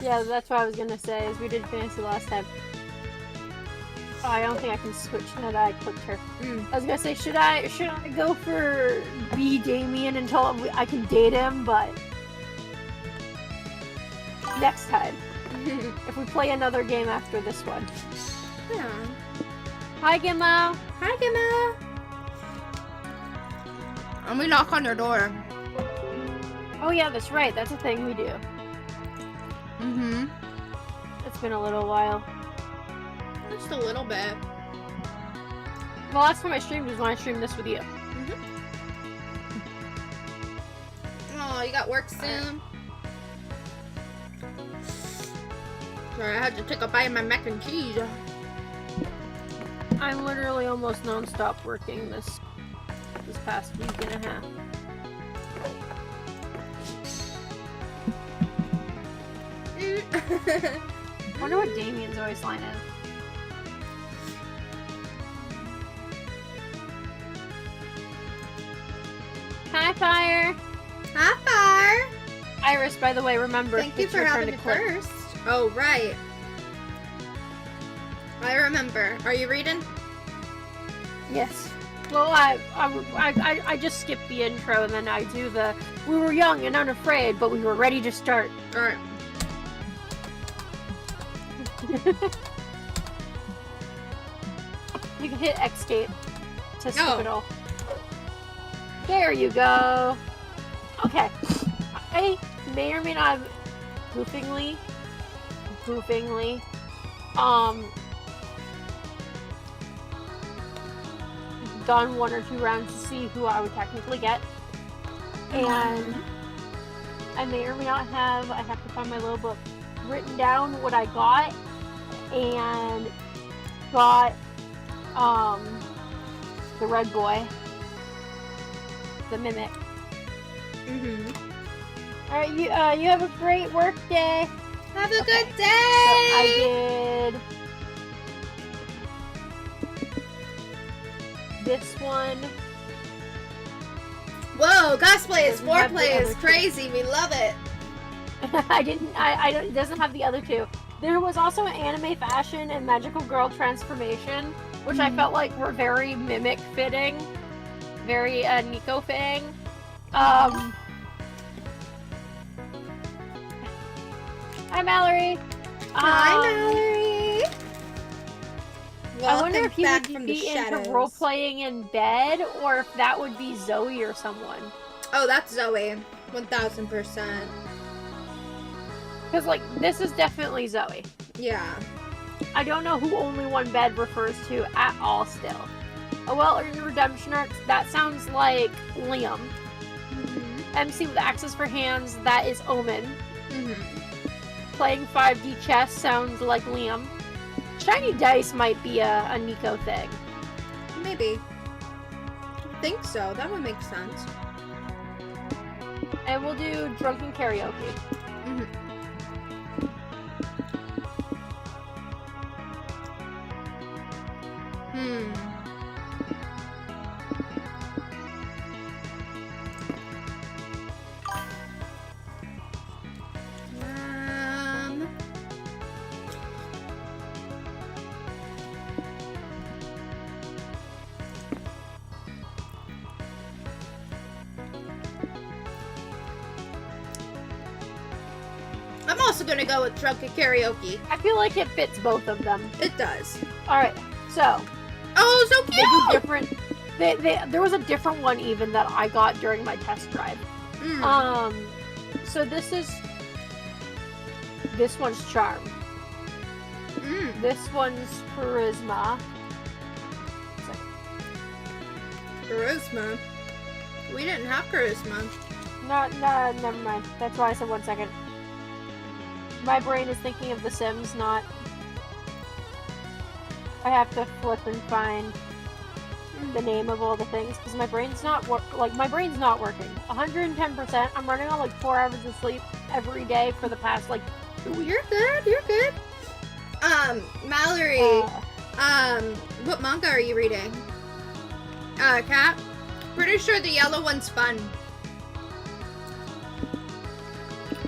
Yeah, that's what I was gonna say, is we did fantasy last time. Oh, I don't think I can switch now that I clicked her. I was gonna say, should I go for B Damien until I can date him, but next time. If we play another game after this one. Yeah. Hi, Gimmo. Hi, Gimmo. And we knock on your door. Oh yeah, that's right. That's a thing we do. It's been a little while. Just a little bit. The last time I streamed was when I streamed this with you. Oh, you got work soon? Sorry, I had to take a bite of my mac and cheese. I'm literally almost non-stop working this past week and a half. I wonder what Damien's always line is. Hi, Fire! Hi, Fire! Iris, by the way, remember. Thank you for having me first. Oh, right. I remember. Are you reading? Yes. Well, I just skipped the intro and then I do the. We were young and unafraid, but we were ready to start. All right. You can hit escape to skip it all. There you go. Okay. I may or may not have goofingly, done 1 or 2 rounds to see who I would technically get. And I may or may not have, I have to find my little book, written down what I got, and got the red boy, the mimic. Alright, you have a great work day. Have a good day. So I did this one. Whoa, cosplay is foreplay is crazy. We love it. I don't, it doesn't have the other 2. There was also an anime fashion and magical girl transformation, which I felt like were very mimic fitting, very Nico fitting. Hi, Mallory. Hi, Mallory. I wonder if you would be into role playing in bed, or if that would be Zoe or someone. Oh, that's Zoe, 1000%. Because, like, this is definitely Zoe. Yeah. I don't know who Only One Bed refers to at all still. A well-earned redemption arc, that sounds like Liam. MC with access for hands, that is Omen. Playing 5D chess sounds like Liam. Shiny dice might be a Nico thing. Maybe. I think so. That would make sense. And we'll do drunken karaoke. I'm also gonna go with drunken karaoke. I feel like it fits both of them. It does. Alright, so. Oh, so cute! They do different. There was a different one even that I got during my test drive. So this one's charm. This one's charisma. Charisma? We didn't have charisma. No, never mind. That's why I said 1 second. My brain is thinking of The Sims, not. I have to flip and find the name of all the things because my brain's not my brain's not working. 110%. I'm running on like 4 hours of sleep every day for the past like 2 weeks. You're good. You're good. Mallory. What manga are you reading? Kat? Pretty sure the yellow one's fun.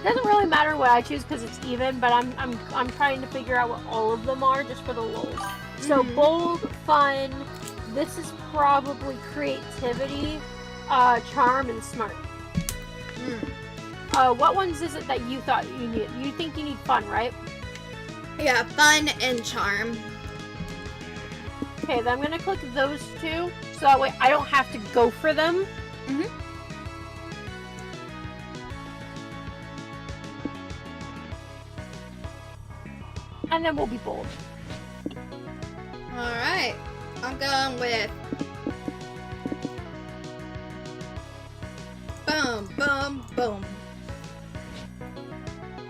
It doesn't really matter what I choose because it's even, but I'm trying to figure out what all of them are just for the lulz. So bold, fun. This is probably creativity, charm, and smart. What ones is it that you thought you need? You think you need fun, right? Yeah, fun and charm. Okay, then I'm gonna click those two, so that way I don't have to go for them. And then we'll be bold. Alright. I'm going with boom, boom, boom.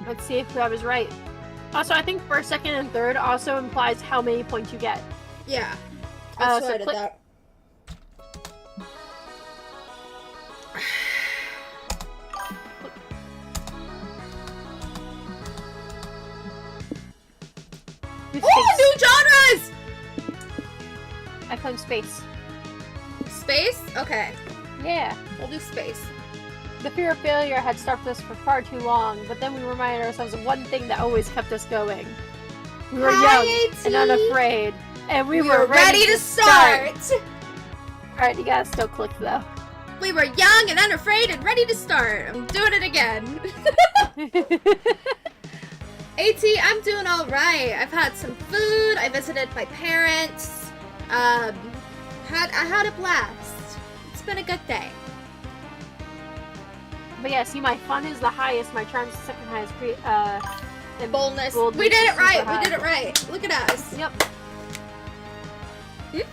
Let's see if I was right. Also, I think first, second, and third also implies how many points you get. Yeah. That's so why I did click- that. Do Oh, space. new genres! I found space. Space? Okay. Yeah. We'll do space. The fear of failure had stopped us for far too long, but then we reminded ourselves of one thing that always kept us going. We were Hi, young AT. and unafraid, and we were ready to start. Alright, you gotta still click though. We were young and unafraid and ready to start. I'm doing it again. AT, I'm doing all right. I've had some food. I visited my parents. I had a blast. It's been a good day. But yeah, see, my fun is the highest, my charm's the second highest. And Boldness. boldness We did is it right. super We high. did it right. Look at us. Yep.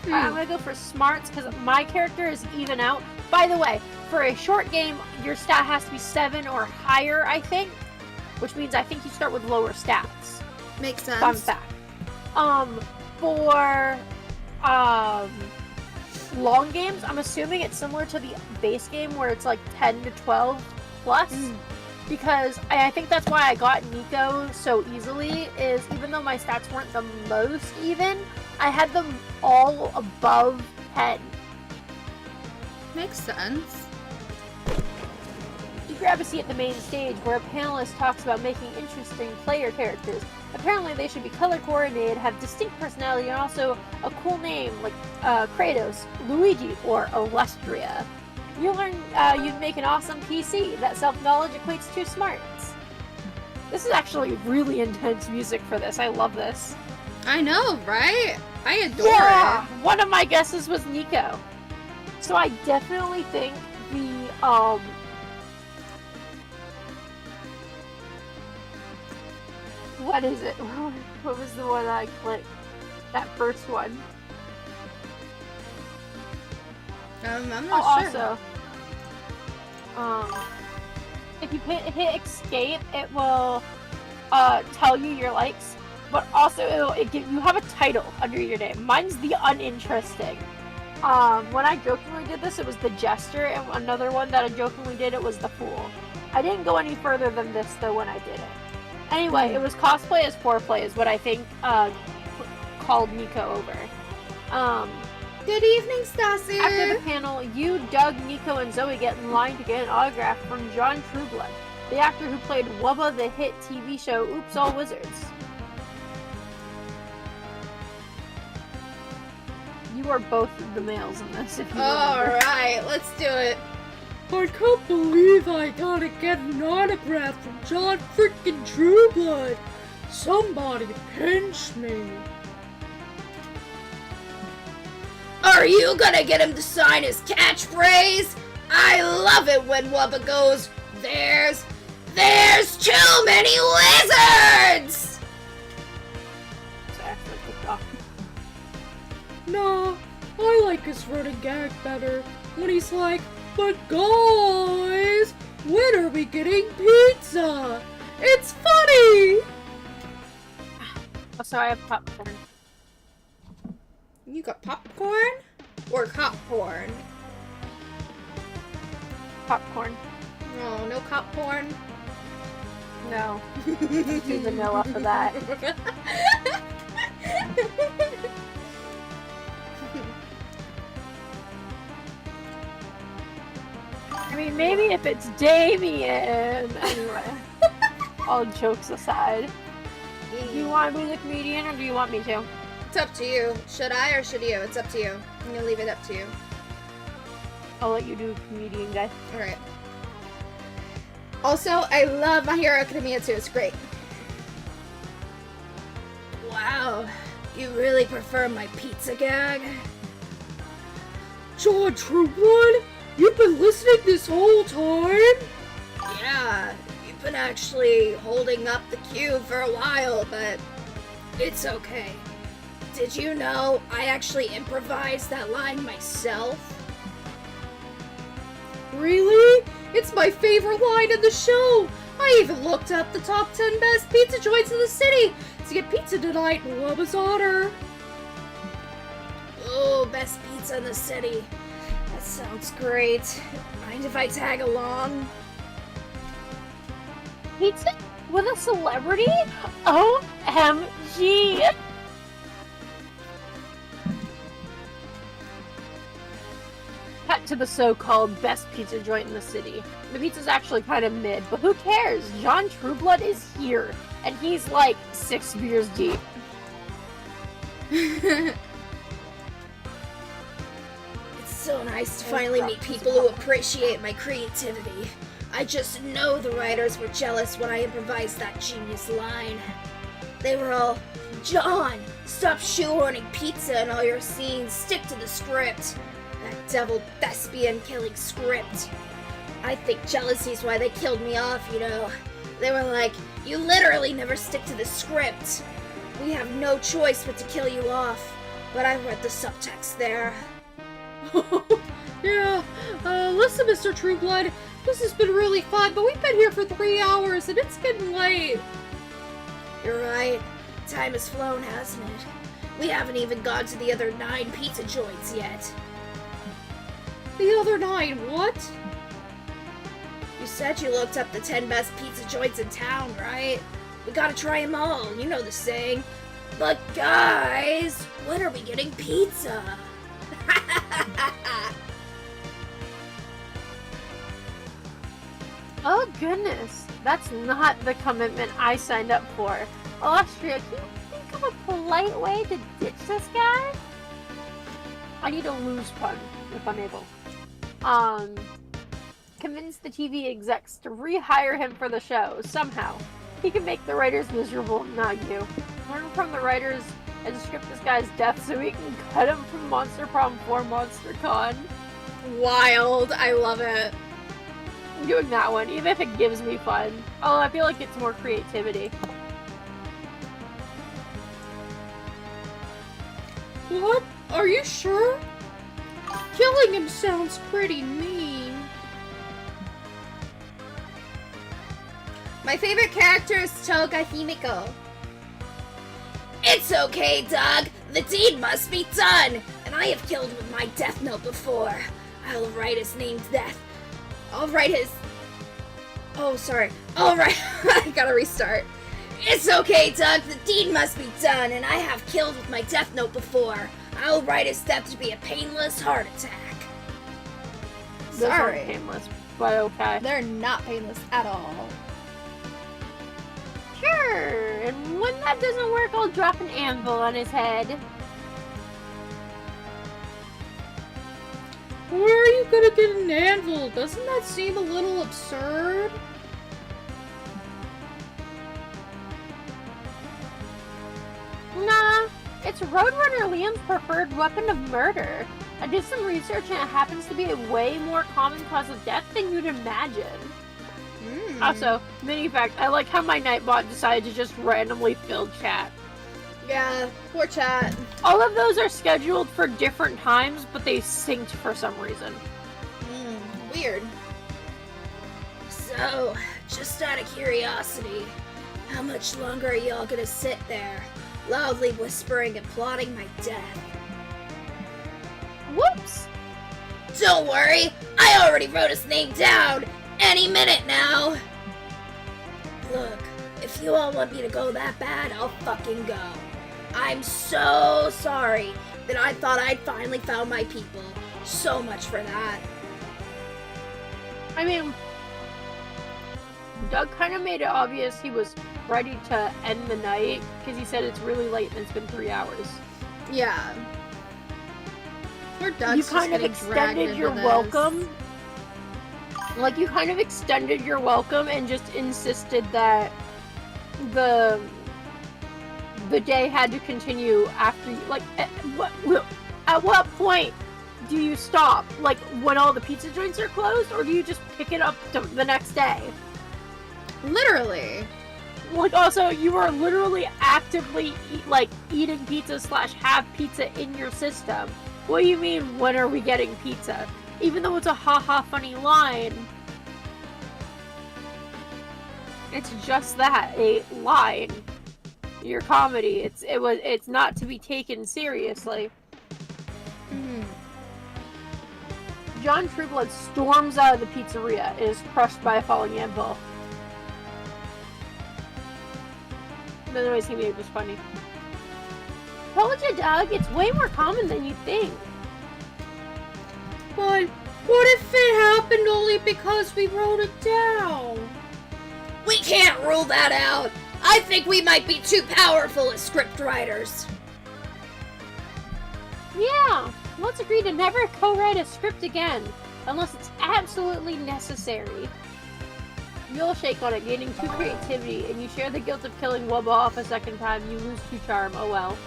I'm gonna go for smarts because my character is even out. By the way, for a short game, your stat has to be 7 or higher, I think. Which means I think you start with lower stats. Makes sense. Fun fact. For long games, I'm assuming it's similar to the base game where it's like 10 to 12 plus. Because I think that's why I got Nico so easily, is even though my stats weren't the most even, I had them all above 10. Makes sense. You grab a seat at the main stage where a panelist talks about making interesting player characters. Apparently they should be color coordinated, have distinct personality, and also a cool name like Kratos, Luigi, or Illustria. You learn you'd make an awesome PC. That self-knowledge equates to smarts. This is actually really intense music for this. I love this. I know, right? I adore Yeah! it. One of my guesses was Nico. So I definitely think the, what is it? What was the one I clicked? That first one. I'm not sure. Also, if you hit escape, it will tell you your likes, but also you have a title under your name. Mine's the uninteresting. When I jokingly did this, it was the jester, and another one that I jokingly did, it was the fool. I didn't go any further than this though when I did it. Anyway, it was cosplay as foreplay is what I think called Nico over. Good evening, Stassi. After the panel, you, Doug, Nico, and Zoe get in line to get an autograph from John Trueblood, the actor who played Wubba the hit TV show Oops All Wizards. You are both the males in this, if you remember. Alright, let's do it. I can't believe I gotta get an autograph from John freaking Trueblood. Somebody pinch me. Are you gonna get him to sign his catchphrase? I love it when Wubba goes, there's too many wizards! So I actually kicked off. Nah, I like his running gag better when he's like, but guys, when are we getting pizza? It's funny! Oh, so I have popcorn. You got popcorn? Or cop-porn? Popcorn. No, no cop-porn? No. Too vanilla for that. I mean, maybe if it's Damien. Anyway. all jokes aside. Do you want to be the comedian or do you want me to? It's up to you. Should I or should you? It's up to you. I'm gonna leave it up to you. I'll let you do comedian guy. Alright. Also, I love My Hero Academia too. It's great. Wow. You really prefer my pizza gag? John Trueblood, you've been listening this whole time? Yeah, you've been actually holding up the cue for a while, but it's okay. Did you know I actually improvised that line myself? Really? It's my favorite line in the show! I even looked up the top 10 best pizza joints in the city to get pizza tonight in Wubba's honor. Oh, best pizza in the city. That sounds great. Mind if I tag along? Pizza with a celebrity? OMG! Cut to the so-called best pizza joint in the city. The pizza's actually kind of mid, but who cares? John Trueblood is here, and he's like 6 beers deep. It's so nice to finally meet people who appreciate my creativity. I just know the writers were jealous when I improvised that genius line. They were all, John, stop shoehorning pizza in all your scenes, stick to the script. That devil thespian killing script. I think jealousy's why they killed me off, you know. They were like, you literally never stick to the script. We have no choice but to kill you off. But I read the subtext there. Yeah, listen, Mr. Trueblood, this has been really fun, but we've been here for 3 hours and it's getting late. You're right. Time has flown, hasn't it? We haven't even gone to the other 9 pizza joints yet. The other 9, what? You said you looked up the 10 best pizza joints in town, right? We gotta try them all, you know the saying. But guys, when are we getting pizza? Oh goodness, that's not the commitment I signed up for. Austria, can you think of a polite way to ditch this guy? I need a lose pun, if I'm able. Convince the TV execs to rehire him for the show, somehow. He can make the writers miserable, not you. Learn from the writers and script this guy's death so we can cut him from Monster Prom 4 MonsterCon. Wild, I love it. I'm doing that one, even if it gives me fun. Oh, I feel like it's more creativity. What? Are you sure? Killing him sounds pretty mean. My favorite character is Toga Himiko. It's okay, Doug. The deed must be done, and I have killed with my death note before. I'll write his name's death. I'll write his... Oh, sorry. All right, I gotta restart. It's okay, Doug. The deed must be done, and I have killed with my death note before. I'll write his death to be a painless heart attack. Those aren't Sorry. painless, but okay. They're not painless at all. Sure, and when that doesn't work, I'll drop an anvil on his head. Where are you gonna get an anvil? Doesn't that seem a little absurd? Nah, it's Roadrunner Liam's preferred weapon of murder. I did some research and it happens to be a way more common cause of death than you'd imagine. Also, mini fact, I like how my Nightbot decided to just randomly fill chat. Yeah, poor chat. All of those are scheduled for different times, but they synced for some reason. Weird. So, just out of curiosity, how much longer are y'all gonna sit there, loudly whispering and plotting my death? Whoops! Don't worry, I already wrote his name down! Any minute now! Look, if you all want me to go that bad, I'll fucking go. I'm so sorry that I thought I'd finally found my people. So much for that. I mean, Doug kind of made it obvious he was ready to end the night because he said it's really late and it's been 3 hours. Yeah. Poor Doug's You just kind of getting dragged extended into your this. welcome. Like, you kind of extended your welcome and just insisted that the day had to continue after you. Like, at what point do you stop? Like, when all the pizza joints are closed, or do you just pick it up the next day? Literally. Like, also, you were literally actively eating pizza / have pizza in your system. What do you mean, when are we getting pizza? Even though it's a haha funny line, it's just that, a line. Your comedy, it's not to be taken seriously. Mm-hmm. John Trueblood storms out of the pizzeria and is crushed by a falling anvil. The noise he made was funny. Told you, Doug, it's way more common than you think. But what if it happened only because we wrote it down? We can't rule that out. I think we might be too powerful as script writers. Yeah, let's agree to never co-write a script again, unless it's absolutely necessary. You'll shake on it, gaining 2 creativity, and you share the guilt of killing Wubba off a second time, you lose 2 charm, oh well.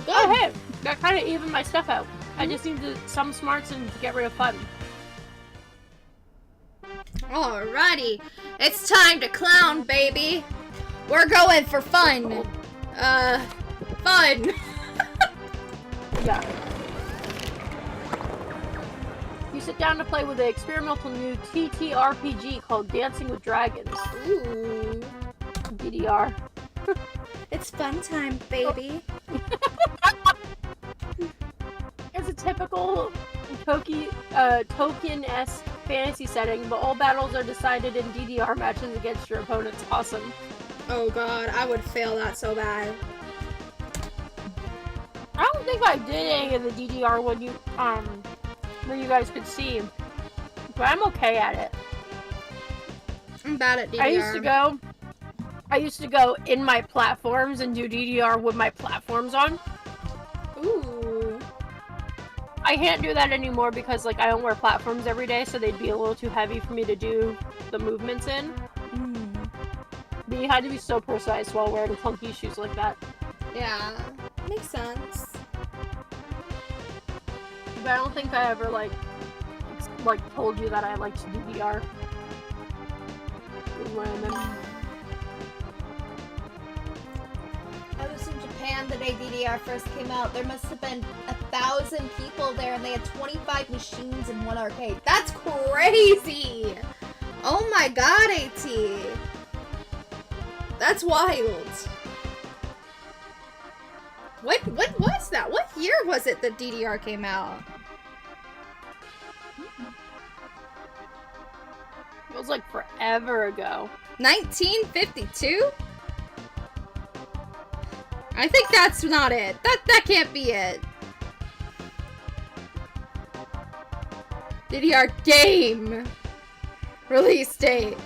Good. Oh hey, that kind of evened my stuff out. I just need some smarts and to get rid of fun. Alrighty, it's time to clown, baby. We're going for fun. Fun. Yeah. You sit down to play with an experimental new TTRPG called Dancing with Dragons. Ooh. DDR. It's fun time, baby. It's a typical token-esque fantasy setting, but all battles are decided in DDR matches against your opponents. Awesome. Oh god, I would fail that so bad. I don't think I did any of the DDR when you where you guys could see, but I'm okay at it. I'm bad at DDR. I used to go in my platforms and do DDR with my platforms on. Ooh. I can't do that anymore because like I don't wear platforms every day, so they'd be a little too heavy for me to do the movements in. But you had to be so precise while wearing clunky shoes like that. Yeah, makes sense. But I don't think I ever like told you that I liked DDR. I was in Japan the day DDR first came out. There must have been 1,000 people there, and they had 25 machines in one arcade. That's crazy! Oh my god, AT! That's wild. What was that? What year was it that DDR came out? It was like forever ago. 1952? I think that's not it. That can't be it. DDR game release date.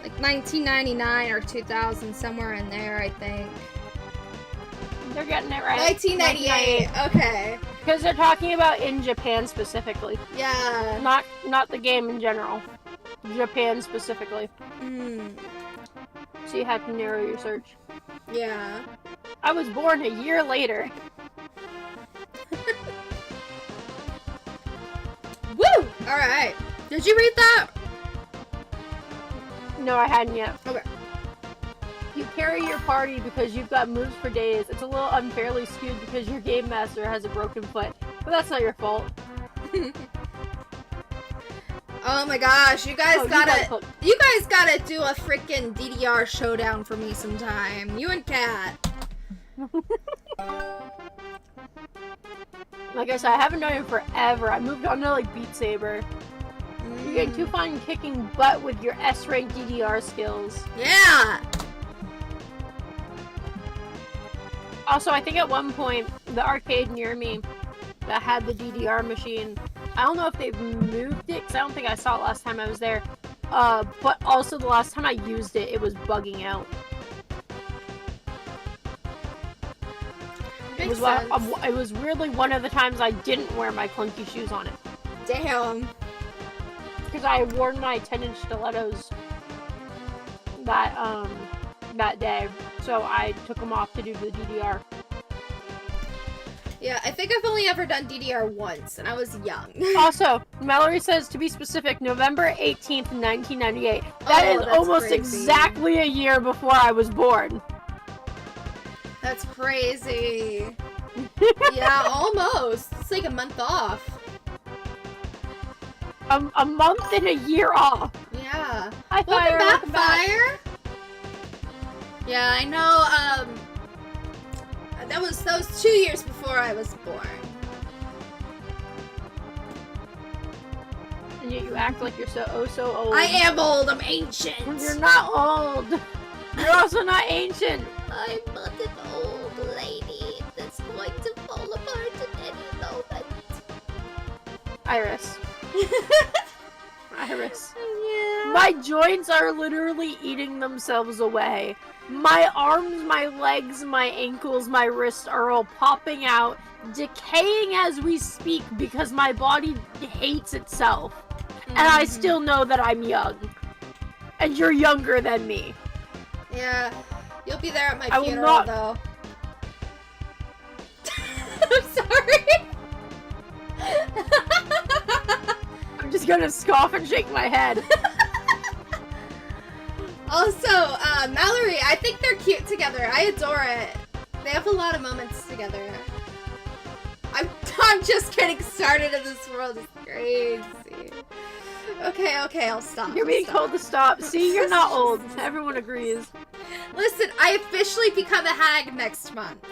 Like 1999 or 2000, somewhere in there, I think. They're getting it right. 1998. Okay. Because they're talking about in Japan specifically. Yeah. Not the game in general. Japan specifically. So you have to narrow your search. Yeah. I was born a year later. Woo! Alright. Did you read that? No, I hadn't yet. Okay. You carry your party because you've got moves for days. It's a little unfairly skewed because your game master has a broken foot. But that's not your fault. Oh my gosh, you guys Oh, gotta do a freaking DDR showdown for me sometime. You and Kat. Like I said, I haven't done it forever. I moved on to like Beat Saber. You're getting too fun kicking butt with your S-rank DDR skills. Yeah! Also, I think at one point, the arcade near me that had the DDR machine. I don't know if they've moved it, because I don't think I saw it last time I was there. But also the last time I used it, it was bugging out. Makes sense. It was weirdly one of the times I didn't wear my clunky shoes on it. Damn. Because I had worn my 10-inch stilettos that day, so I took them off to do the DDR. Yeah, I think I've only ever done DDR once, and I was young. Also, Mallory says, to be specific, November 18th, 1998. That is that's almost crazy. exactly a year before I was born. That's crazy. Yeah, almost. It's like a month off. A month and a year off. Yeah. Hi, Fire. Welcome back, Fire. Yeah, I know, that was 2 years before I was born. And yet you act like you're so old. I am old, I'm ancient. You're not old. You're also not ancient. I'm not an old lady that's going to fall apart at any moment. Iris. Iris. Yeah. My joints are literally eating themselves away. My arms, my legs, my ankles, my wrists are all popping out, decaying as we speak because my body hates itself. And I still know that I'm young. And you're younger than me. Yeah. You'll be there at my I will funeral, not- though. I'm sorry. I'm just gonna scoff and shake my head. Also, Mallory, I think they're cute together. I adore it. They have a lot of moments together. I'm just getting started in this world. It's crazy. Okay, I'll stop. You're being told to stop. See, you're not old. Everyone agrees. Listen, I officially become a hag next month.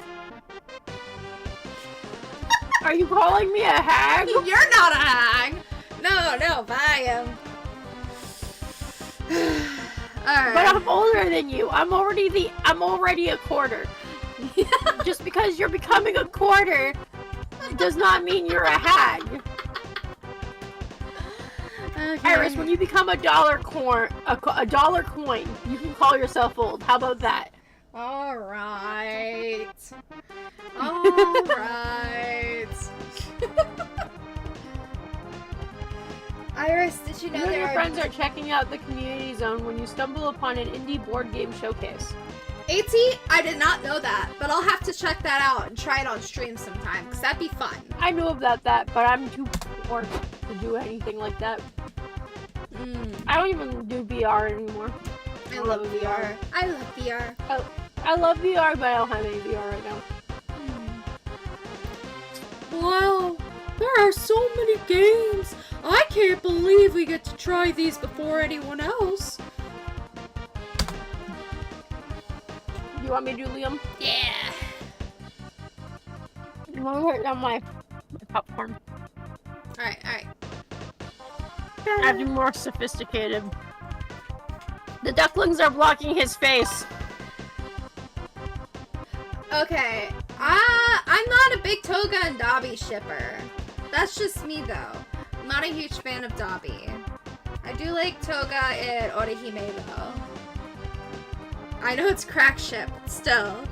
Are you calling me a hag? You're not a hag. No, I am. Alright. But I'm older than you. I'm already a quarter. Just because you're becoming a quarter does not mean you're a hag. Okay. Iris, when you become a dollar coin, you can call yourself old. How about that? Alright. Iris, did you know You and there your are... friends are checking out the community zone when you stumble upon an indie board game showcase. AT, I did not know that, but I'll have to check that out and try it on stream sometime, because that'd be fun. I know about that, but I'm too poor to do anything like that. I don't even do VR anymore. I love VR. I love VR. I love VR, but I don't have any VR right now. Wow, there are so many games. I can't believe we get to try these before anyone else. You want me to do Liam? Yeah. I'm gonna write down my popcorn. Alright. I have to be more sophisticated. The ducklings are blocking his face. Okay. I'm not a big Toga and Dobby shipper. That's just me, though. I'm not a huge fan of Dobby. I do like Toga and Orihime, though. I know it's crack ship, but still.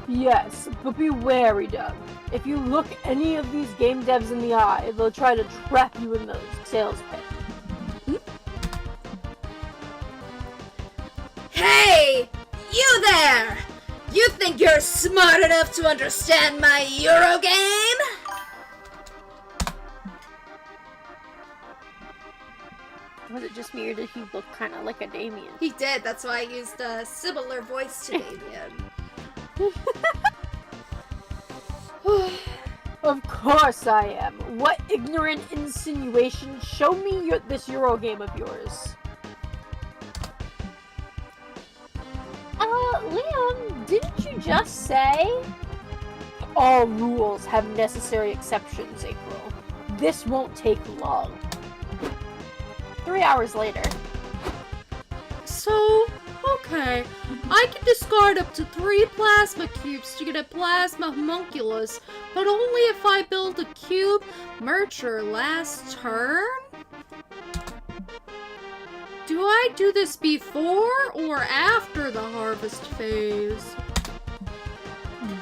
Yes, but be wary, Doug. If you look any of these game devs in the eye, they'll try to trap you in the sales pit. Hey! You there! You think you're smart enough to understand my Eurogame? Was it just me, or did he look kind of like a Damien? He did, that's why I used a similar voice to Damien. Of course I am. What ignorant insinuation? Show me this Eurogame of yours. Liam, didn't you just say? All rules have necessary exceptions, April. This won't take long. 3 hours later. So, how Okay, I can discard up to 3 plasma cubes to get a plasma homunculus, but only if I build a cube merger last turn? Do I do this before or after the harvest phase?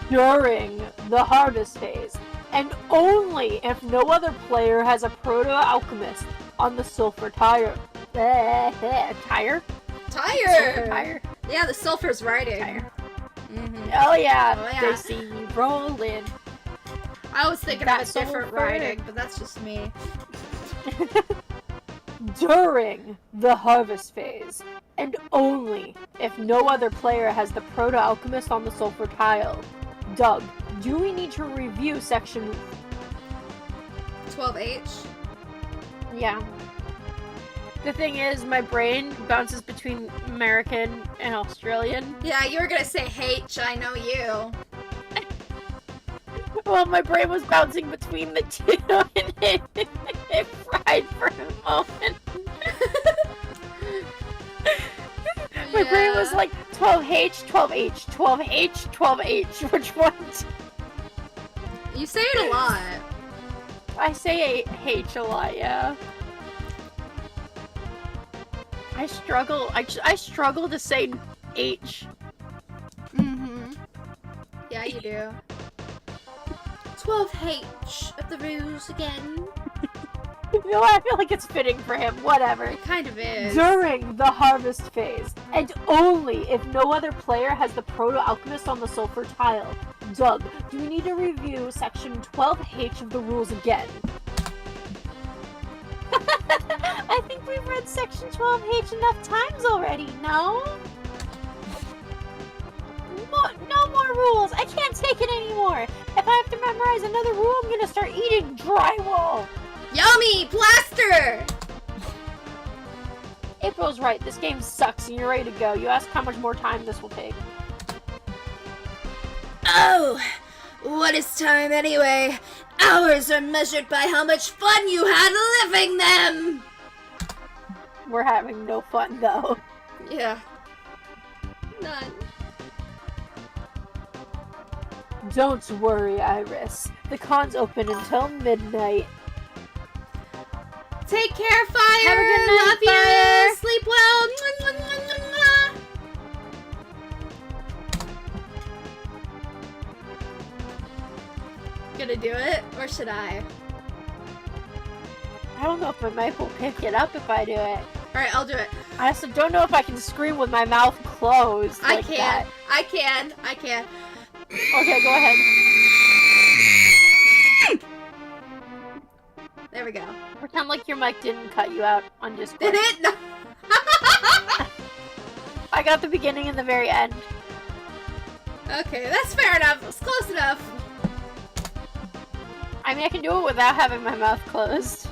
During the harvest phase, and only if no other player has a proto-alchemist on the sulfur tire. Tire? Tire! Yeah, the sulfur's riding. Tire. Mm-hmm. Oh yeah, Oh, yeah. they see me rolling. I was thinking That's of a different sulfur. riding, but that's just me. During the harvest phase, and only if no other player has the proto-alchemist on the sulfur tile. Doug, do we need to review section... 12H? Yeah. The thing is, my brain bounces between American and Australian. Yeah, you were gonna say H, I know you. Well, my brain was bouncing between the two, and it fried for a moment. My brain was like, 12H, 12H, 12H, 12H, which one? You say it a lot. I say H a lot, yeah. I struggle to say H. Mm-hmm. Yeah, you do. 12H of the ruse again. No, I feel like it's fitting for him, whatever. It kind of is. During the harvest phase, and only if no other player has the proto-alchemist on the sulfur tile. Doug, do we need to review section 12H of the rules again? I think we've read section 12H enough times already, no? No more rules! I can't take it anymore! If I have to memorize another rule, I'm gonna start eating drywall! Yummy! Blaster! April's right, this game sucks and you're ready to go. You ask how much more time this will take. Oh! What is time anyway? Hours are measured by how much fun you had living them! We're having no fun, though. Yeah. None. Don't worry, Iris. The con's open until midnight. Take care, Fire! Have a good night, Love Fire! you! Sleep well! Mwah, mwah, mwah, mwah, mwah. Gonna do it? Or should I? I don't know if my mic will pick it up if I do it. Alright, I'll do it. I also don't know if I can scream with my mouth closed I like can. that. I can. I can. Okay, go ahead. There we go. Pretend like your mic didn't cut you out on Discord. Did it? No. I got the beginning and the very end. Okay, that's fair enough. It's close enough. I mean, I can do it without having my mouth closed.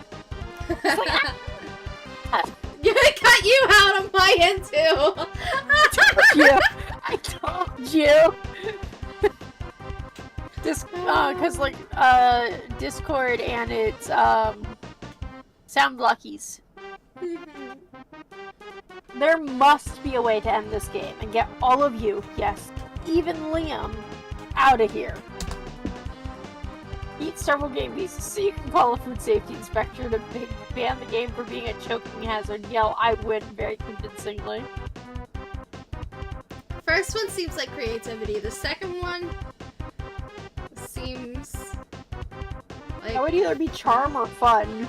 Gonna cut you out on my end too. Yeah, I told you. Cause like Discord and its sound blockies. There must be a way to end this game and get all of you, yes, even Liam, out of here. Eat several game pieces so you can call a food safety inspector to ban the game for being a choking hazard. Yell, I win very convincingly. First one seems like creativity. The second one seems like... That would either be charm or fun.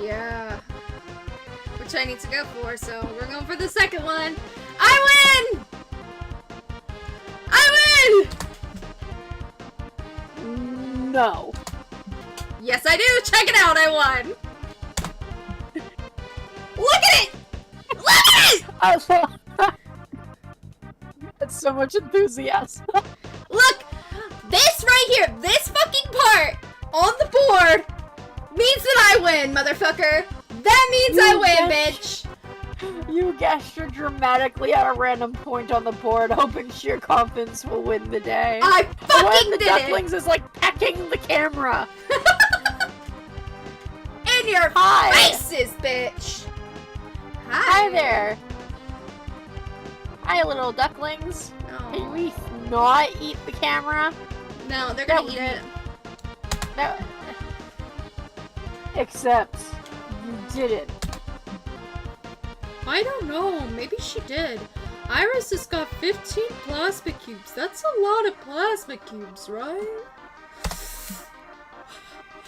Yeah. Which I need to go for, so we're going for the second one. I win! I win! No. Yes, I do! Check it out, I won! Look at it! Look at it! That's so much enthusiasm. Look! This right here, this fucking part on the board means that I win, motherfucker! That means I win, bitch! You gesture dramatically at a random point on the board, hoping sheer confidence will win the day. I One of fucking the did ducklings is like pecking the camera. In your Hi. faces, bitch! Hi there. Hi, little ducklings. Oh. Can we not eat the camera? No, they're gonna eat it. No. Except you didn't. I don't know. Maybe she did. Iris has got 15 plasma cubes. That's a lot of plasma cubes, right?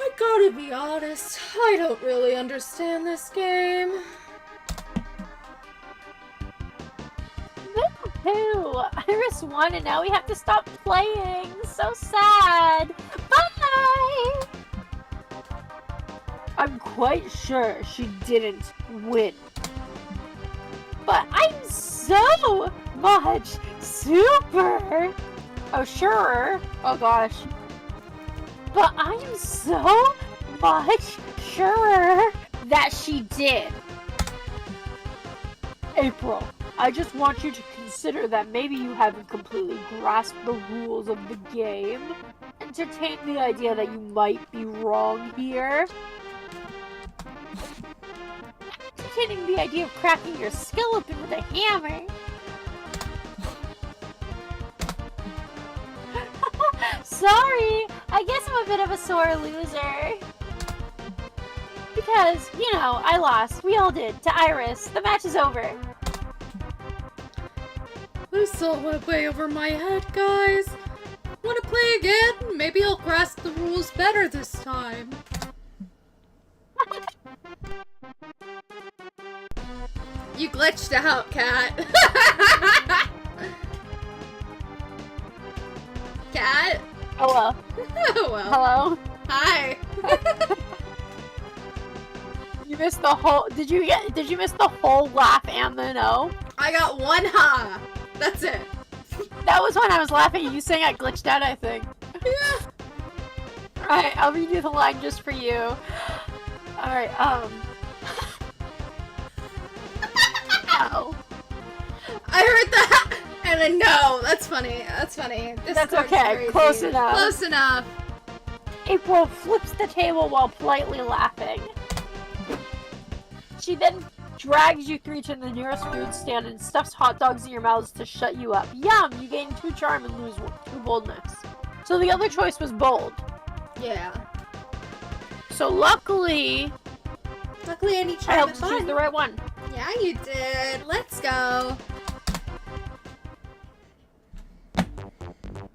I gotta be honest. I don't really understand this game. Woo! Iris won and now we have to stop playing. So sad. Bye! I'm quite sure she didn't win. But I'm so much super. Oh, sure. Oh, gosh. But I'm so much sure that she did. April, I just want you to consider that maybe you haven't completely grasped the rules of the game. Entertain the idea that you might be wrong here. Entertaining the idea of cracking your skull open with a hammer. Sorry, I guess I'm a bit of a sore loser. Because, you know, I lost. We all did. To Iris. The match is over. This all went way over my head, guys. Wanna play again? Maybe I'll grasp the rules better this time. You glitched out, Cat. Cat? Hello. Oh, well. Hello. Hi. You missed the whole. Did you miss the whole laugh and the no? I got one ha. That's it. That was when I was laughing at you saying I glitched out, I think. Yeah. Alright, I'll redo the line just for you. Alright, Ow. I heard that and then no. That's funny. That's funny. That's okay. Crazy. Close enough. Close enough. April flips the table while politely laughing. She then drags you three to the nearest food stand and stuffs hot dogs in your mouths to shut you up. Yum! You gain 2 charm and lose 2 boldness. So the other choice was bold. Yeah. So luckily, Luckily, I need I helped choose the right one. Yeah, you did. Let's go.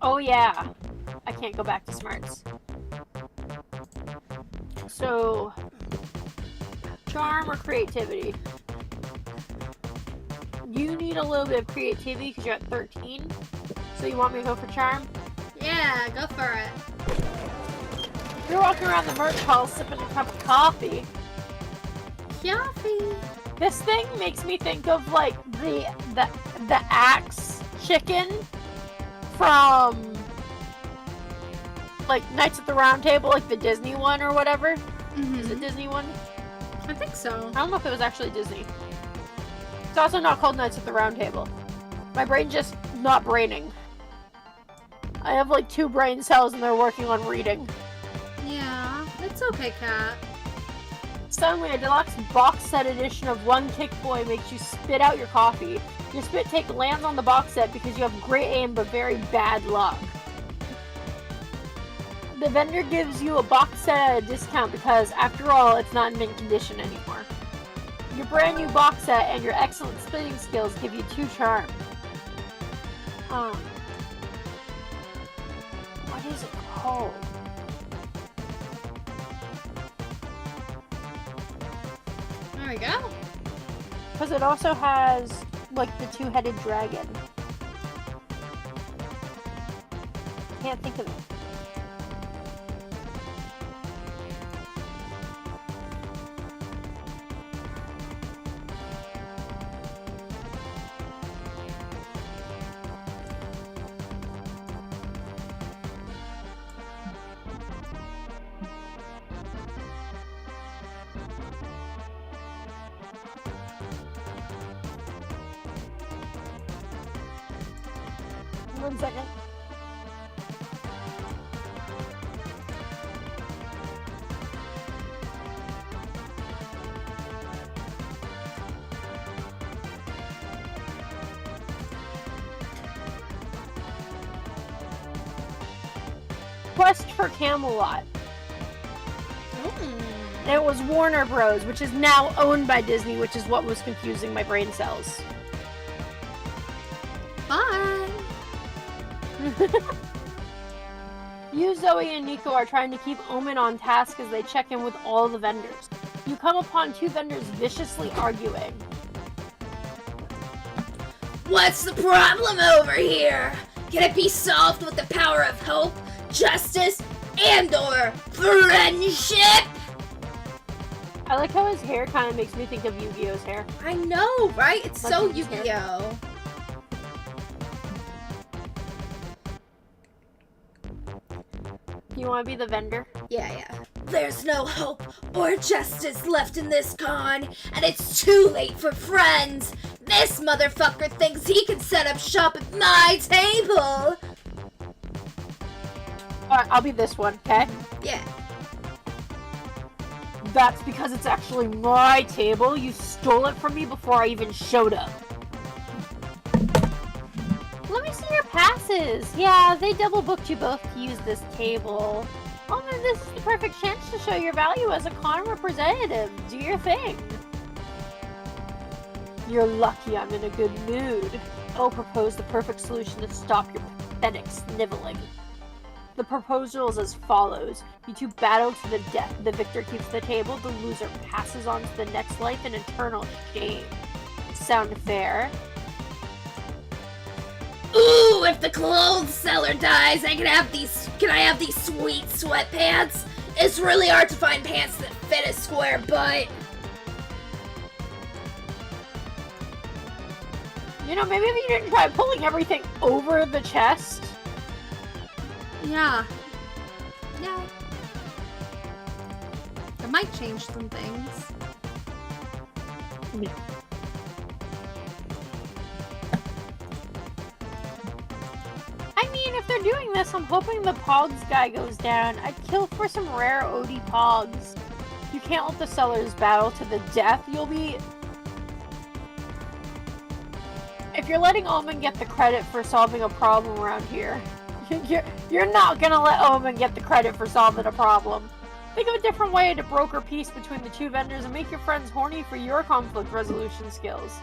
Oh yeah, I can't go back to smarts. So, charm or creativity? You need a little bit of creativity because you're at 13. So you want me to go for charm? Yeah, go for it. You're walking around the merch hall sipping a cup of coffee. Coffee. This thing makes me think of like the axe chicken from like Knights at the Round Table, like the Disney one or whatever. Is it Disney one? I think so. I don't know if it was actually Disney. It's also not called Knights at the Round Table. My brain just not braining. I have like 2 brain cells and they're working on reading. Yeah, it's okay, Cat. Suddenly, a deluxe box set edition of One Kick Boy makes you spit out your coffee. Your spit take lands on the box set because you have great aim but very bad luck. The vendor gives you a box set at a discount because, after all, it's not in mint condition anymore. Your brand new box set and your excellent spitting skills give you 2 charm. What is it called? There we go. Because it also has, like, the 2-headed dragon. Can't think of it. One second. Quest for Camelot. It was Warner Bros., which is now owned by Disney, which is what was confusing my brain cells. Fun. You, Zoe, and Nico are trying to keep Omen on task as they check in with all the vendors. You come upon two vendors viciously arguing. What's the problem over here? Can it be solved with the power of hope, justice, and/or friendship? I like how his hair kind of makes me think of Yu-Gi-Oh's hair. I know, right? It's Like so his hair. Yu-Gi-Oh. You want to be the vendor? Yeah. There's no hope or justice left in this con, and it's too late for friends. This motherfucker thinks he can set up shop at my table. Alright, I'll be this one, okay? Yeah. That's because it's actually my table. You stole it from me before I even showed up. Let me see your passes. Yeah, they double booked you both to use this table. Oh, then this is the perfect chance to show your value as a con representative. Do your thing. You're lucky I'm in a good mood. I'll propose the perfect solution to stop your pathetic sniveling. The proposal is as follows. You two battle to the death. The victor keeps the table, the loser passes on to the next life in eternal shame. Sound fair? Ooh, if the clothes seller dies, can I have these sweet sweatpants? It's really hard to find pants that fit a square butt. You know, maybe if you didn't try pulling everything over the chest. Yeah. It might change some things. I mean, if they're doing this, I'm hoping the Pogs guy goes down. I'd kill for some rare OD Pogs. You can't let the sellers battle to the death. You'll be... If you're letting Omen get the credit for solving a problem around here, you're not gonna let Omen get the credit for solving a problem. Think of a different way to broker peace between the two vendors and make your friends horny for your conflict resolution skills.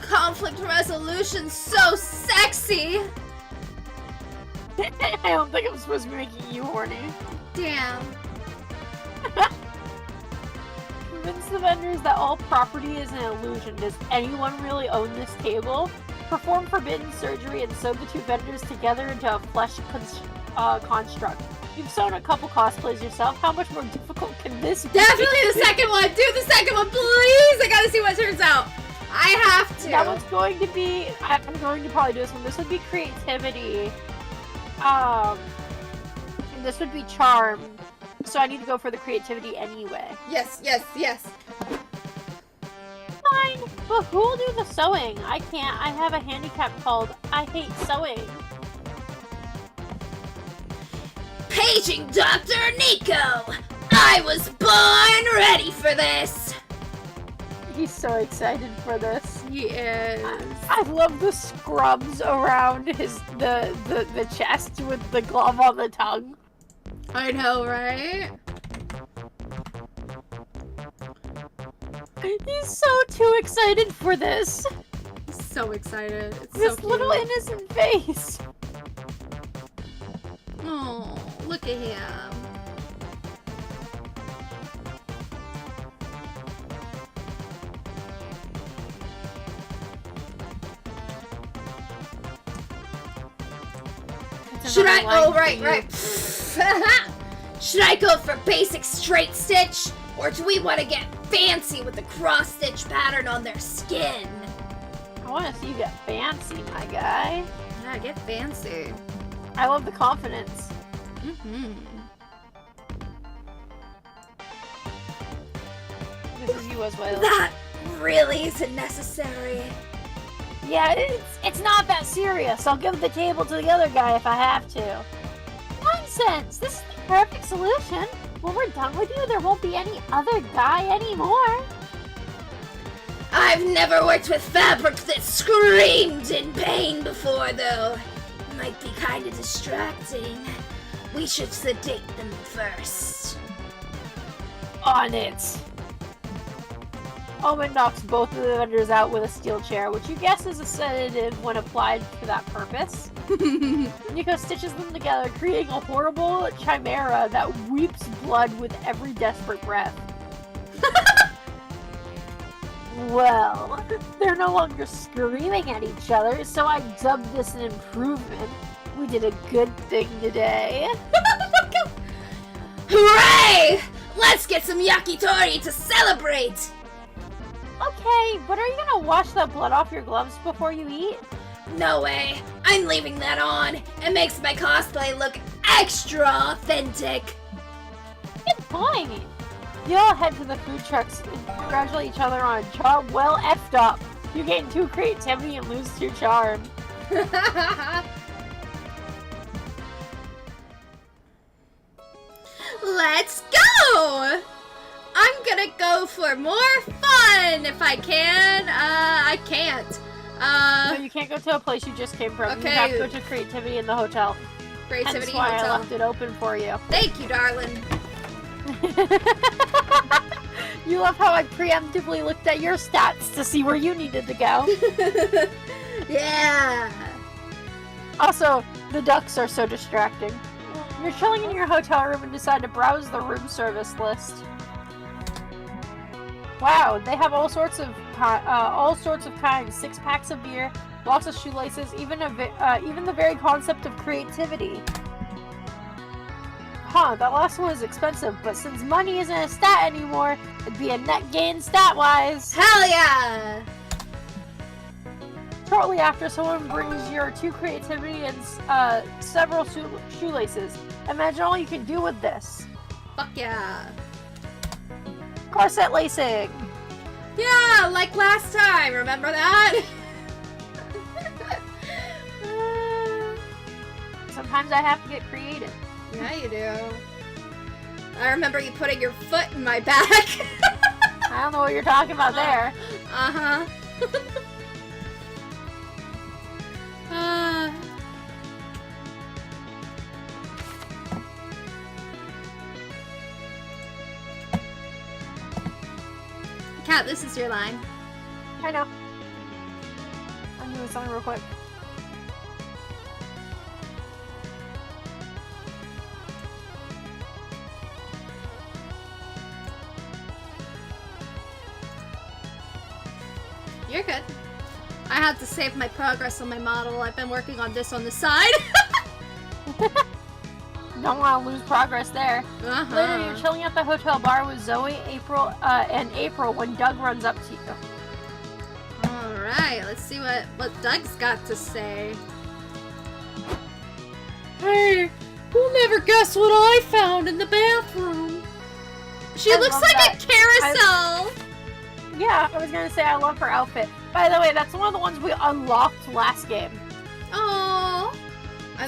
Conflict resolution so sexy. I don't think I'm supposed to be making you horny. Damn. Convince the vendors that all property is an illusion. Does anyone really own this table? Perform forbidden surgery and sew the two vendors together into a flesh construct. You've sewn a couple cosplays yourself. How much more difficult can this be? Definitely the second one. Do the second one, please. I gotta see what turns out. I have to. That one's going to be... I'm going to probably do this one. This would be creativity. And this would be charm. So I need to go for the creativity anyway. Yes. Fine, but who will do the sewing? I can't. I have a handicap called I hate sewing. Paging Dr. Nico. I was born ready for this. He's so excited for this. He is. I love the scrubs around the chest with the glove on the tongue. I know, right? He's so too excited for this. He's so excited. It's This so cute. little innocent face. Oh, look at him. Should I? Oh, right. Should I go for basic straight stitch? Or do we want to get fancy with the cross stitch pattern on their skin? I want to see you get fancy, my guy. Yeah, get fancy. I love the confidence. Mm-hmm. This is you as well. That really isn't necessary. Yeah, it's not that serious. I'll give the table to the other guy if I have to. Nonsense! This is the perfect solution. When we're done with you, there won't be any other guy anymore. I've never worked with fabric that screamed in pain before, though. Might be kind of distracting. We should sedate them first. On it. Omen knocks both of the vendors out with a steel chair, which you guess is a sedative when applied for that purpose. Nico stitches them together, creating a horrible chimera that weeps blood with every desperate breath. Well, they're no longer screaming at each other, so I dubbed this an improvement. We did a good thing today. Hooray! Let's get some yakitori to celebrate! Okay, but are you gonna wash the blood off your gloves before you eat? No way. I'm leaving that on. It makes my cosplay look extra authentic. Good point. You all head to the food trucks and congratulate each other on a job well effed up. You gain 2 creativity and lose 2 charm. Let's go! I'm gonna go for more fun if I can. I can't. No, you can't go to a place you just came from. Okay. You have to go to creativity in the hotel. Creativity That's why hotel. I left it open for you. Thank you, darling. You love how I preemptively looked at your stats to see where you needed to go. Yeah. Also, the ducks are so distracting. You're chilling in your hotel room and decide to browse the room service list. Wow, they have all sorts of kinds. 6 packs of beer, lots of shoelaces, even the very concept of creativity. Huh, that last one is expensive, but since money isn't a stat anymore, it'd be a net gain stat-wise. Hell yeah! Shortly after, someone brings your 2 creativity and several shoelaces. Imagine all you can do with this. Fuck yeah. Corset lacing! Yeah, like last time, remember that? Sometimes I have to get creative. Yeah, you do. I remember you putting your foot in my back. I don't know what you're talking about there. Uh-huh. Kat, this is your line. I know. I'm doing something real quick. You're good. I have to save my progress on my model. I've been working on this on the side. Don't want to lose progress there. Uh-huh. Later, you're chilling at the hotel bar with Zoe, and April when Doug runs up to you. Alright, let's see what Doug's got to say. Hey, you'll never guess what I found in the bathroom. She I looks love like that. a carousel! Yeah, I was gonna say I love her outfit. By the way, that's one of the ones we unlocked last game. Oh,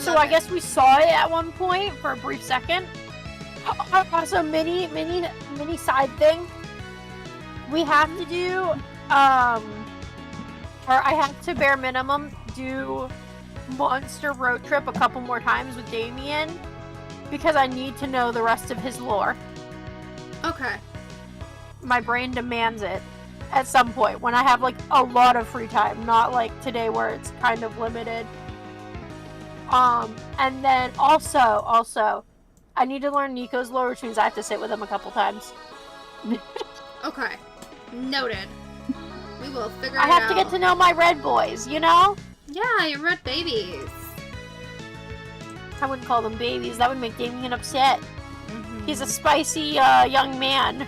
So I guess we saw it at one point for a brief second. Also, mini side thing. We have to do, or I have to bare minimum do Monster Road Trip a couple more times with Damien because I need to know the rest of his lore. Okay. My brain demands it at some point when I have like a lot of free time, not like today where it's kind of limited. And then also, I need to learn Nico's lore, which means I have to sit with him a couple times. Okay. Noted. We will figure it I out. have to get to know my red boys, you know? Yeah, your red babies. I wouldn't call them babies, that would make Damien upset. Mm-hmm. He's a spicy, young man.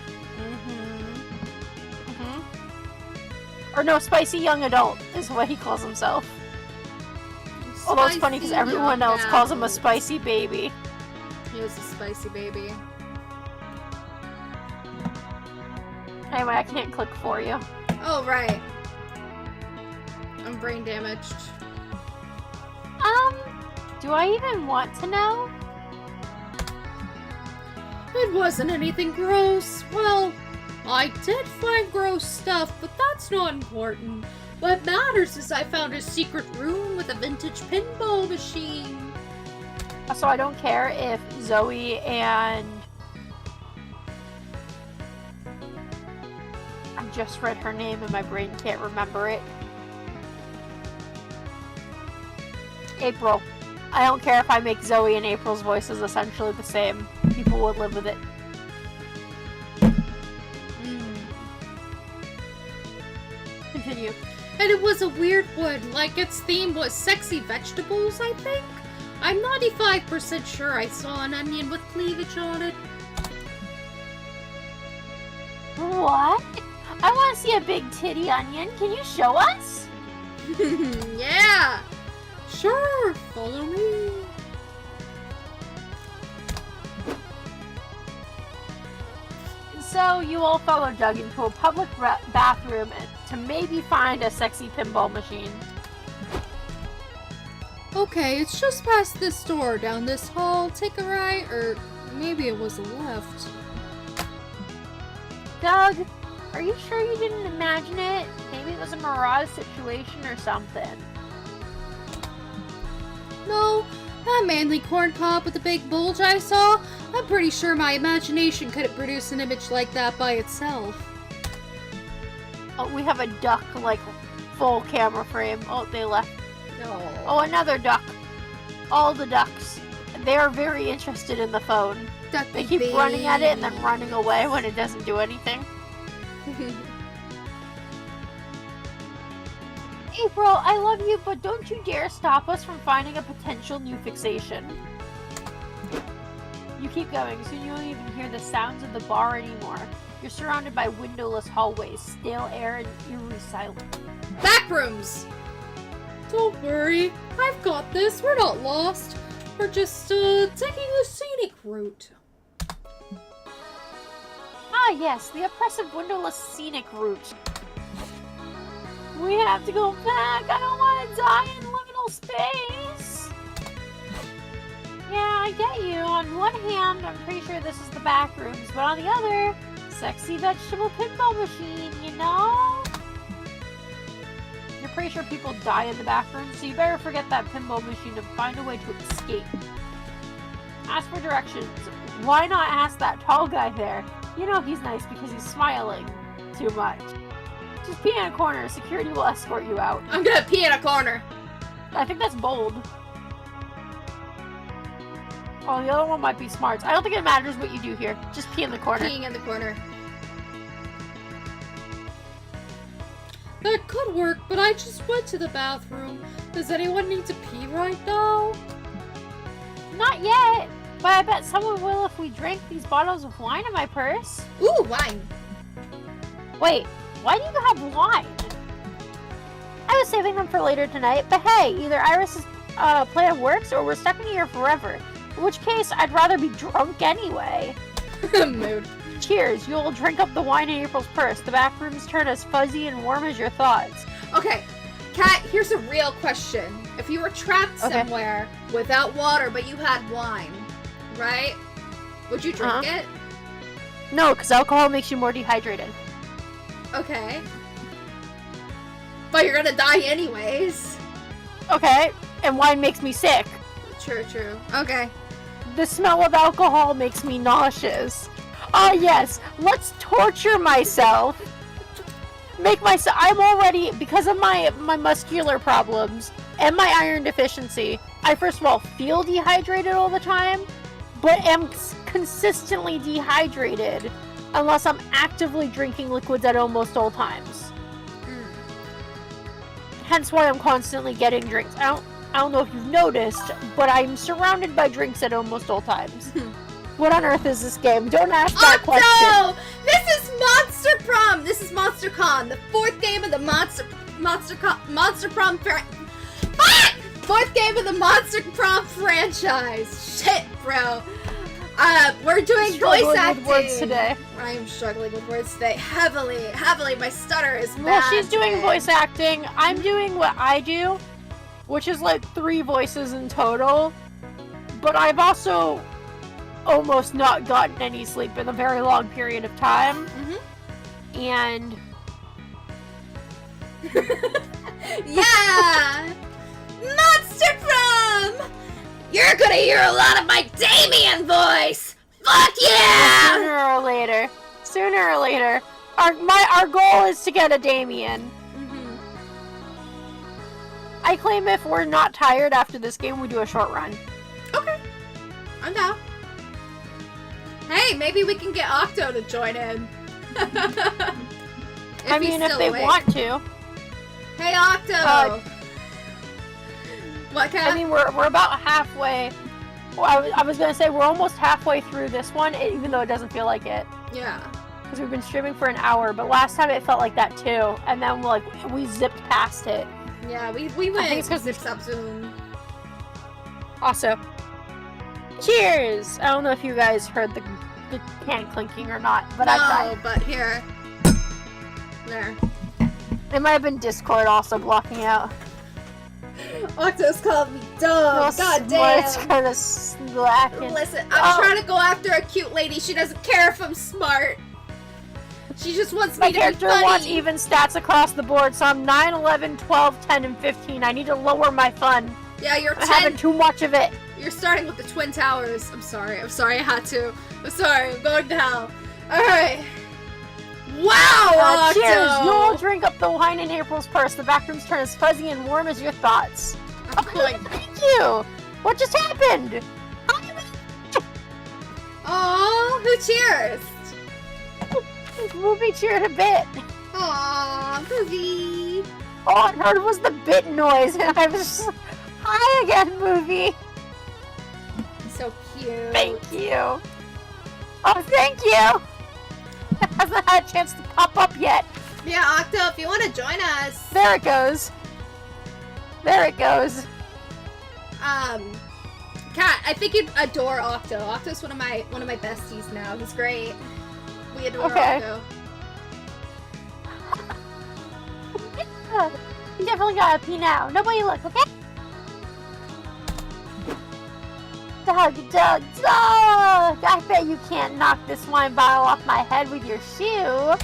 Or no, spicy young adult is what he calls himself. Although it's funny because everyone else calls him a spicy baby. He is a spicy baby. Anyway, I can't click for you. Oh, right. I'm brain damaged. Do I even want to know? It wasn't anything gross. Well, I did find gross stuff, but that's not important. What matters is I found a secret room with a vintage pinball machine. So I don't care if Zoe and... I just read her name and my brain can't remember it. April. I don't care if I make Zoe and April's voices essentially the same. People would live with it. Continue. And it was a weird one, like its theme was sexy vegetables, I think? I'm 95% sure I saw an onion with cleavage on it. What? I want to see a big titty onion. Can you show us? Yeah! Sure, follow me. So you all follow Doug into a public bathroom to maybe find a sexy pinball machine. Okay, it's just past this door, down this hall, take a right, or maybe it was a left. Doug, are you sure you didn't imagine it? Maybe it was a mirage situation or something. No, that manly corn cob with the big bulge I saw, I'm pretty sure my imagination couldn't produce an image like that by itself. Oh, we have a duck, like, full camera frame. Oh, they left. No. Oh, another duck. All the ducks. They are very interested in the phone. They keep running at it and then running away when it doesn't do anything. April, I love you, but don't you dare stop us from finding a potential new fixation. You keep going, soon you won't even hear the sounds of the bar anymore. You're surrounded by windowless hallways, stale air, and eerie silence. Backrooms! Don't worry, I've got this. We're not lost. We're just, taking the scenic route. Ah, yes, the oppressive windowless scenic route. We have to go back. I don't want to die in liminal space. Yeah, I get you. On one hand, I'm pretty sure this is the back rooms, but on the other, sexy vegetable pinball machine, you know? You're pretty sure people die in the back rooms, so you better forget that pinball machine and find a way to escape. Ask for directions. Why not ask that tall guy there? You know he's nice because he's smiling too much. Just pee in a corner. Security will escort you out. I'm gonna pee in a corner. I think that's bold. Oh, the other one might be smart. I don't think it matters what you do here. Just pee in the corner. Peeing in the corner. That could work, but I just went to the bathroom. Does anyone need to pee right now? Not yet, but I bet someone will if we drink these bottles of wine in my purse. Ooh, wine. Wait, why do you have wine? I was saving them for later tonight, but hey, either Iris's plan works or we're stuck in here forever. In which case, I'd rather be drunk anyway. Mood. Cheers, you'll drink up the wine in April's purse. The back rooms turn as fuzzy and warm as your thoughts. Okay, Kat, here's a real question. If you were trapped somewhere without water, but you had wine, right? Would you drink it? No, because alcohol makes you more dehydrated. Okay. But you're gonna die anyways. Okay, and wine makes me sick. True, true. Okay. The smell of alcohol makes me nauseous. Ah, yes, let's torture myself. I'm already, because of my muscular problems and my iron deficiency, I first of all feel dehydrated all the time, but am consistently dehydrated unless I'm actively drinking liquids at almost all times. Hence why I'm constantly getting drinks. I don't know if you've noticed, but I'm surrounded by drinks at almost all times. What on earth is this game? Don't ask that question. No! This is Monster Prom! This is Monster Con, the fourth game of the Monster Prom fourth game of the Monster Prom franchise. Shit, bro. We're doing voice acting. With words today. I am struggling with words today. Heavily. My stutter is Well, bad she's doing today. voice acting. I'm doing what I do, which is like 3 voices in total. But I've also almost not gotten any sleep in a very long period of time. And yeah! Monster Prom! You're gonna hear a lot of my Damien voice! Fuck yeah! Sooner or later, our goal is to get a Damien. Mm-hmm. I claim if we're not tired after this game, we do a short run. Okay. I'm down. Hey, maybe we can get Octo to join in. If they want to. Hey, Octo! What, Kat? I mean, we're about halfway. Well, I was gonna say we're almost halfway through this one, even though it doesn't feel like it. Yeah. Because we've been streaming for an hour, but last time it felt like that too, and then we zipped past it. Yeah, we went zip zap zoom. Also, cheers! I don't know if you guys heard the can clinking or not, but I tried. No, but here. There. It might have been Discord also blocking out. Octo's called me dumb. God damn. It's kind of slacking. Listen, I'm trying to go after a cute lady. She doesn't care if I'm smart. She just wants me to be funny. My character wants even stats across the board, so I'm 9, 11, 12, 10, and 15. I need to lower my fun. Yeah, you're 10. I'm having too much of it. You're starting with the Twin Towers. I'm sorry I had to. I'm sorry, I'm going to hell. Alright. Wow, Octo! Cheers! You'll drink up the wine in April's purse. The back room's turn as fuzzy and warm as your thoughts. Thank you! What just happened? Oh, who cheers? Movie cheered a bit. Aw, Movie. All I heard was the bit noise, and I was just like, hi again, Movie. So cute. Thank you. Oh, thank you. It hasn't had a chance to pop up yet. Yeah, Octo, if you want to join us. There it goes. There it goes. Kat, I think you'd adore Octo. Octo's one of my besties now. He's great. We adore Octo. You definitely gotta pee now. Nobody look, okay? Dog. I bet you can't knock this wine bottle off my head with your shoe.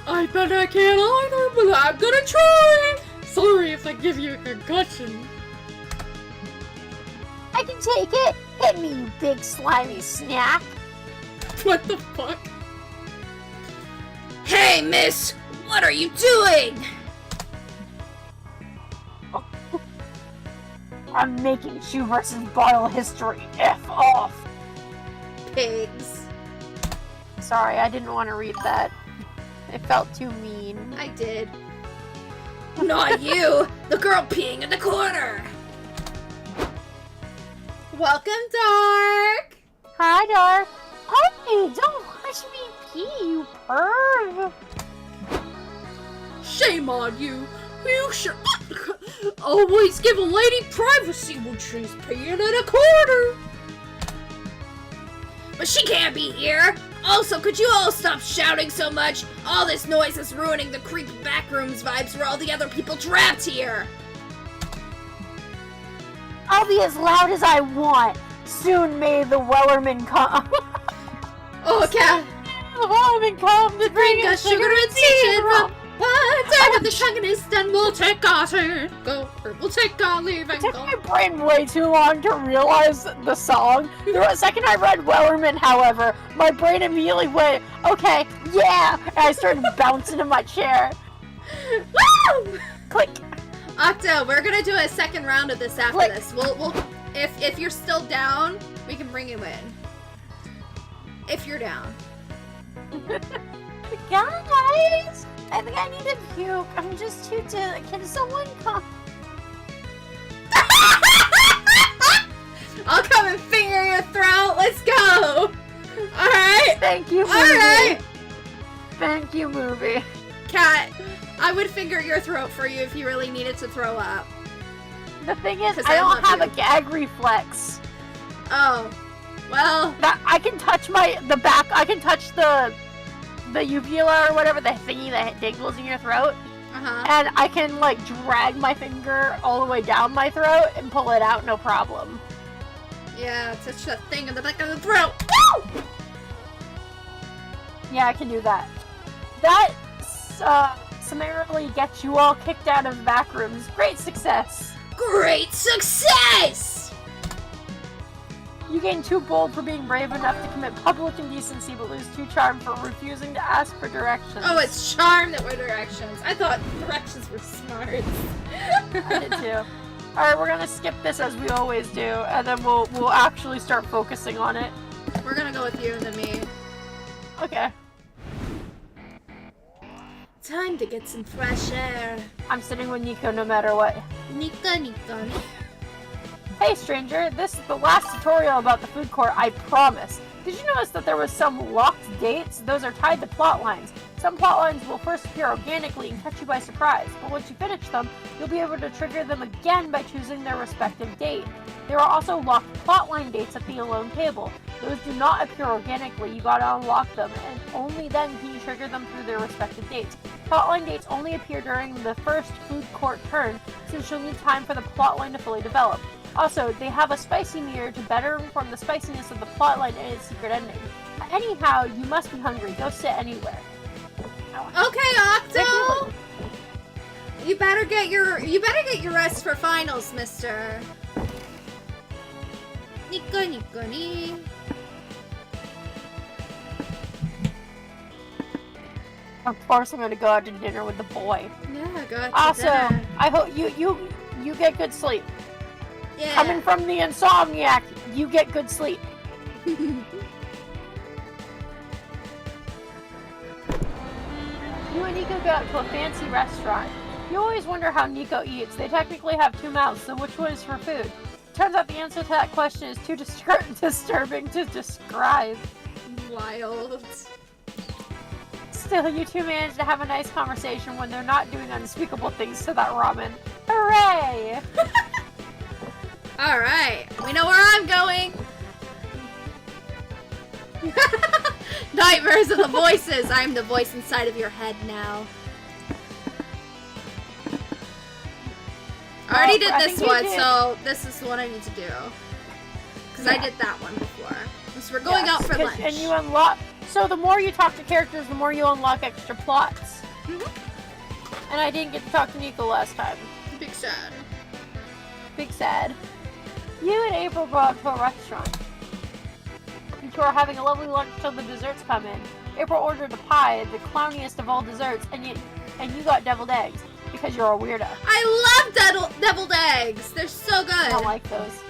I bet I can't either, but I'm gonna try. Sorry if I give you a concussion. I can take it. Hit me, you big slimy snack. What the fuck? Hey, miss! What are you doing? I'm making shoe versus bottle history. F off. Pigs. Sorry, I didn't want to read that. It felt too mean. I did. Not you! The girl peeing in the corner! Welcome, Dark! Hi, Dark. Hey, don't watch me pee, you perv. Shame on you. You should always give a lady privacy when she's peeing in a corner. But she can't be here! Also, could you all stop shouting so much? All this noise is ruining the creepy backrooms vibes for all the other people trapped here! I'll be as loud as I want. Soon may the Wellerman come. Oh, Cat! The Wellerman come to bring us sugar and tea and rum. One time of the chauvinist, then we'll take our turn. We'll take our leave and It took go. my brain way too long to realize the song. The second I read Wellerman, however, my brain immediately went, okay, yeah, and I started bouncing in my chair. Woo! Click. Octo, we're gonna do a second round of this after Click. this. We'll if you're still down, we can bring you in. If you're down. Guys, I think I need to puke. I'm just too dead. Can someone come? I'll come and finger your throat. Let's go. All right. Thank you, movie. All right. Thank you, movie. Cat, I would finger your throat for you if you really needed to throw up. The thing is, 'Cause I I don't love have you. a gag reflex. Oh, well. That I can touch the back. I can touch the uvula or whatever, the thingy that dangles in your throat, and I can like drag my finger all the way down my throat and pull it out, no problem. Yeah, touch that thing in the back of the throat. Woo! Yeah, I can do that. That summarily gets you all kicked out of back rooms. Great success. Great success! You gain 2 bold for being brave enough to commit public indecency, but lose 2 charm for refusing to ask for directions. Oh, it's charm that were directions. I thought directions were smarts. I did too. Alright, we're gonna skip this as we always do, and then we'll actually start focusing on it. We're gonna go with you and then me. Okay. Time to get some fresh air. I'm sitting with Nico no matter what. Nika, Nika. Hey stranger, this is the last tutorial about the food court, I promise. Did you notice that there was some locked gates? Those are tied to plot lines. Some plot lines will first appear organically and catch you by surprise, but once you finish them, you'll be able to trigger them again by choosing their respective date. There are also locked plotline dates at the alone table. Those do not appear organically, you gotta unlock them, and only then can you trigger them through their respective dates. Plotline dates only appear during the first food court turn, since you'll need time for the plotline to fully develop. Also, they have a spicy meter to better inform the spiciness of the plotline and its secret ending. Anyhow, you must be hungry. Go sit anywhere. Okay, Octo! You better get your rest for finals, mister. Nika, Nika, ni. Of course, I'm gonna go out to dinner with the boy. Yeah, go to Also, dinner. I hope you get good sleep. Yeah. Coming from the insomniac, you get good sleep. You and Nico go out to a fancy restaurant. You always wonder how Nico eats. They technically have 2 mouths, so which one is for food? Turns out the answer to that question is too disturbing to describe. Wild. Still, you two manage to have a nice conversation when they're not doing unspeakable things to that ramen. Hooray! Alright, we know where I'm going. Nightmares of the voices. I'm the voice inside of your head now. I already did this one, so this is what I need to do. Because I did that one before. So we're going out for lunch. And you unlock... So the more you talk to characters, the more you unlock extra plots. And I didn't get to talk to Nico last time. Big sad. Big sad. You and April go out to a restaurant. You two are having a lovely lunch till the desserts come in. April ordered a pie, the clowniest of all desserts, and you got deviled eggs because you're a weirdo. I love deviled eggs. They're so good. I don't like those.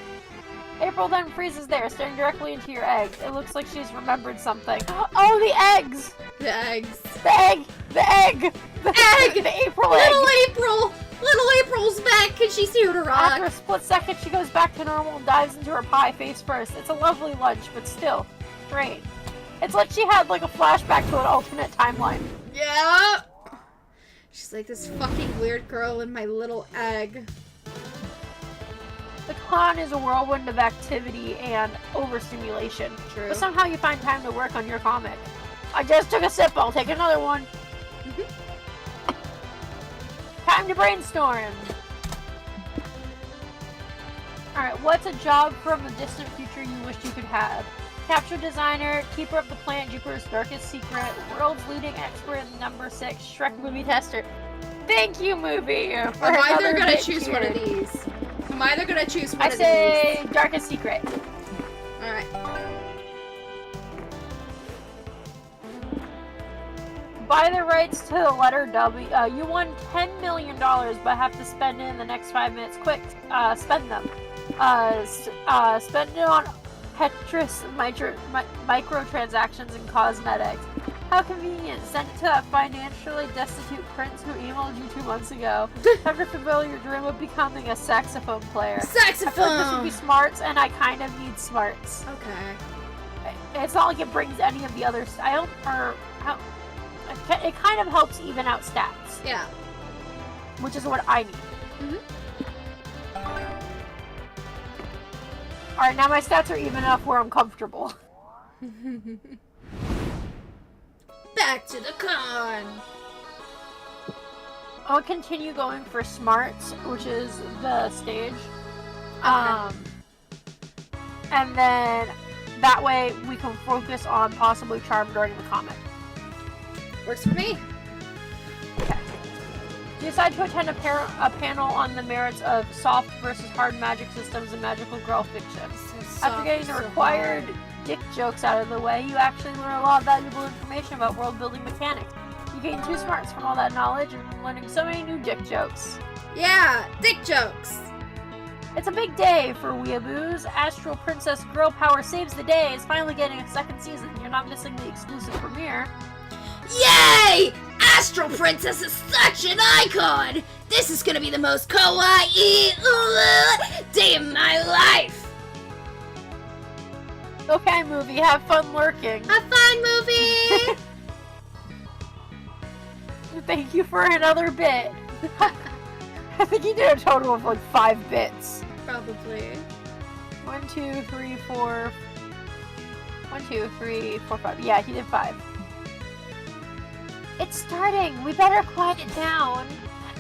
April then freezes there, staring directly into your egg. It looks like she's remembered something. Oh, the eggs! The eggs. The egg! The egg! The egg! The April egg! Little April! Little April's back and she's here to rock. After a split second, she goes back to normal and dives into her pie face first. It's a lovely lunch, but still, strange. It's like she had like a flashback to an alternate timeline. Yeah. She's like this fucking weird girl in my little egg. The con is a whirlwind of activity and overstimulation. True. But somehow you find time to work on your comic. I just took a sip, I'll take another one. Time to brainstorm. Alright, what's a job from a distant future you wish you could have? Capture designer, keeper of the planet Jupiter's darkest secret, world's leading expert in number 6, Shrek movie tester. Thank you, movie! I'm either gonna choose one of these. I'm either gonna choose one of these. I say darkest secret. Alright. Buy the rights to the letter W. You won $10 million, but have to spend it in the next 5 minutes. Quick, spend them. Spend it on Tetris microtransactions and cosmetics. How convenient. Send it to that financially destitute prince who emailed you 2 months ago. Time to fulfill your dream of becoming a saxophone player. Saxophone! I feel like this would be smarts, and I kind of need smarts. Okay. It's not like it brings any of the others. It kind of helps even out stats. Yeah. Which is what I need. Alright, now my stats are even enough where I'm comfortable. Back to the con! I'll continue going for smarts, which is the stage. And then that way we can focus on possibly charm during the comic. Works for me. Okay. You decide to attend a panel on the merits of soft versus hard magic systems and magical girl fiction. After getting the required dick jokes out of the way, you actually learn a lot of valuable information about world-building mechanics. You gain 2 smarts from all that knowledge and learning so many new dick jokes. Yeah, dick jokes. It's a big day for weeaboos. Astral Princess Girl Power Saves the Day is finally getting a 2nd season. You're not missing the exclusive premiere. Yay! Astral Princess is such an icon! This is gonna be the most kawaii day of my life! Okay, movie, have fun lurking. Have fun, movie! Thank you for another bit. I think he did a total of like 5 bits. Probably. 1, 2, 3, 4. 1, 2, 3, 4, 5. Yeah, he did 5. It's starting. We better quiet it down.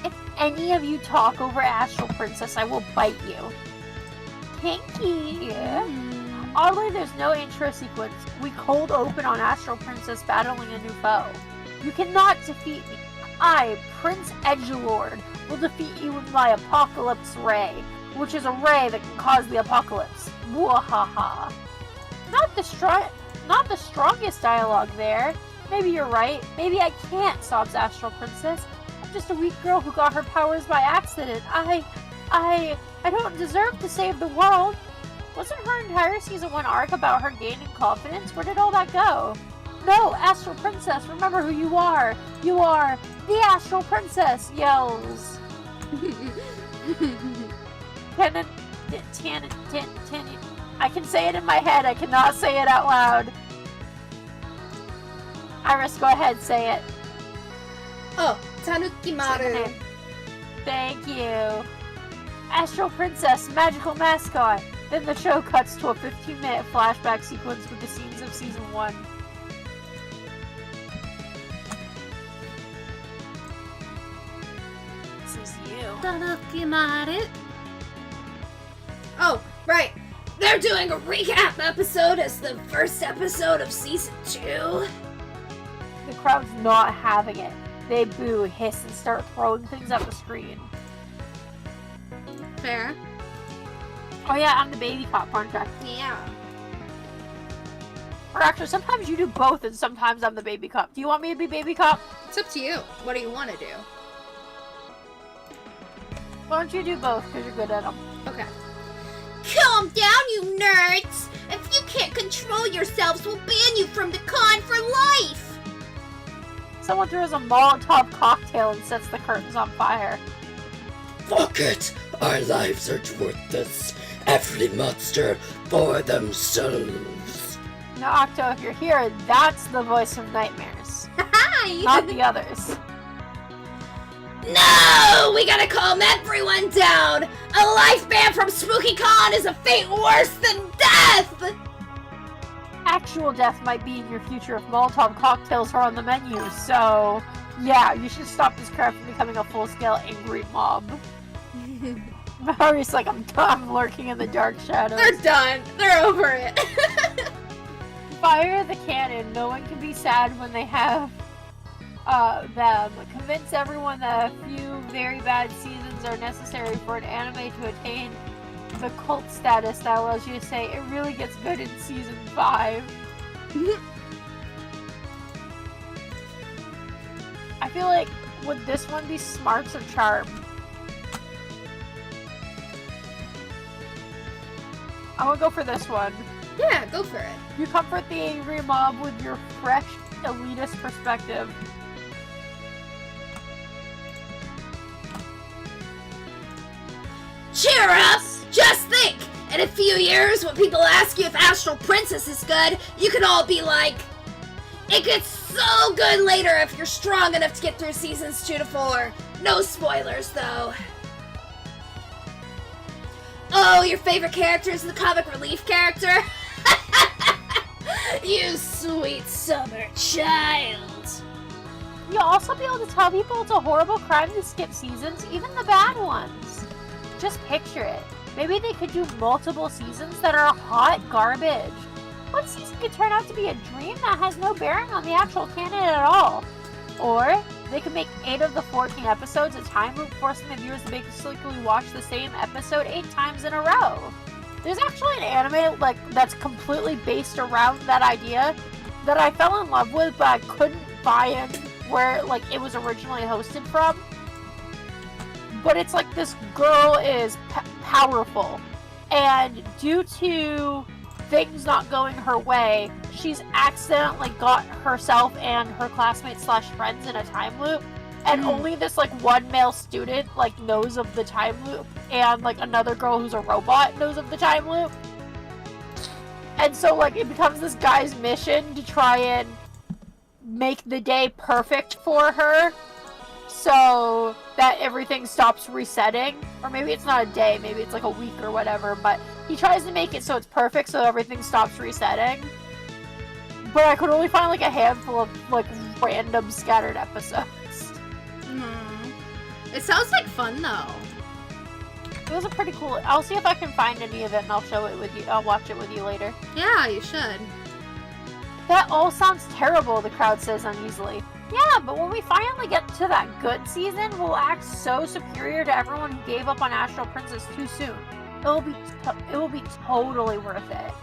If any of you talk over Astral Princess, I will bite you. Kinky. Oddly, there's no intro sequence. We cold open on Astral Princess battling a new foe. You cannot defeat me. I, Prince Edgelord, will defeat you with my Apocalypse Ray, which is a ray that can cause the apocalypse. Wahaha. Not the strongest dialogue there. Maybe you're right. Maybe I can't, sobs Astral Princess. I'm just a weak girl who got her powers by accident. I don't deserve to save the world. Wasn't her entire Season 1 arc about her gaining confidence? Where did all that go? No, Astral Princess, remember who you are. You are the Astral Princess, yells. I can say it in my head, I cannot say it out loud. Iris, go ahead, say it. Oh, Tanukimaru. Thank you. Astral Princess, magical mascot. Then the show cuts to a 15-minute flashback sequence with the scenes of Season 1. This is you. Tanukimaru. Oh, right. They're doing a recap episode as the first episode of Season 2. The crowd's not having it. They boo, hiss, and start throwing things at the screen. Fair. Oh yeah, I'm the baby cop, aren't I? Yeah. Or actually, sometimes you do both, and sometimes I'm the baby cop. Do you want me to be baby cop? It's up to you. What do you want to do? Why don't you do both, because you're good at them. Okay. Calm down, you nerds! If you can't control yourselves, we'll ban you from the con for life! Someone throws a Molotov cocktail and sets the curtains on fire. Fuck it! Our lives are worth this. Every monster for themselves. Now, Octo, if you're here, that's the voice of Nightmares. Hi! Not the others. No! We gotta calm everyone down! A life ban from Spooky Con is a fate worse than death! Actual death might be in your future if Molotov cocktails are on the menu, so... yeah, you should stop this crap from becoming a full-scale angry mob. Mari's like, I'm done lurking in the dark shadows. They're done. They're over it. Fire the cannon. No one can be sad when they have them. Convince everyone that a few very bad seasons are necessary for an anime to attain the cult status that allows you to say it really gets good in season 5. I feel like, would this one be smarts or charm? I'm gonna go for this one. Yeah, go for it. You comfort the angry mob with your fresh, elitist perspective. Cheer up! Just think! In a few years, when people ask you if Astral Princess is good, you can all be like, it gets so good later if you're strong enough to get through seasons 2 to 4. No spoilers, though. Oh, your favorite character is the comic relief character? You sweet summer child. You'll also be able to tell people it's a horrible crime to skip seasons, even the bad ones. Just picture it. Maybe they could do multiple seasons that are hot garbage. One season could turn out to be a dream that has no bearing on the actual canon at all. Or they could make 8 of the 14 episodes a time loop, forcing the viewers to basically watch the same episode 8 times in a row. There's actually an anime that's completely based around that idea that I fell in love with, but I couldn't buy in where it was originally hosted from. But it's like this girl is powerful, and due to things not going her way, she's accidentally got herself and her classmates / friends in a time loop, and only this one male student knows of the time loop, and another girl who's a robot knows of the time loop. And so it becomes this guy's mission to try and make the day perfect for her so that everything stops resetting. Or maybe it's not a day, maybe it's a week or whatever, but he tries to make it so it's perfect so everything stops resetting. But I could only find a handful of random scattered episodes. It sounds like fun though. It was a pretty cool. I'll see if I can find any of it and I'll show it with you. I'll watch it with you later. Yeah, you should. That all sounds terrible, the crowd says uneasily. Yeah, but when we finally get to that good season, we'll act so superior to everyone who gave up on Astral Princess too soon. It will be totally worth it.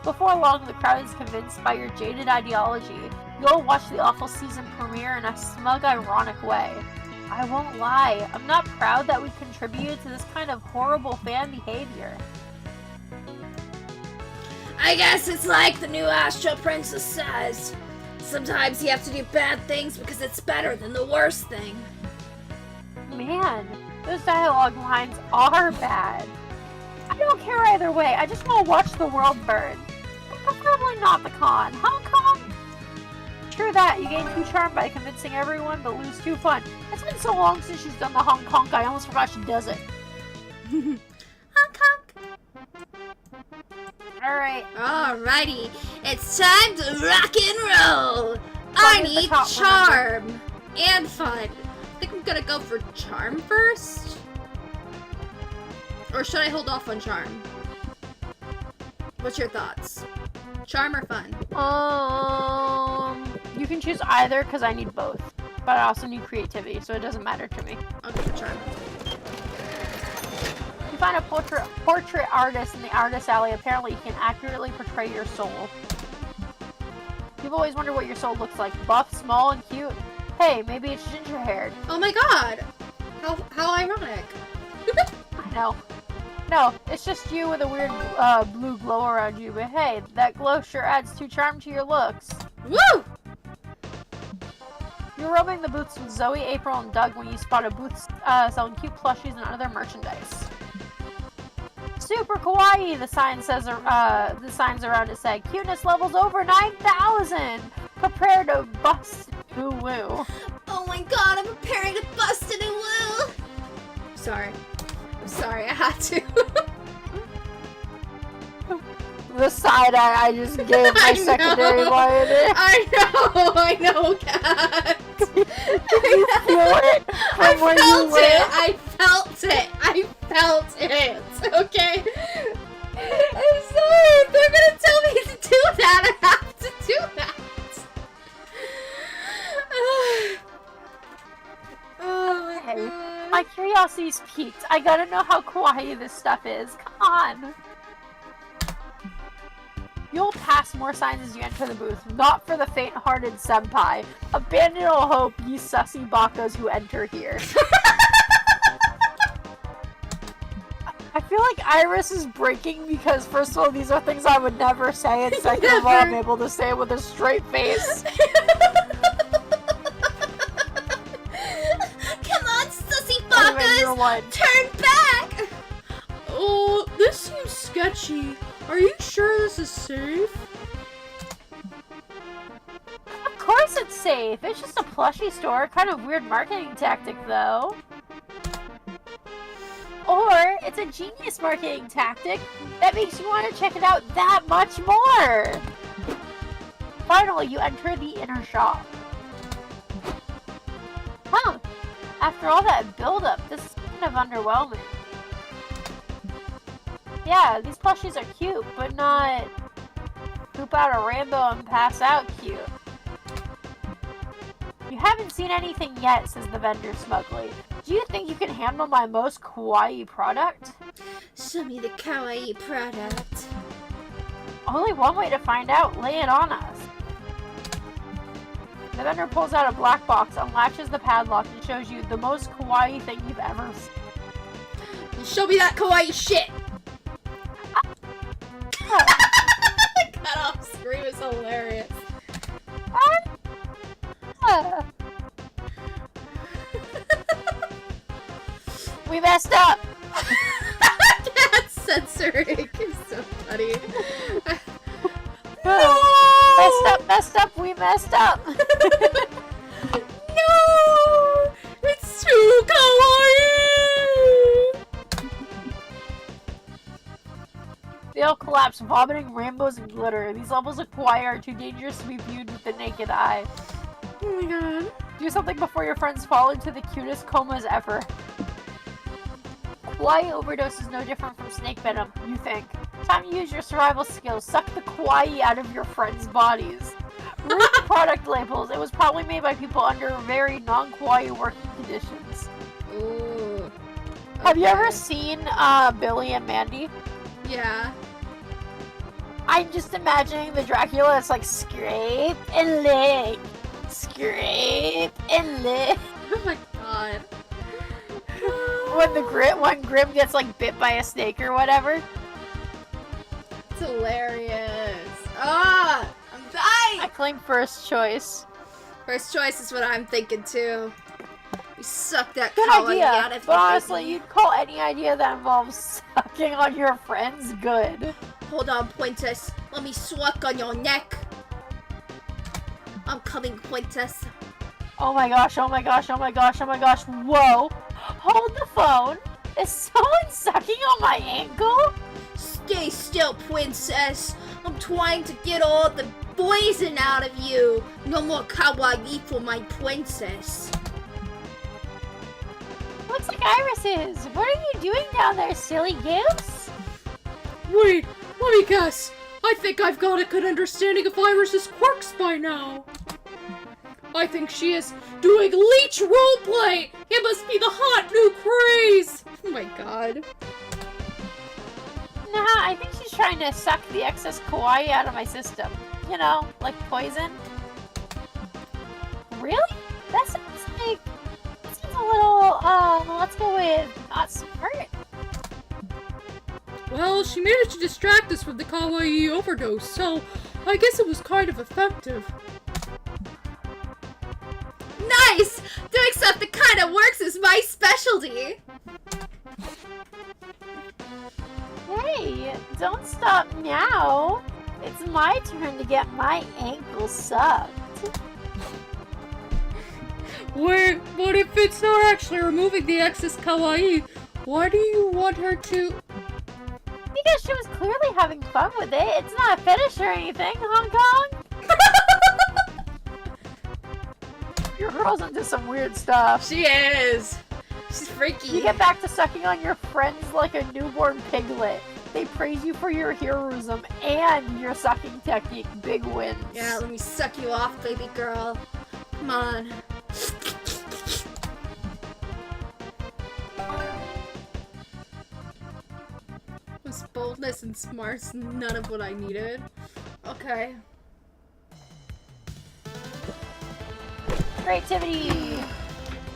Before long, the crowd is convinced by your jaded ideology. You'll watch the awful season premiere in a smug, ironic way. I won't lie, I'm not proud that we contributed to this kind of horrible fan behavior. I guess it's like the new Astral Princess says. Sometimes you have to do bad things because it's better than the worst thing. Man, those dialogue lines are bad. I don't care either way, I just want to watch the world burn. But preferably not the con. Hong Kong? True that, you gain 2 charm by convincing everyone, but lose 2 fun. It's been so long since she's done the Hong Kong, I almost forgot she does it. Hong Kong. Alright. Alrighty, it's time to rock and roll. I need charm and fun. I think I'm gonna go for charm first. Or should I hold off on charm? What's your thoughts? Charm or fun? You can choose either because I need both. But I also need creativity, so it doesn't matter to me. I'll go for charm. You find a portrait artist in the artist alley. Apparently you can accurately portray your soul. You've always wondered what your soul looks like. Buff, small, and cute. Hey, maybe it's ginger-haired. Oh my god! How ironic. I know. No, it's just you with a weird blue glow around you, but hey, that glow sure adds 2 charm to your looks. Woo! You're roaming the booths with Zoe, April, and Doug when you spot a booth selling cute plushies and other merchandise. Super kawaii, the signs around it say. Cuteness levels over 9,000! Prepare to bust woo woo. Oh my god, I'm preparing to bust in a woo! Sorry, I had to. The side I just gave my secondary line. I know, Kat. You feel it from where you live? I felt it. Okay. I'm sorry. If they're gonna tell me to do that, I have to do that. Oh my god. My curiosity's piqued. I gotta know how kawaii this stuff is. Come on. You'll pass more signs as you enter the booth. Not for the faint-hearted senpai. Abandon all hope, ye sussy bakas who enter here. I feel like Iris is breaking because, first of all, these are things I would never say, and second of all, I'm able to say it with a straight face. Come on, sussy bakas! Turn back! Oh, this seems sketchy. Are you sure this is safe? Of course it's safe. It's just a plushie store. Kind of weird marketing tactic, though. Or it's a genius marketing tactic that makes you want to check it out that much more. Finally, you enter the inner shop. Huh. After all that build-up, this is kind of underwhelming. Yeah, these plushies are cute, but not poop out a rainbow and pass out cute. You You haven't seen anything yet, says the vendor smugly. Do you think you can handle my most kawaii product? Show me the kawaii product. Only one way to find out. Lay it on us. The vendor pulls out a black box, unlatches the padlock, and shows you the most kawaii thing you've ever seen. Show me that kawaii shit! Cut off scream is hilarious. We messed up! Cat censoring is so funny. Messed up, we messed up! No! It's too kawaii! They all collapse, vomiting rainbows and glitter. These levels of kawaii are too dangerous to be viewed with the naked eye. Oh my god. Do something before your friends fall into the cutest comas ever. Kawaii overdose is no different from snake venom, you think. Time to use your survival skills. Suck the kawaii out of your friends' bodies. Read the product labels. It was probably made by people under very non-kawaii working conditions. Ooh. Okay. Have you ever seen Billy and Mandy? Yeah. I'm just imagining the Dracula. It's like scrape and lick, scrape and lick. Oh my god. When Grim gets like bit by a snake or whatever. It's hilarious. Ah! I'm dying! I claim first choice. First choice is what I'm thinking too. We suck that Good kawaii idea. out of But you, honestly, baby. you'd call any idea that involves sucking on your friends good. Hold on, Pointus. Let me suck on your neck. I'm coming, Pointus. Oh my gosh, oh my gosh, oh my gosh, oh my gosh. Whoa. Hold the phone. Is someone sucking on my ankle? Stay still, princess. I'm trying to get all the poison out of you. No more kawaii for my princess. Looks like Iris is. What are you doing down there, silly goose? Wait, let me guess. I think I've got a good understanding of Iris's quirks by now. I think she is doing leech roleplay! It must be the hot new craze! Oh my god. Nah, I think she's trying to suck the excess kawaii out of my system. You know, like poison. Really? That sounds like... That seems a little, let's go with not smart. Well, she managed to distract us with the kawaii overdose, so I guess it was kind of effective. Nice! Doing stuff that kind of works is my specialty. Hey, don't stop now. It's my turn to get my ankle sucked. Wait, but if it's not actually removing the excess kawaii, why do you want her to... Because she was clearly having fun with it. It's not a fetish or anything, Hong Kong. Your girl's into some weird stuff. She is. She's freaky. You get back to sucking on your friends like a newborn piglet. They praise you for your heroism and your sucking technique. Big wins. Yeah, let me suck you off, baby girl. Come on. Was boldness and smarts none of what I needed? Okay. Creativity!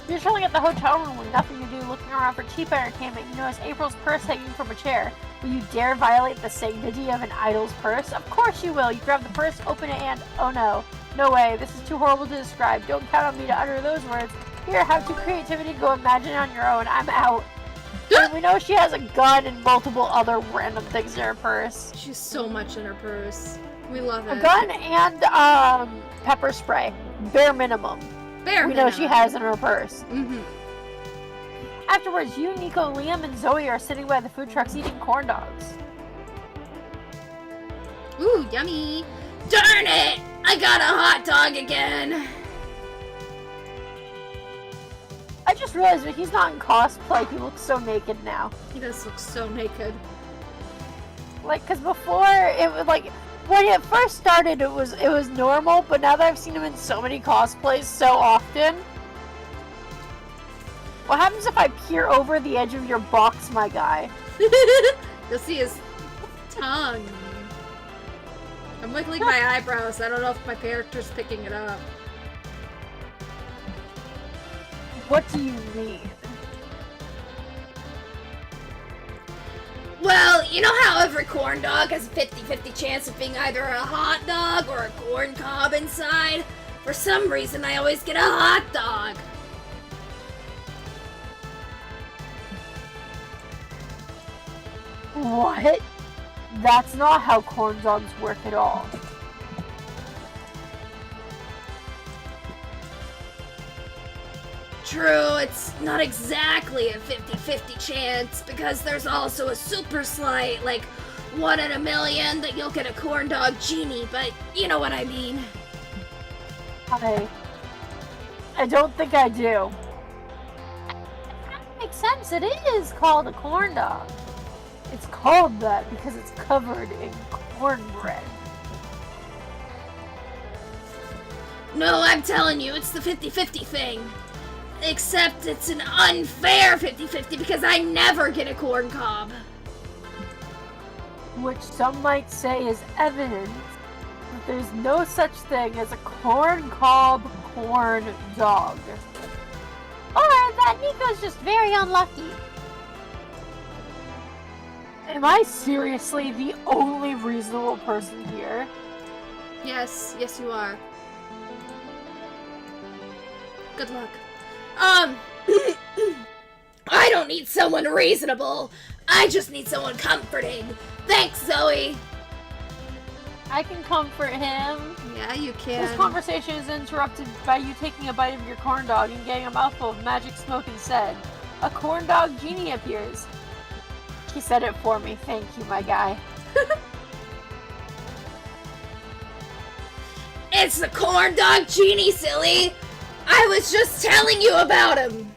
You're chilling at the hotel room with nothing to do, looking around for cheap entertainment. You notice April's purse hanging from a chair. Will you dare violate the sanctity of an idol's purse? Of course you will! You grab the purse, open it, and... oh no. No way. This is too horrible to describe. Don't count on me to utter those words. Here, have two creativity, go imagine it on your own. I'm out. And we know she has a gun and multiple other random things in her purse. She's so much in her purse. We love it. A gun and, pepper spray. Bare minimum. Bare We know she has in her purse. Mm-hmm. Afterwards, you, Nico, Liam, and Zoe are sitting by the food trucks eating corn dogs. Ooh, yummy. Darn it! I got a hot dog again. I just realized that he's not in cosplay. He looks so naked now. He does look so naked. Like, because before, it was like, when it first started, it was normal, but now that I've seen him in so many cosplays so often, what happens if I peer over the edge of your box, my guy? You'll see his tongue. I'm wiggling my eyebrows. I don't know if my character's picking it up. What do you mean? Well, you know how every corn dog has a 50-50 chance of being either a hot dog or a corn cob inside? For some reason, I always get a hot dog. What? That's not how corn dogs work at all. True, it's not exactly a 50-50 chance, because there's also a super slight, like, 1 in a million that you'll get a corn dog genie, but you know what I mean. I don't think I do. That makes sense. It is called a corn dog. It's called that because it's covered in cornbread. No, I'm telling you, it's the 50-50 thing. Except it's an unfair 50-50 because I never get a corn cob. Which some might say is evidence that there's no such thing as a corn cob corn dog. Or that Nico's just very unlucky. Am I seriously the only reasonable person here? Yes, yes you are. Good luck. I don't need someone reasonable. I just need someone comforting. Thanks, Zoe. I can comfort him. Yeah, you can. This conversation is interrupted by you taking a bite of your corn dog and getting a mouthful of magic smoke instead. A corn dog genie appears. He said it for me. Thank you, my guy. It's the corn dog genie, silly. I was just telling you about him.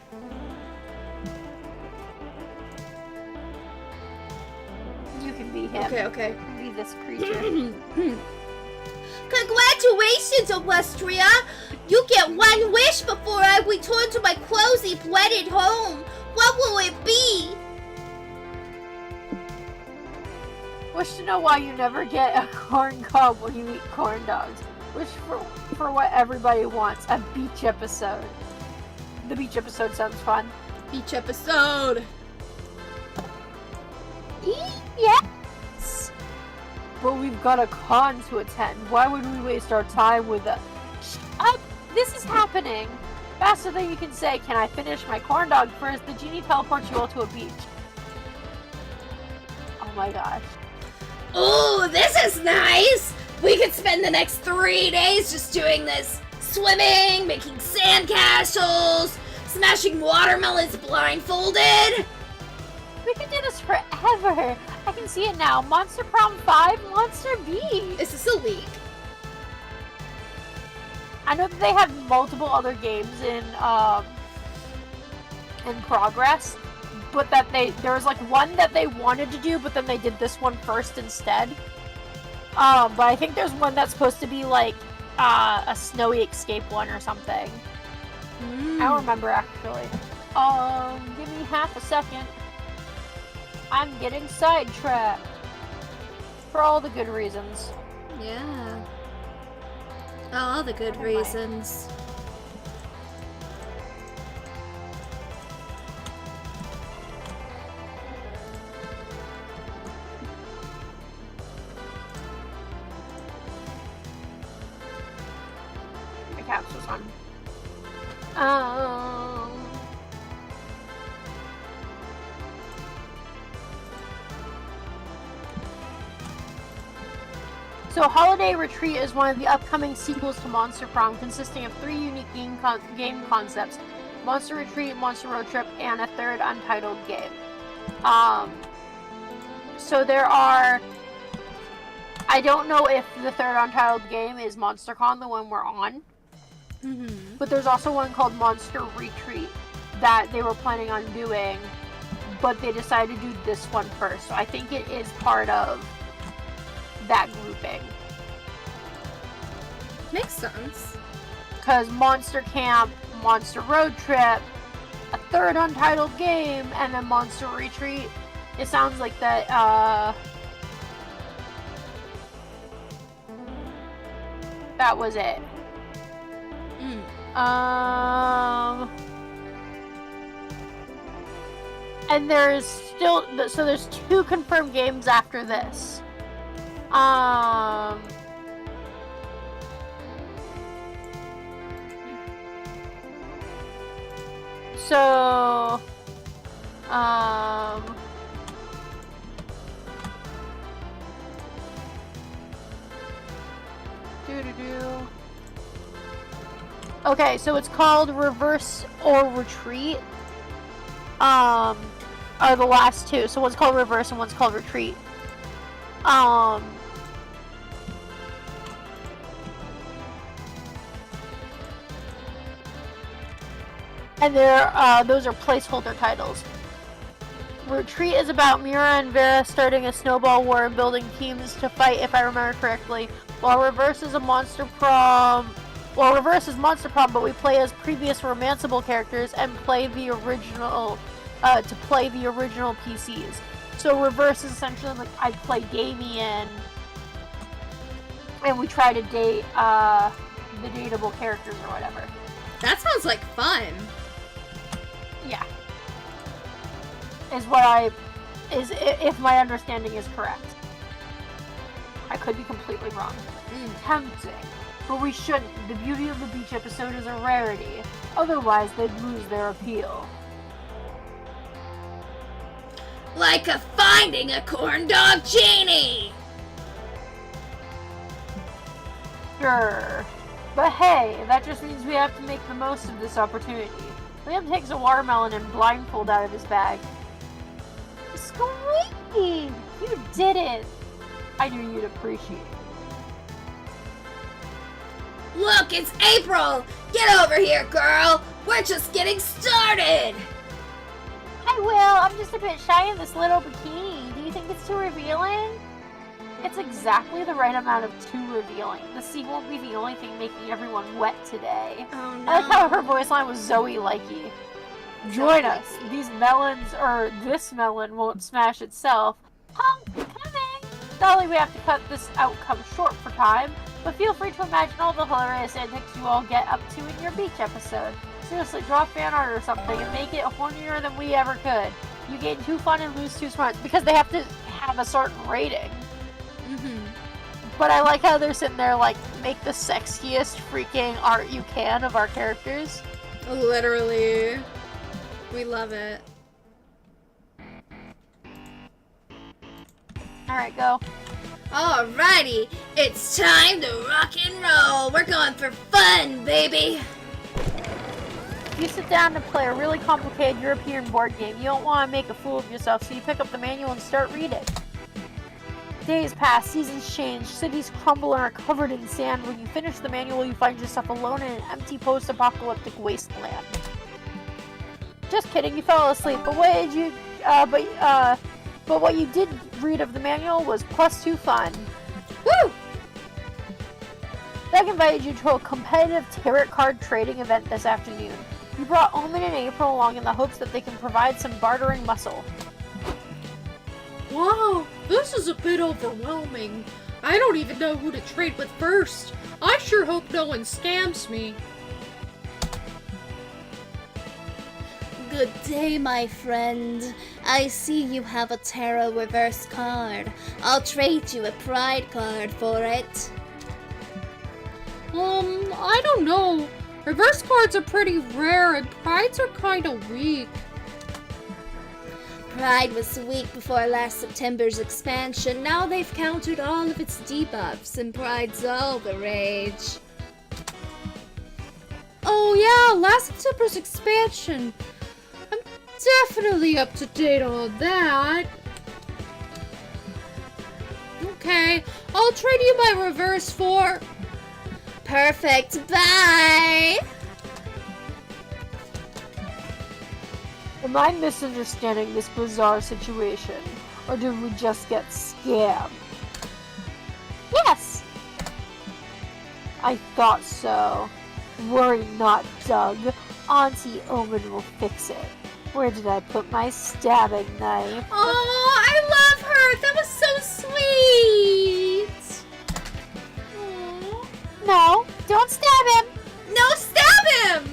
You can be him. Okay. You can be this creature. Congratulations, Illustria! You get one wish before I return to my cozy, wedded home. What will it be? Wish to know why you never get a corn cob when you eat corn dogs. Wish for what everybody wants. A beach episode. The beach episode sounds fun. Beach episode. Yes! But we've got a con to attend. Why would we waste our time with a... Shut up! This is happening! Faster than you can say, can I finish my corn dog first? The genie teleports you all to a beach. Oh my gosh. Ooh, this is nice! We could spend the next 3 days just doing this. Swimming, making sandcastles, smashing watermelons blindfolded. We can do this forever! I can see it now. Monster Prom 5, Monster B! Is this a leak? I know that they have multiple other games in progress, but that there was like one that they wanted to do, but then they did this one first instead. But I think there's one that's supposed to be like a snowy escape one or something. I don't remember actually. Give me half a second. I'm getting sidetracked. For all the good reasons. Yeah. All the good reasons. My caps was on. So Holiday Retreat is one of the upcoming sequels to Monster Prom, consisting of 3 unique game concepts: Monster Retreat, Monster Road Trip, and a third untitled game. So there are... I don't know if the third untitled game is MonsterCon, the one we're on. But there's also one called Monster Retreat that they were planning on doing, but they decided to do this one first. So I think it is part of that grouping. Makes sense. Because Monster Camp, Monster Road Trip, a third untitled game, and then Monster Retreat. It sounds like that, that was it. And there's still, so there's 2 confirmed games after this. So, okay, so it's called Reverse or Retreat. Are the last 2. So one's called Reverse and one's called Retreat. And those are placeholder titles. Retreat is about Mira and Vera starting a snowball war and building teams to fight, if I remember correctly. While Reverse is Monster Prom, but we play as previous romanceable characters and play the original, to play the original PCs. So Reverse is essentially like I play Damien, and we try to date the dateable characters or whatever. That sounds like fun. Yeah. If my understanding is correct. I could be completely wrong. Tempting. But we shouldn't. The beauty of the beach episode is a rarity. Otherwise, they'd lose their appeal. Like finding a corn dog genie! Sure. But hey, that just means we have to make the most of this opportunity. Liam takes a watermelon and blindfold out of his bag. Squeaky! You did it! I knew you'd appreciate it. Look, it's April! Get over here, girl! We're just getting started! I will. I'm just a bit shy in this little bikini. Do you think it's too revealing? It's exactly the right amount of too revealing. The sea won't be the only thing making everyone wet today. Oh no. I like how her voice line was Zoe-likey. Join us. These melons, or this melon, won't smash itself. Punk, coming! Not only we have to cut this outcome short for time, but feel free to imagine all the hilarious antics you all get up to in your beach episode. Seriously, draw fan art or something and make it hornier than we ever could. You gain 2 fun and lose 2 smarts, because they have to have a certain rating. But I like how they're sitting there like, make the sexiest freaking art you can of our characters. Literally. We love it. Alright, go. Alrighty, it's time to rock and roll. We're going for fun, baby. You sit down to play a really complicated European board game. You don't want to make a fool of yourself, so you pick up the manual and start reading. Days pass, seasons change, cities crumble and are covered in sand. When you finish the manual, you find yourself alone in an empty post-apocalyptic wasteland. Just kidding, you fell asleep. But what did you? But what you did read of the manual was +2 fun. Woo! Doug invited you to a competitive tarot card trading event this afternoon. You brought Omen and April along in the hopes that they can provide some bartering muscle. Wow, this is a bit overwhelming. I don't even know who to trade with first. I sure hope no one scams me. Good day, my friend. I see you have a tarot reverse card. I'll trade you a pride card for it. I don't know. Reverse cards are pretty rare and prides are kinda weak. Pride was weak before last September's expansion. Now they've countered all of its debuffs and Pride's all the rage. Oh yeah, last September's expansion. I'm definitely up to date on that. Okay, I'll trade you my reverse for... Perfect, bye! Am I misunderstanding this bizarre situation? Or did we just get scammed? Yes! I thought so. Worry not, Doug. Auntie Omen will fix it. Where did I put my stabbing knife? Oh, I love her! That was so sweet! Aww. No, don't stab him! No, stab him!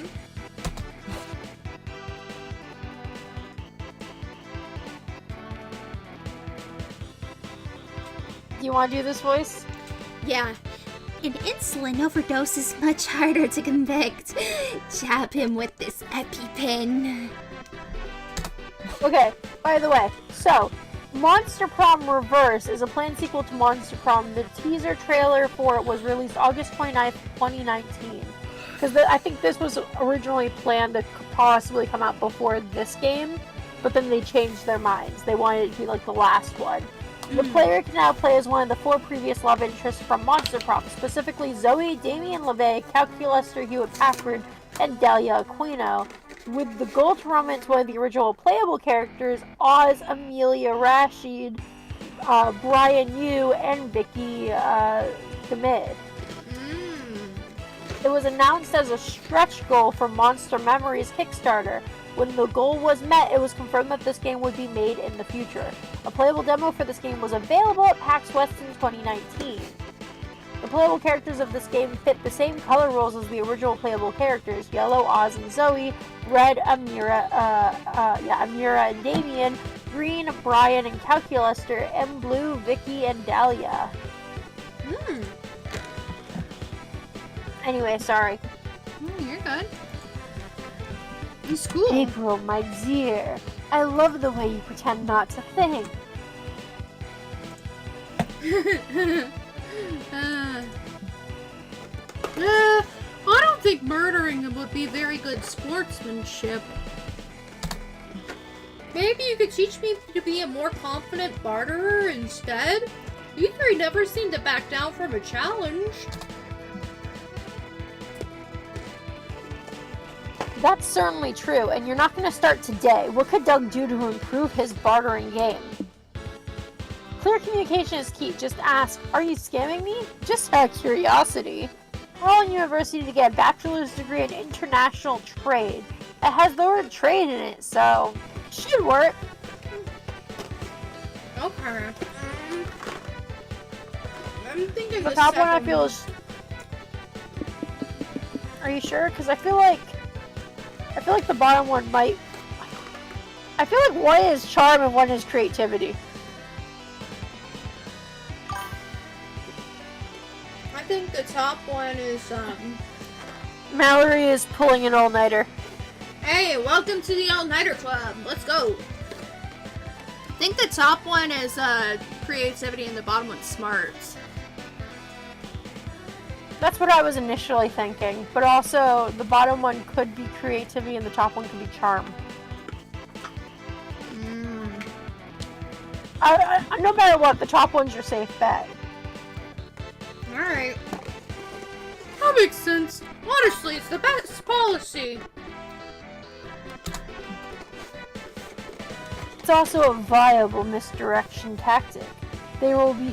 Do you want to do this voice? Yeah. An insulin overdose is much harder to convict. Jab him with this EpiPen. Okay, by the way, so, Monster Prom Reverse is a planned sequel to Monster Prom. The teaser trailer for it was released August 29th, 2019. Because I think this was originally planned to possibly come out before this game, but then they changed their minds. They wanted it to be like the last one. The player can now play as one of the 4 previous love interests from Monster Prom, specifically Zoe, Damien LeVay, Calculaster, Hewitt Packard, and Delia Aquino, with the goal to romance one of the original playable characters, Oz, Amelia, Rashid, Brian Yu, and Vicky Gamid. It was announced as a stretch goal for Monster Memories Kickstarter. When the goal was met, it was confirmed that this game would be made in the future. A playable demo for this game was available at PAX West in 2019. The playable characters of this game fit the same color rules as the original playable characters: yellow, Oz and Zoe; red, Amira and Damien; green, Brian and Calculaster; and blue, Vicky and Dahlia. Anyway, sorry. You're good. It's cool. April, my dear, I love the way you pretend not to think. I don't think murdering him would be very good sportsmanship. Maybe you could teach me to be a more confident barterer instead? You three never seem to back down from a challenge. That's certainly true, and you're not going to start today. What could Doug do to improve his bartering game? Clear communication is key. Just ask, are you scamming me? Just out of curiosity. We're all in university to get a bachelor's degree in international trade. It has the word trade in it, so it should work. Okay. I'm thinking The top one I feel is... Are you sure? Because I feel like the bottom one might... I feel like one is charm and one is creativity. I think the top one is, Mallory is pulling an all-nighter. Hey, welcome to the All-Nighter Club. Let's go. I think the top one is, creativity and the bottom one's smarts. That's what I was initially thinking, but also the bottom one could be creativity and the top one could be charm. No matter what, the top one's your safe bet. Alright. That makes sense. Honestly, it's the best policy. It's also a viable misdirection tactic. They will be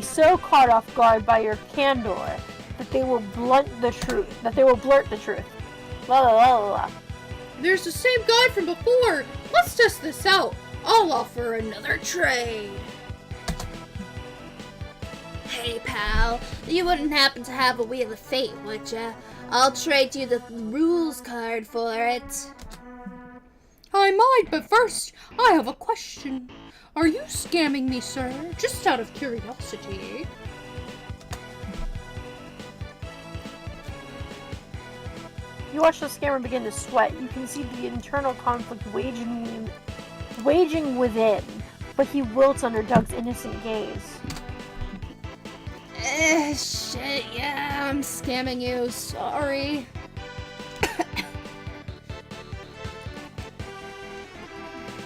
so caught off guard by your candor that they will blurt the truth. La la la la la. There's the same guy from before. Let's test this out. I'll offer another trade. Hey, pal. You wouldn't happen to have a Wheel of Fate, would ya? I'll trade you the rules card for it. I might, but first, I have a question. Are you scamming me, sir? Just out of curiosity. You watch the scammer begin to sweat. You can see the internal conflict waging within, but he wilts under Doug's innocent gaze. Shit, yeah, I'm scamming you. Sorry.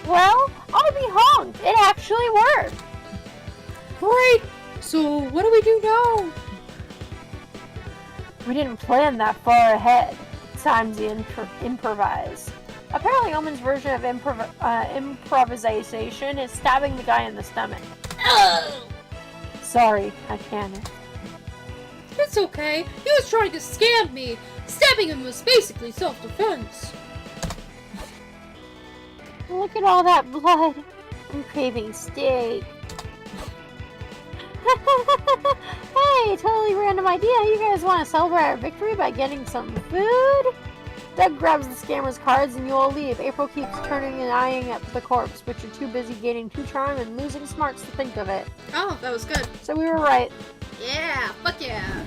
Well, I'll be hung. It actually worked. Great. So, what do we do now? We didn't plan that far ahead. Time to improvise. Apparently, Omen's version of improvisation is stabbing the guy in the stomach. Oh! Sorry, I panicked. It's okay. He was trying to scam me. Stabbing him was basically self-defense. Look at all that blood. I'm craving steak. Hey, totally random idea. You guys want to celebrate our victory by getting some food? Doug grabs the scammer's cards and you all leave. April keeps turning and eyeing at the corpse, but you're too busy gaining 2 charm and losing smarts to think of it. Oh, that was good. So we were right. Yeah, fuck yeah.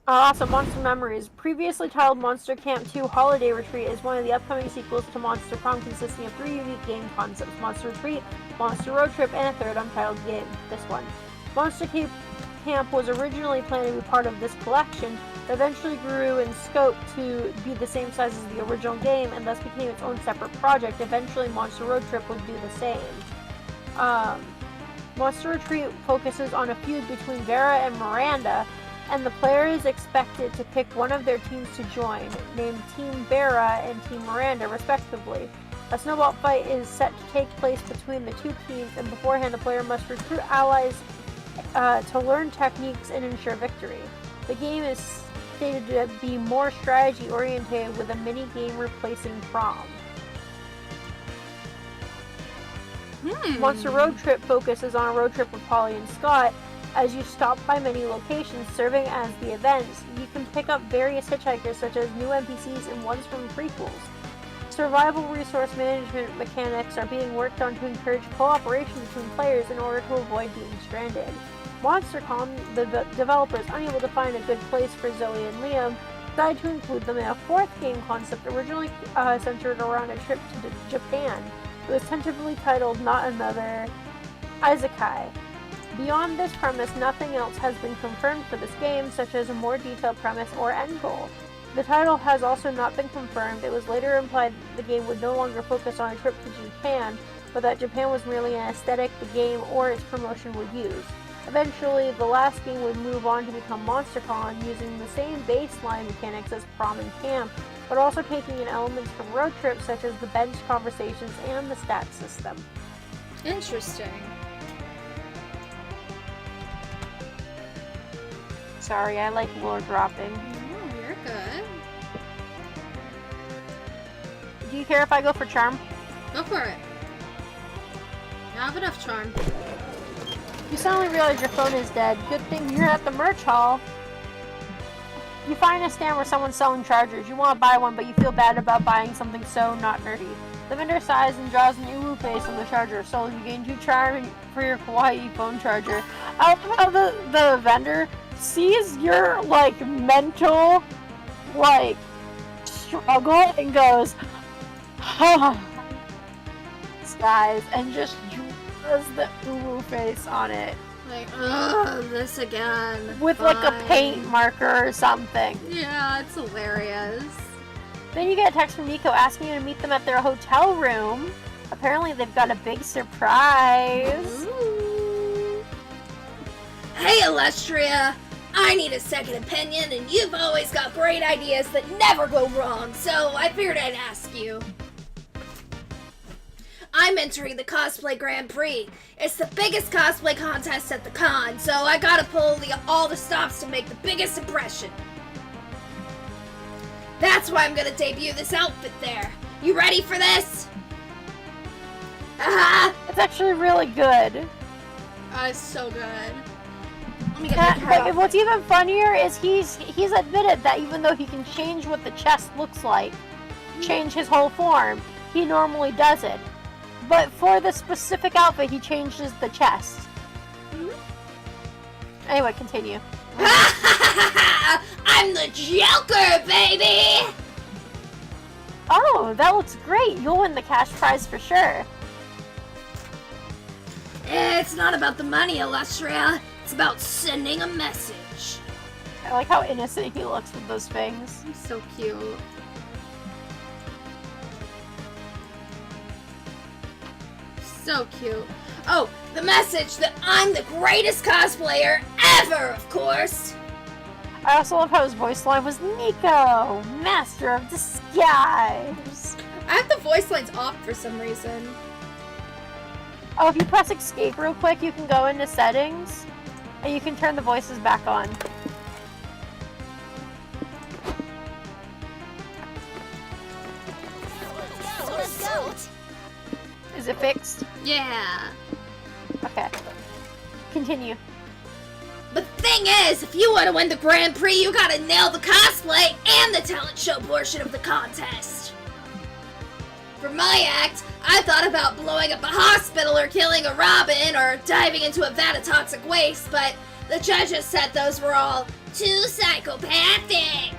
Also, Monster Memories. Previously titled Monster Camp 2 Holiday Retreat is one of the upcoming sequels to Monster Prom, consisting of 3 unique game concepts: Monster Retreat, Monster Road Trip, and a third untitled game, this one. Monster Camp was originally planned to be part of this collection, but eventually grew in scope to be the same size as the original game, and thus became its own separate project. Eventually, Monster Road Trip would do the same. Monster Retreat focuses on a feud between Vera and Miranda, and the player is expected to pick one of their teams to join, named Team Vera and Team Miranda, respectively. A snowball fight is set to take place between the 2 teams, and beforehand the player must recruit allies to learn techniques and ensure victory. The game is stated to be more strategy-oriented, with a mini-game replacing Prom. Monster Road Trip focuses on a road trip with Polly and Scott. As you stop by many locations serving as the events, you can pick up various hitchhikers, such as new NPCs and ones from prequels. Survival resource management mechanics are being worked on to encourage cooperation between players in order to avoid being stranded. MonsterCom, the developers, unable to find a good place for Zoe and Liam, decided to include them in a 4th game concept originally centered around a trip to Japan. It was tentatively titled Not Another Isekai. Beyond this premise, nothing else has been confirmed for this game, such as a more detailed premise or end goal. The title has also not been confirmed. It was later implied that the game would no longer focus on a trip to Japan, but that Japan was merely an aesthetic the game or its promotion would use. Eventually, the last game would move on to become MonsterCon, using the same baseline mechanics as Prom and Camp, but also taking in elements from Road Trip, such as the bench conversations and the stat system. Interesting. Sorry, I like lore dropping. Oh, you're good. Do you care if I go for charm? Go for it. I have enough charm. You suddenly realize your phone is dead. Good thing you're at the merch hall. You find a stand where someone's selling chargers. You want to buy one, but you feel bad about buying something so not nerdy. The vendor sighs and draws an uwu face on the charger, so you gain 2 charm for your kawaii phone charger. I love how the vendor sees your, like, mental, like, struggle and goes, guys, and just draws the uwu face on it. Like, ugh, this again. With, Fine. like, a paint marker or something. Yeah, it's hilarious. Then you get a text from Nico asking you to meet them at their hotel room. Apparently they've got a big surprise. Ooh. Hey, Illustria! I need a second opinion, and you've always got great ideas that never go wrong, so I figured I'd ask you. I'm entering the Cosplay Grand Prix. It's the biggest cosplay contest at the con, so I gotta pull all the stops to make the biggest impression. That's why I'm gonna debut this outfit there. You ready for this? It's actually really good. It's so good. Let me get my card But off. what's even funnier is he's admitted that even though he can change what the chest looks like, change his whole form, he normally doesn't. But for the specific outfit, he changes the chest. Anyway, continue. I'm the Joker, baby! Oh, that looks great. You'll win the cash prize for sure. It's not about the money, Illustria. It's about sending a message. I like how innocent he looks with those things. He's so cute. So cute. Oh, the message that I'm the greatest cosplayer ever, of course. I also love how his voice line was Nico, Master of Disguise. I have the voice lines off for some reason. Oh, if you press escape real quick, you can go into settings. And you can turn the voices back on. Is it fixed? Yeah. Okay. Continue. But the thing is, if you want to win the Grand Prix, you gotta nail the cosplay and the talent show portion of the contest. For my act, I thought about blowing up a hospital or killing a robin or diving into a vat of toxic waste, but the judges said those were all too psychopathic.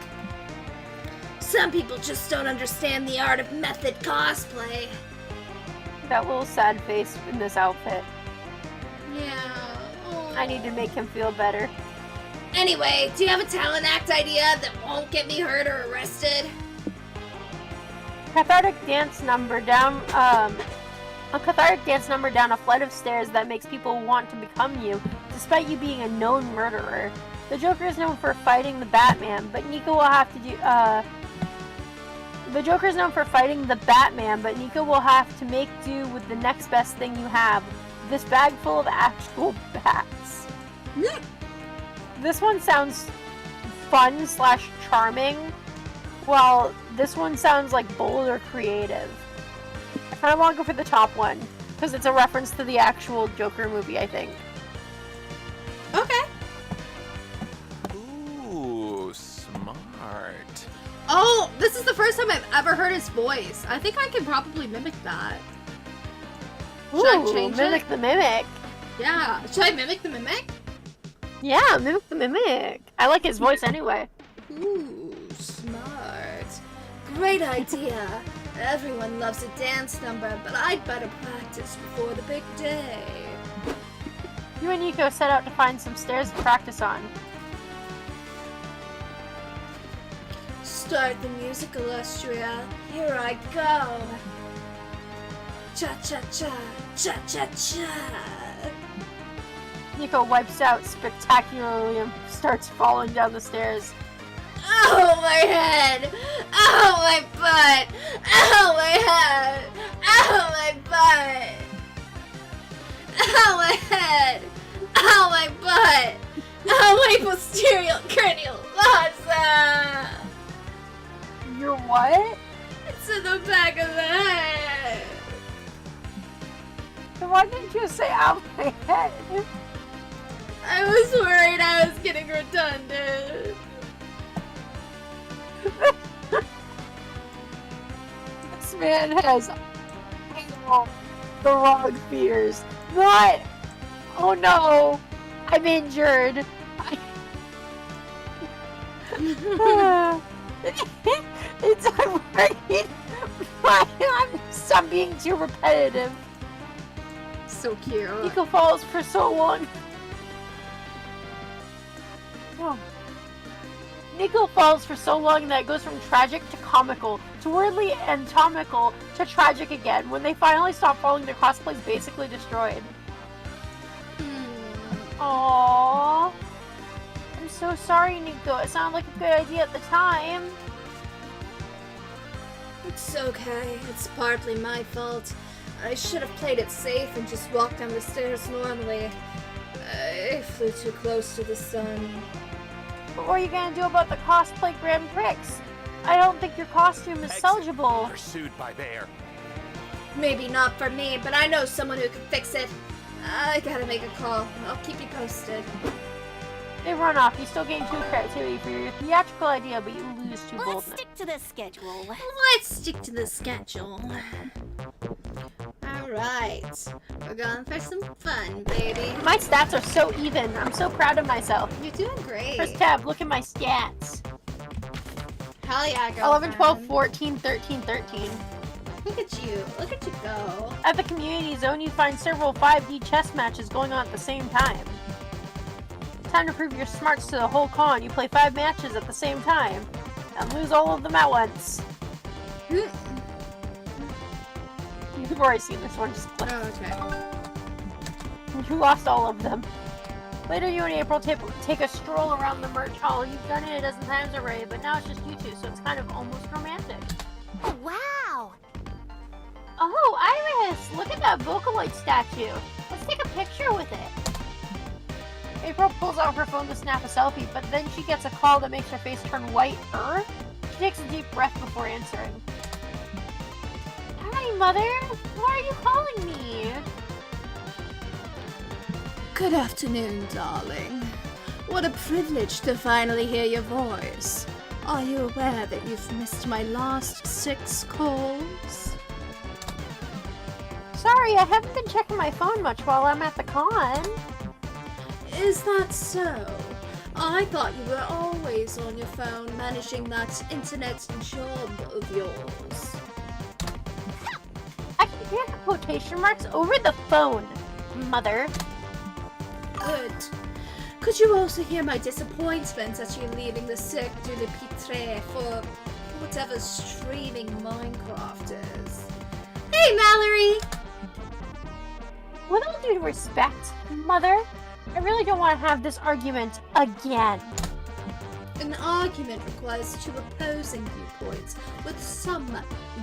Some people just don't understand the art of method cosplay. That little sad face in this outfit. Yeah. I need to make him feel better. Anyway, do you have a talent act idea that won't get me hurt or arrested? Cathartic dance number down, a cathartic dance number down a flight of stairs that makes people want to become you, despite you being a known murderer. The Joker is known for fighting the Batman, but Nico will have to do, The Joker is known for fighting the Batman, but Nico will have to make do with the next best thing you have. This bag full of actual bats. This one sounds fun / charming, while this one sounds like bold or creative. I kind of want to go for the top one, because it's a reference to the actual Joker movie, I think. Okay. Ooh, smart. Oh, this is the first time I've ever heard his voice. I think I can probably mimic that. Should I change Mimic it? the Mimic. Yeah. Should I mimic the mimic? Yeah, Mimic the Mimic. I like his voice anyway. Ooh, smart. Great idea. Everyone loves a dance number, but I'd better practice before the big day. You and Nico set out to find some stairs to practice on. Start the music, Illustria. Here I go. Cha-cha-cha, cha-cha-cha. Nico wipes out spectacularly and starts falling down the stairs. Oh, my head! Oh, my butt! Oh, my head! Oh, my butt! Oh, my head! Oh, my butt! Oh, my posterior cranial fossa! You're what? It's in the back of the head! Then why didn't you say out my head? I was worried I was getting redundant. This man has the wrong fears. What? Oh no! I'm injured. I'm worried. I'm being too repetitive. So cute. Nico falls for so long. Oh. Nico falls for so long that it goes from tragic to comical, to weirdly anatomical to tragic again. When they finally stop falling, their cosplay's basically destroyed. Aww. I'm so sorry, Nico. It sounded like a good idea at the time. It's okay. It's partly my fault. I should have played it safe and just walked down the stairs normally. I flew too close to the sun. But what are you gonna do about the cosplay Grand Prix? I don't think your costume is salvageable. Pursued by bear. Maybe not for me, but I know someone who can fix it. I gotta make a call. I'll keep you posted. They run off. You still gain 2 creativity for your theatrical idea, but you lose 2 Let's boldness. stick to the schedule. Let's stick to the schedule. Alright. We're going for some fun, baby. My stats are so even. I'm so proud of myself. You're doing great. First tab, look at my stats. Hell yeah, girl. 11, 12, 14, 13, 13. Look at you. Look at you go. At the community zone, you find several 5D chess matches going on at the same time. Time to prove your smarts to the whole con. You play 5 matches at the same time and lose all of them at once. You've already seen this one. Just play. Oh, okay. You lost all of them. Later, you and April take a stroll around the merch hall. You've done it a dozen times already, but now it's just you two, so it's kind of almost romantic. Oh, wow! Oh, Iris! Look at that Vocaloid statue. Let's take a picture with it. April pulls out her phone to snap a selfie, but then she gets a call that makes her face turn white. She takes a deep breath before answering. Hi, Mother. Why are you calling me? Good afternoon, darling. What a privilege to finally hear your voice. Are you aware that you've missed my last 6 calls? Sorry, I haven't been checking my phone much while I'm at the con. Is that so? I thought you were always on your phone managing that internet job of yours. I can hear the quotation marks over the phone, Mother. Good. Could you also hear my disappointment at you leaving the Cirque du Pitre for whatever streaming Minecraft is? Hey, Mallory! With all due respect, Mother, I really don't want to have this argument again. An argument requires 2 opposing viewpoints with some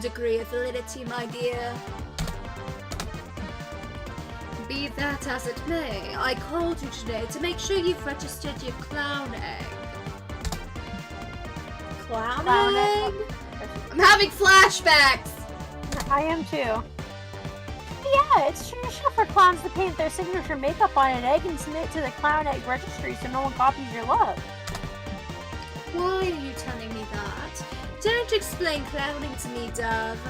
degree of validity, my dear. Be that as it may, I called you today to make sure you've registered your clown egg. Clown egg? I'm having flashbacks! I am too. Yeah, it's traditional for clowns to paint their signature makeup on an egg and submit it to the clown egg registry so no one copies your look. Why are you telling me that? Don't explain clowning to me, Dove.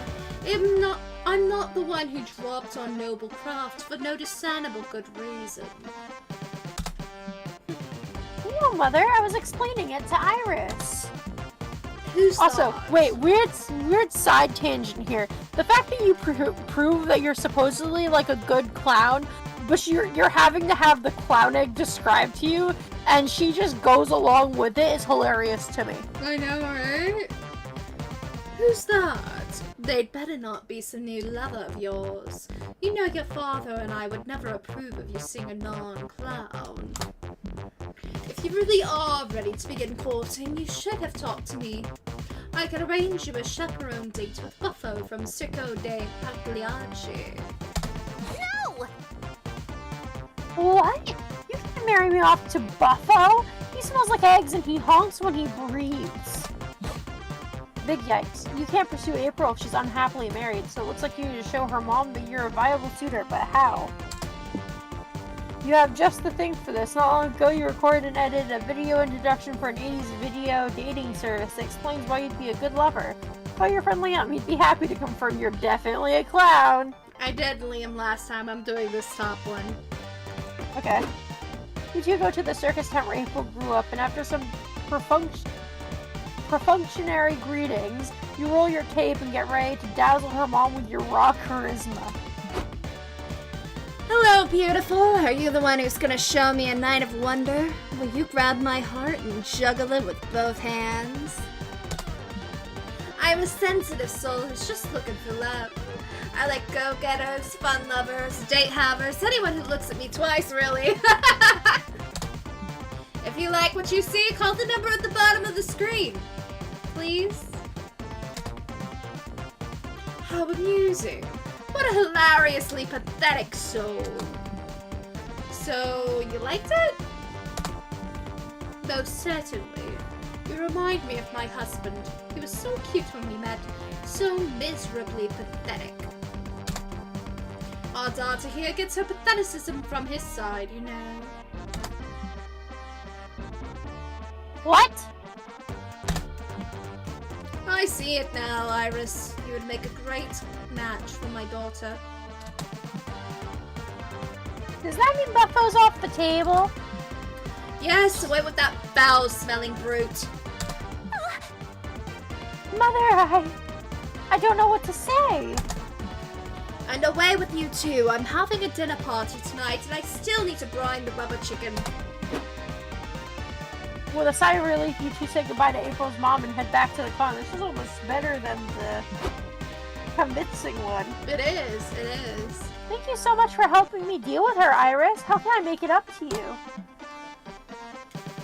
I'm not the one who dropped on noble craft for no discernible good reason. No, Mother, I was explaining it to Iris. Who's Also, that? wait, weird side tangent here. The fact that you prove that you're supposedly like a good clown, but you're having to have the clown egg described to you, and she just goes along with it is hilarious to me. I know, right? Who's that? They'd better not be some new lover of yours. You know your father and I would never approve of you seeing a non-clown. If you really are ready to begin courting, you should have talked to me. I could arrange you a chaperone date with Buffo from Circo dei Pagliacci. No! What? You can't marry me off to Buffo? He smells like eggs and he honks when he breathes. Big yikes. You can't pursue April if she's unhappily married, so it looks like you need to show her mom that you're a viable suitor, but how? You have just the thing for this. Not long ago, you recorded and edited a video introduction for an 80s video dating service that explains why you'd be a good lover. Call your friend Liam. He'd be happy to confirm you're definitely a clown. I did Liam last time. I'm doing this top one. Okay. You two go to the circus tent where April grew up, and after some perfunctory greetings, you roll your cape and get ready to dazzle her mom with your raw charisma. Hello, beautiful. Are you the one who's gonna show me a night of wonder? Will you grab my heart and juggle it with both hands? I'm a sensitive soul who's just looking for love. I like go-getters, fun lovers, date havers, anyone who looks at me twice, really. If you like what you see, call the number at the bottom of the screen. Please? How amusing. What a hilariously pathetic soul. So, you liked it? Most certainly. You remind me of my husband. He was so cute when we met, so miserably pathetic. Our daughter here gets her patheticism from his side, you know. What? I see it now, Iris. You would make a great match for my daughter. Does that mean Buffalo's off the table? Yes, away with that foul-smelling brute. Mother, I don't know what to say. And away with you too. I'm having a dinner party tonight, and I still need to brine the rubber chicken. With a sigh of relief, you two say goodbye to April's mom and head back to the con. This is almost better than the convincing one. It is, it is. Thank you so much for helping me deal with her, Iris. How can I make it up to you?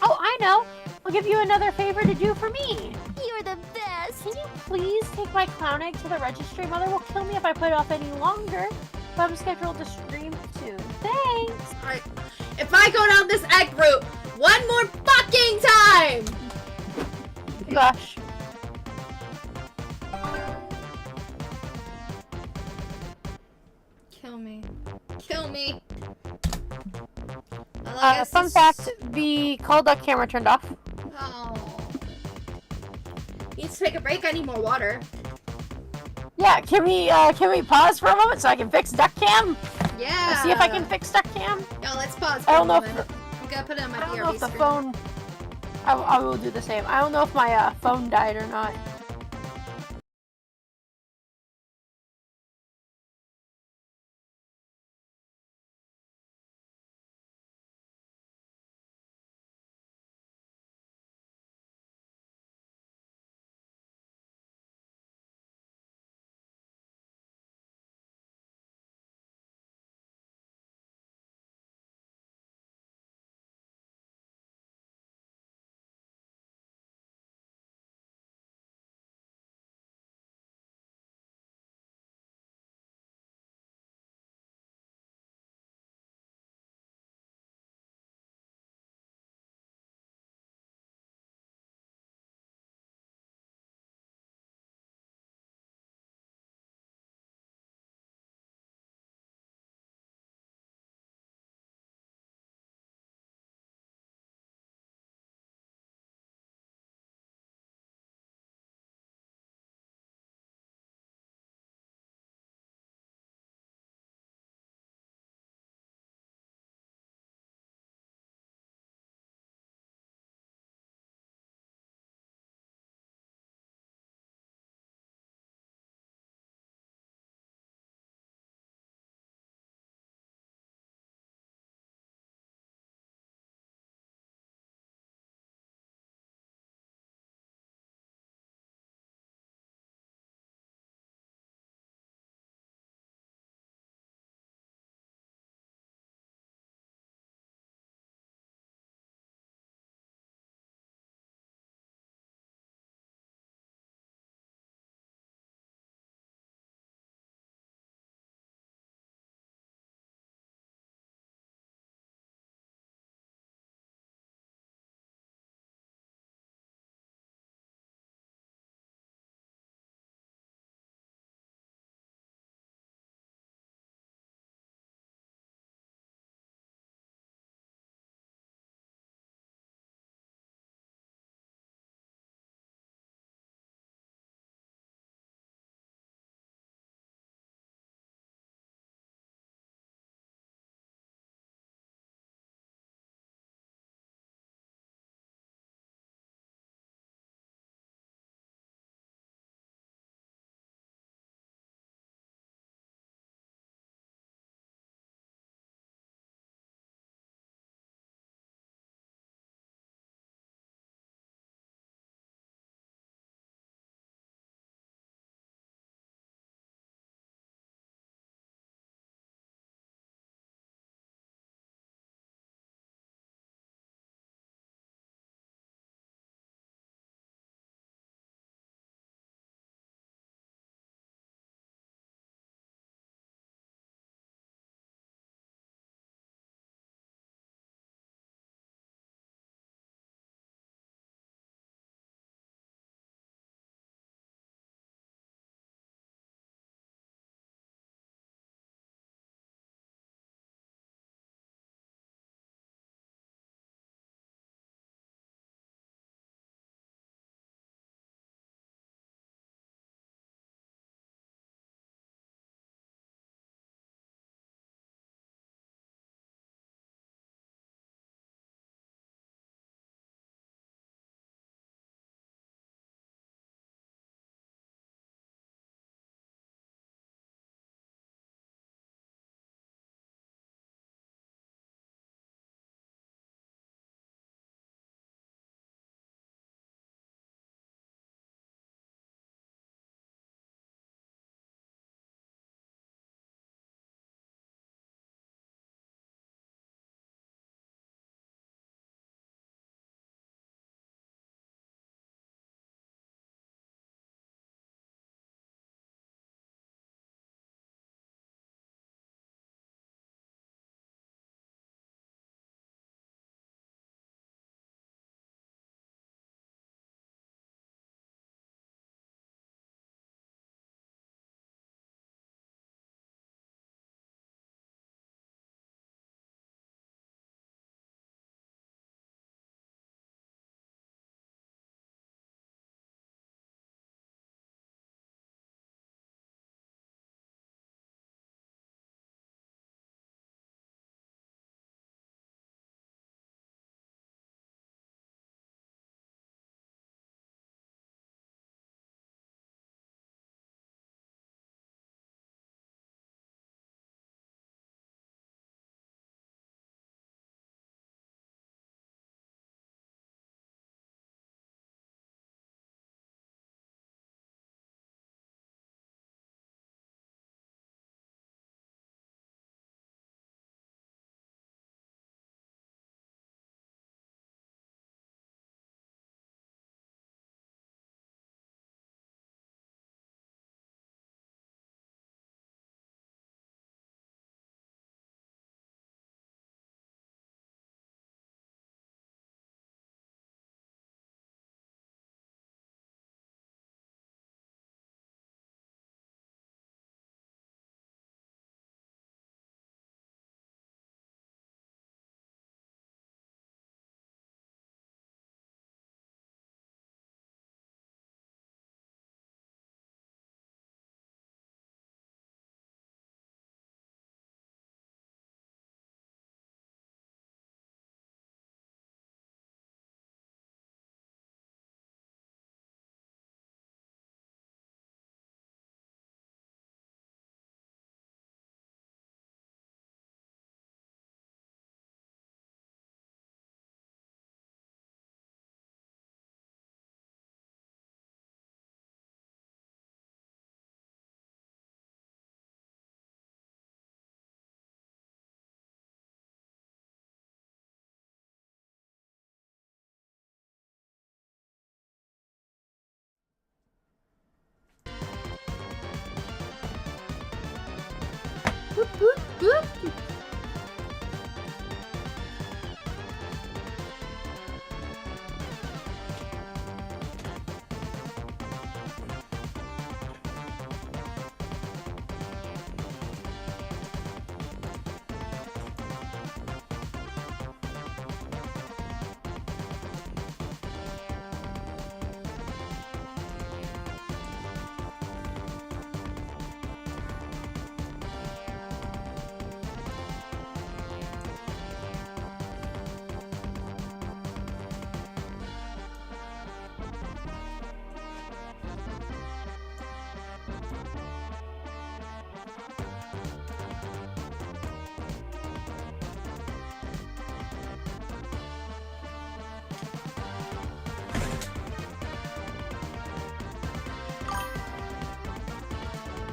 Oh, I know. I'll give you another favor to do for me. You're the best! Can you please take my clown egg to the registry? Mother will kill me if I put it off any longer. But I'm scheduled to stream soon. Thanks! if I go down this egg route one more fucking time! Gosh. Kill me. Kill me. Well, I guess Fun it's fact, just- the cold duck camera turned off. Oh. Need to take a break. I need more water. Yeah, can we pause for a moment so I can fix duck cam? Yeah. See if I can fix duck cam? Yo, let's pause for I a don't know moment. if I'm gonna put it on my I don't know BRB if the screen. phone. I will do the same. I don't know if my phone died or not.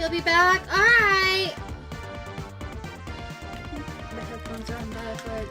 You'll be back? Alright! The headphones are on backwards.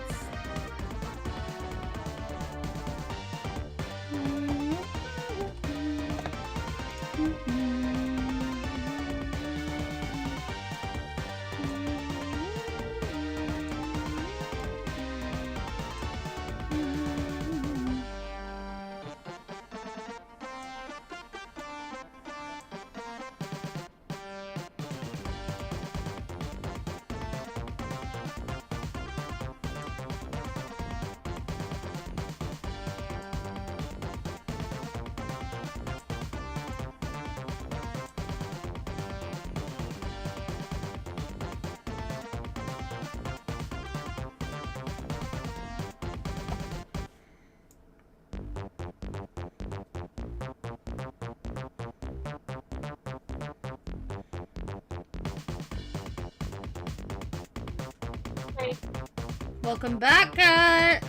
Welcome back, Kat!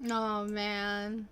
Oh, man.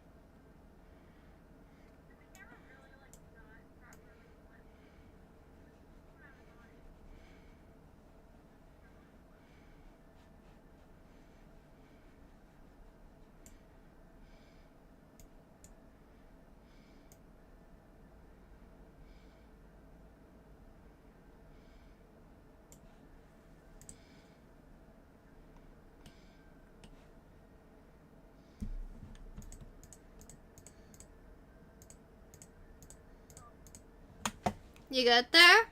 You got there?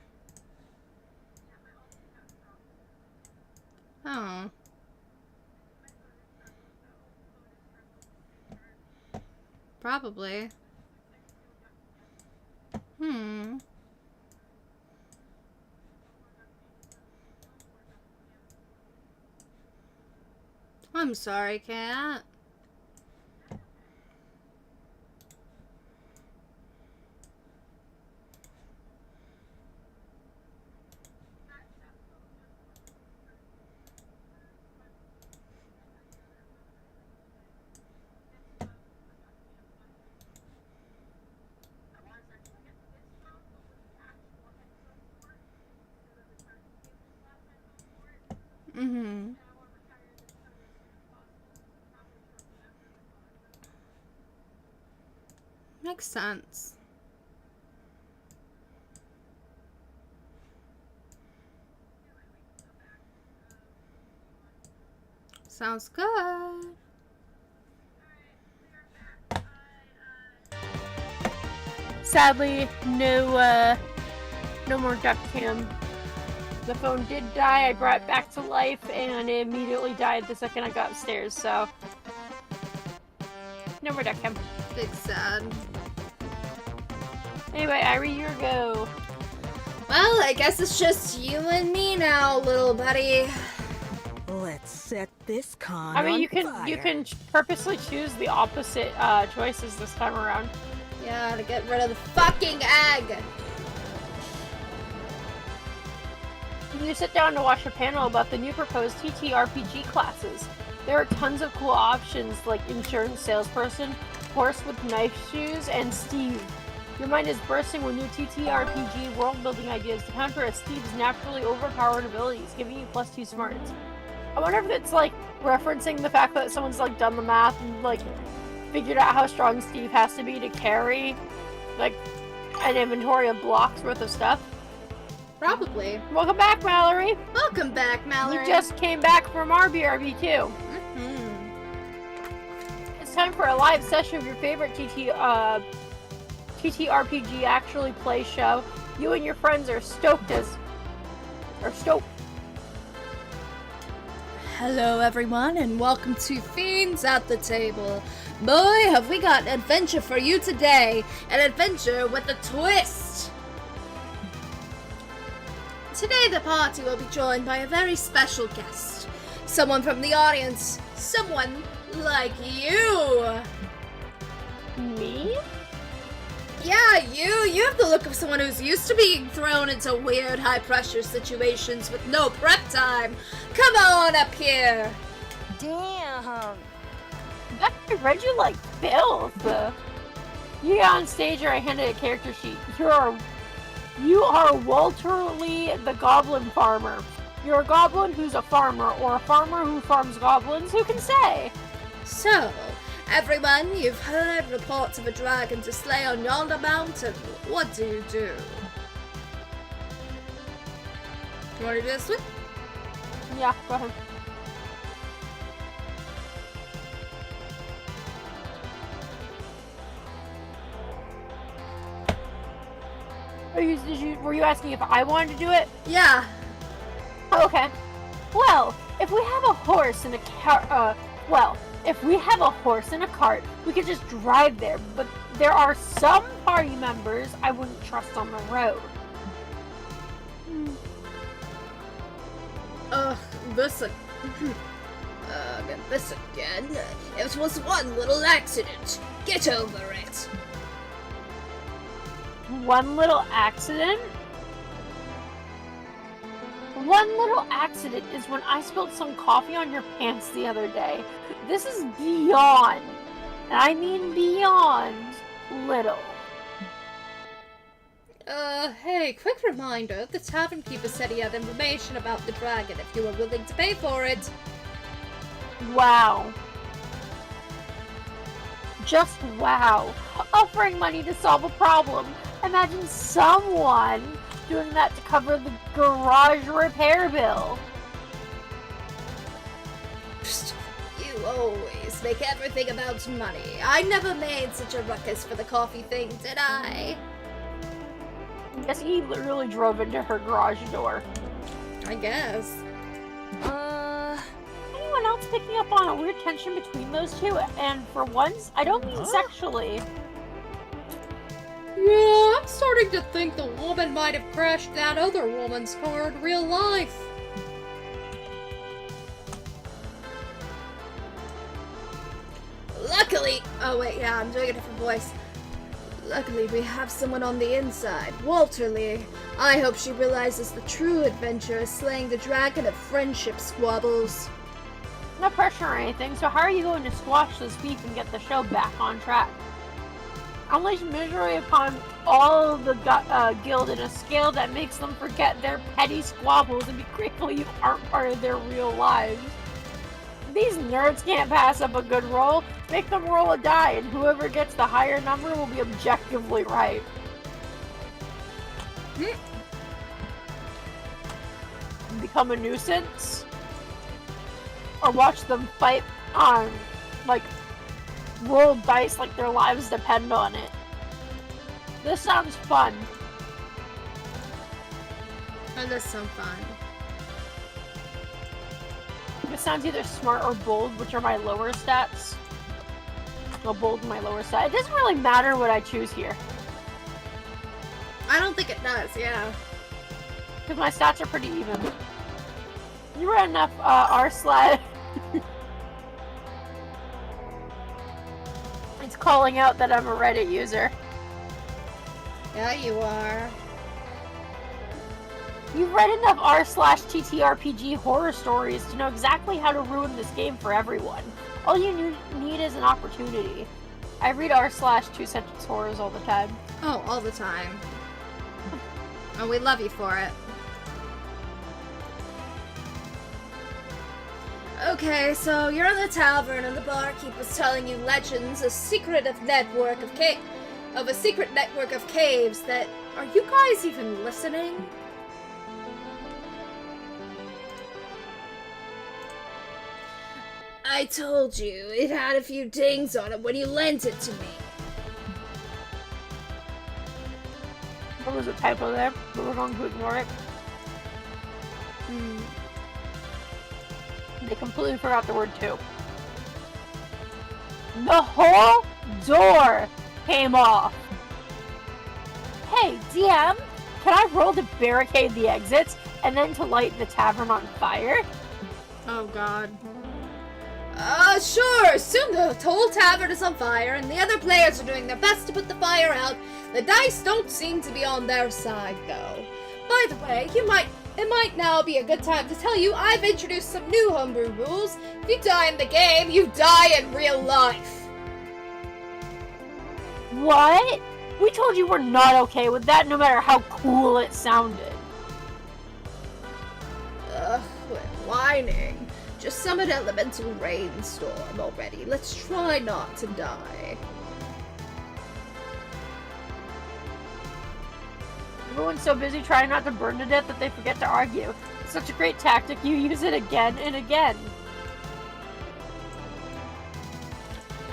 Oh. Probably. I'm sorry, Kat. Makes sense. Sounds good. Sadly, no more duck cam. The phone did die, I brought it back to life, and it immediately died the second I got upstairs, so... No more duck cam. Big sad. Anyway, Irie, your go. Well, I guess it's just you and me now, little buddy. Let's set this con I mean, on you fire. can purposely choose the opposite choices this time around. Yeah, to get rid of the fucking egg. You sit down to watch a panel about the new proposed TTRPG classes. There are tons of cool options like insurance salesperson, horse with knife shoes, and Steve. Your mind is bursting with new TTRPG world-building ideas to counter Steve's naturally overpowered abilities, giving you +2 smarts. I wonder if it's like referencing the fact that someone's like done the math and like figured out how strong Steve has to be to carry like an inventory of blocks worth of stuff. Probably. Welcome back, Mallory. Welcome back, Mallory. You just came back from RBRB too. It's time for a live session of your favorite TTRPG actually play show. You and your friends are stoked. Hello, everyone, and welcome to Fiends at the Table. Boy, have we got an adventure for you today. An adventure with a twist. Today, the party will be joined by a very special guest. Someone from the audience. Someone like you. Me? Yeah, you have the look of someone who's used to being thrown into weird high-pressure situations with no prep time. Come on up here. Damn. I read you like filth. You get on stage or I handed a character sheet. You are Walter Lee, the Goblin Farmer. You're a goblin who's a farmer, or a farmer who farms goblins, who can say? So, everyone, you've heard reports of a dragon to slay on yonder mountain. What do you do? You want to do this one? Yeah, go ahead. Were you asking if I wanted to do it? Yeah. Okay. Well, if we have a horse and a if we have a horse and a cart, we could just drive there. But there are some party members I wouldn't trust on the road. Listen. This again. It was one little accident. Get over it. One little accident? One little accident is when I spilled some coffee on your pants the other day. This is beyond, and I mean beyond, little. Hey, quick reminder. The tavern keeper said he had information about the dragon if you were willing to pay for it. Wow. Just wow. Offering money to solve a problem. Imagine someone doing that to cover the garage repair bill. Psst, you always make everything about money. I never made such a ruckus for the coffee thing, did I? Yes, he literally drove into her garage door. I guess. Anyone else picking up on a weird tension between those two? And for once, I don't mean sexually. Yeah, I'm starting to think the woman might have crashed that other woman's car in real life. Luckily, oh wait, yeah, I'm doing a different voice. Luckily, we have someone on the inside, Walter Lee. I hope she realizes the true adventure is slaying the dragon of friendship squabbles. No pressure or anything, so how are you going to squash this beef and get the show back on track? Unleash misery upon all of the guild in a scale that makes them forget their petty squabbles and be grateful you aren't part of their real lives. These nerds can't pass up a good roll. Make them roll a die, and whoever gets the higher number will be objectively right. Become a nuisance? Or watch them fight on, like, roll dice like their lives depend on it. This sounds fun. Oh, that's so fun. This sounds either smart or bold, which are my lower stats. Well, bold is my lower stat. It doesn't really matter what I choose here. I don't think it does, yeah. Because my stats are pretty even. You read enough r/. It's calling out that I'm a Reddit user. Yeah, you are. You've read enough r/TTRPG horror stories to know exactly how to ruin this game for everyone. All you need is an opportunity. I read r/2-sentence horrors all the time. Oh, all the time. And we love you for it. Okay, so you're in the tavern and the barkeeper's telling you legends, a secret network of caves that... Are you guys even listening? I told you, it had a few dings on it when you lent it to me. There was a typo there, but we're going to ignore it. They completely forgot the word "to." The whole door came off. Hey, DM, can I roll to barricade the exits and then to light the tavern on fire? Oh god. Sure. Soon the whole tavern is on fire, and the other players are doing their best to put the fire out. The dice don't seem to be on their side, though. By the way, it might now be a good time to tell you I've introduced some new homebrew rules. If you die in the game, you die in real life. What? We told you we're not okay with that, no matter how cool it sounded. Quit whining. Just summon elemental rainstorm already. Let's try not to die. Everyone's so busy trying not to burn to death that they forget to argue. It's such a great tactic, you use it again and again.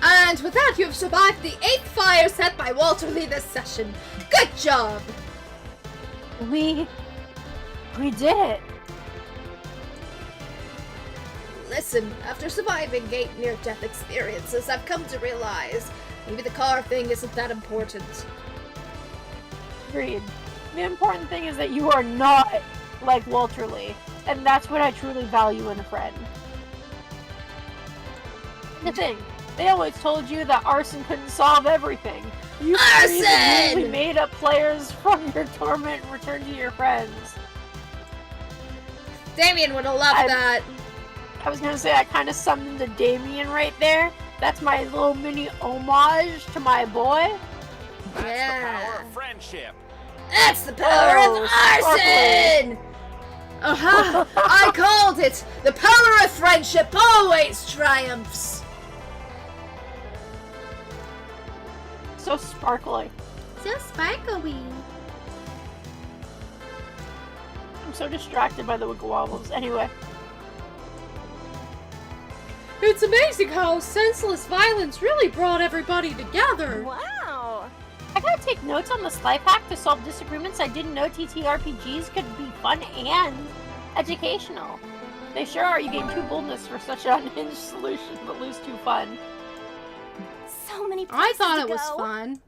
And with that, you have survived the 8th fire set by Walter Lee this session. Good job! We did it. Listen, after surviving 8 near-death experiences, I've come to realize maybe the car thing isn't that important. Agreed. The important thing is that you are not like Walter Lee, and that's what I truly value in a friend. The thing, they always told you that arson couldn't solve everything. You Arson! made up players from your torment and return to your friends. Damien would have loved that. I was gonna say I kind of summoned the Damien right there. That's my little mini homage to my boy. That's Yeah. the power of friendship. That's the power of arson! Aha! I called it! The power of friendship always triumphs! So sparkly. So sparkly. I'm so distracted by the wiggle wobbles. Anyway. It's amazing how senseless violence really brought everybody together. Wow. I gotta take notes on this life hack to solve disagreements. I didn't know TTRPGs could be fun and educational. They sure are. You gain 2 boldness for such an unhinged solution, but lose 2 fun. So many I places thought to it was go. fun.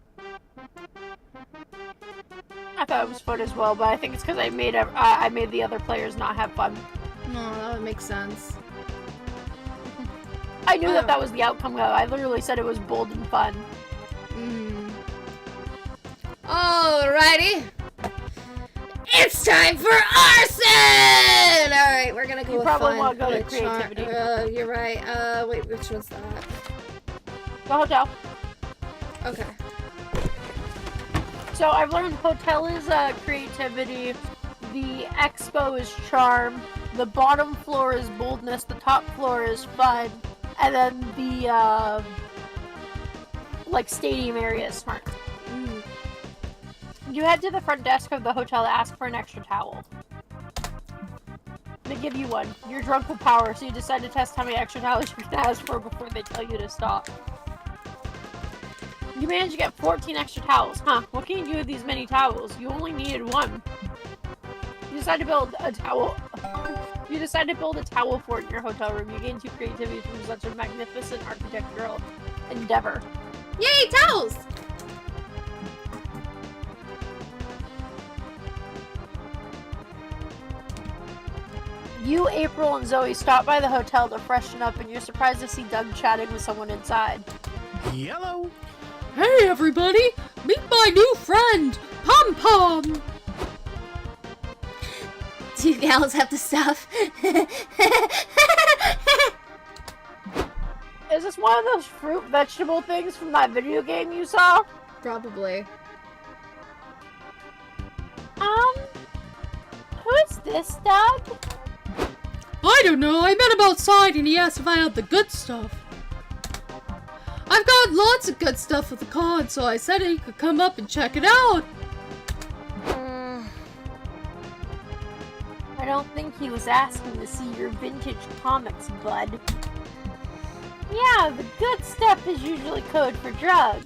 I thought it was fun as well, but I think it's because I made the other players not have fun. No, that would make sense. I knew that was the outcome, though. I literally said it was bold and fun. Alrighty. It's time for arson! Alright, we're gonna go You with probably fun. wanna go to Which creativity. You're right. Wait, which one's that? The hotel. Okay. So I've learned hotel is creativity, the expo is charm, the bottom floor is boldness, the top floor is fun, and then the like stadium area is smart. You head to the front desk of the hotel to ask for an extra towel. They give you one. You're drunk with power, so you decide to test how many extra towels you can ask for before they tell you to stop. You managed to get 14 extra towels. Huh, what can you do with these many towels? You only needed 1. You decide to build a towel. You decide to build a towel fort in your hotel room. You gain 2 creativity from such a magnificent architectural endeavor. Yay, towels! You, April, and Zoe stop by the hotel to freshen up, and you're surprised to see Doug chatting with someone inside. Yellow. Hey everybody! Meet my new friend, Pom Pom! Do you gals have the stuff? Is this one of those fruit vegetable things from that video game you saw? Probably. Who is this, Doug? I don't know, I met him outside and he asked if I had the good stuff. I've got lots of good stuff with the con, so I said he could come up and check it out. I don't think he was asking to see your vintage comics, bud. Yeah, the good stuff is usually code for drugs.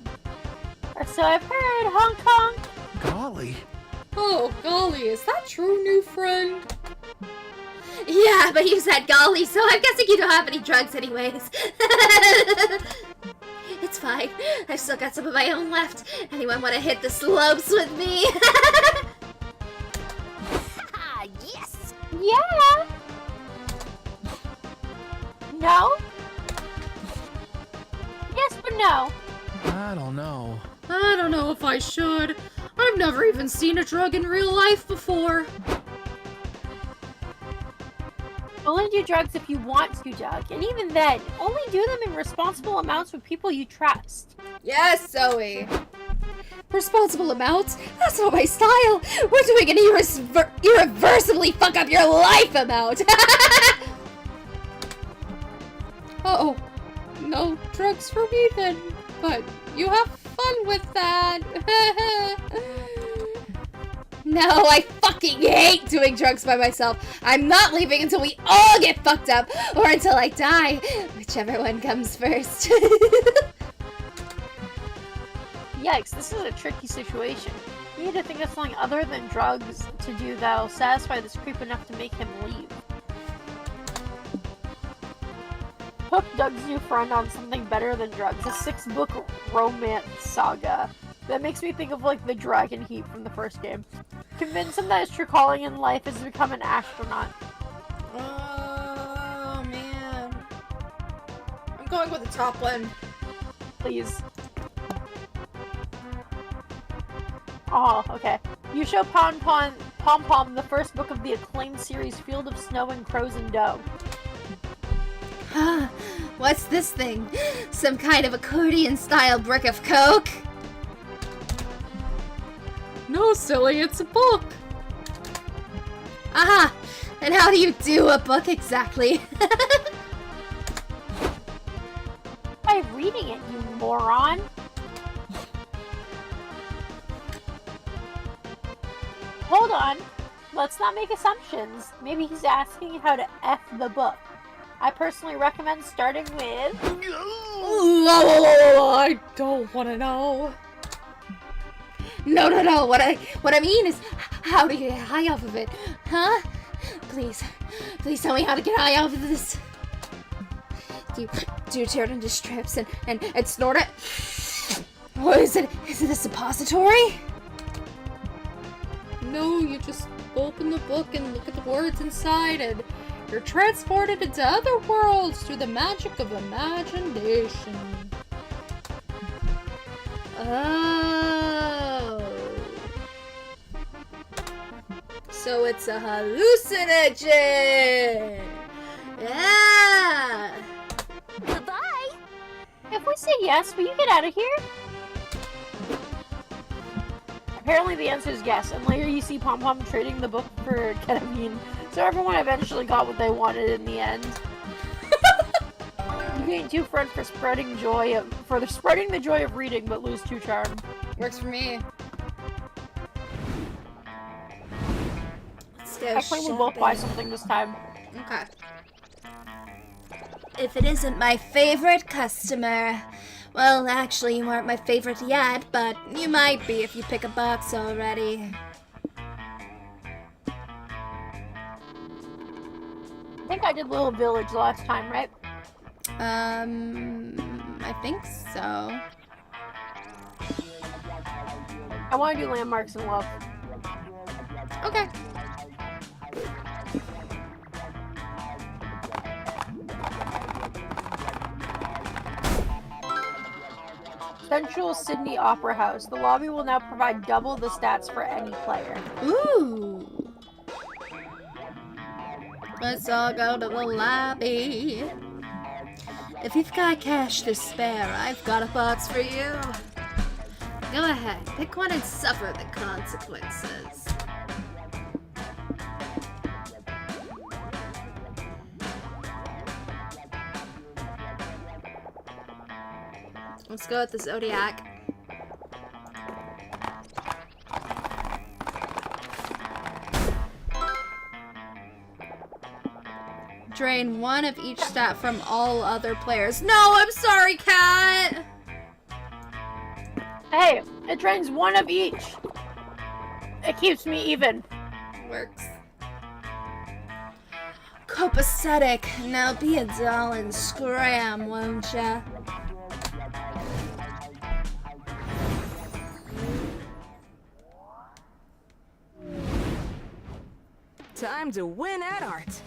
Or so I've heard, honk honk. Golly. Oh, golly, is that true, new friend? Yeah, but you said golly, so I'm guessing you don't have any drugs anyways. It's fine. I've still got some of my own left. Anyone want to hit the slopes with me? Ah, yes. Yeah. No? Yes, but no. I don't know. I don't know if I should. I've never even seen a drug in real life before. Only do drugs if you want to, Doug. And even then, only do them in responsible amounts with people you trust. Yes, Zoe. Responsible amounts? That's not my style. We're doing an irreversibly fuck up your life amount. Uh-oh. No drugs for me then. But you have fun with that. No, I fucking hate doing drugs by myself. I'm not leaving until we all get fucked up, or until I die, whichever one comes first. Yikes, this is a tricky situation. You need to think of something other than drugs to do that'll satisfy this creep enough to make him leave. Hook Doug's new friend on something better than drugs, a 6-book romance saga. That makes me think of like the Dragon Heap from the first game. Convince him that his true calling in life is to become an astronaut. Oh, man. I'm going with the top one. Please. Oh, okay. You show Pom Pom the first book of the acclaimed series Field of Snow and Crows and Dough. What's this thing? Some kind of accordion-style brick of coke? No, silly, it's a book. Aha! And how do you do a book exactly? By reading it, you moron! Hold on. Let's not make assumptions. Maybe he's asking how to F the book. I personally recommend starting with... I don't want to know. No. What I mean is, how to get high off of it, huh? Please tell me how to get high off of this. Do you tear it into strips and snort it? Or is it a suppository? No, you just open the book and look at the words inside, and you're transported into other worlds through the magic of imagination. Oh. So it's a hallucinogen! Yeah! Goodbye. If we say yes, will you get out of here? Apparently the answer is yes, and later you see Pom Pom trading the book for ketamine, so everyone eventually got what they wanted in the end. You gain 2 friends for spreading the joy of reading, but lose 2 charm. Works for me. Let's go I claim we both buy something this time. Okay. If it isn't my favorite customer... Well, actually, you aren't my favorite yet, but you might be if you pick a box already. I think I did Little Village last time, right? I think so. I want to do Landmarks in Love. Okay. Central Sydney Opera House. The lobby will now provide double the stats for any player. Ooh. Let's all go to the lobby. If you've got cash to spare, I've got a box for you. Go ahead, pick one and suffer the consequences. Let's go with the Zodiac. Drain 1 of each stat from all other players. No, I'm sorry, Cat! Hey, it drains 1 of each. It keeps me even. Works. Copacetic. Now be a doll and scram, won't ya? Time to win at art.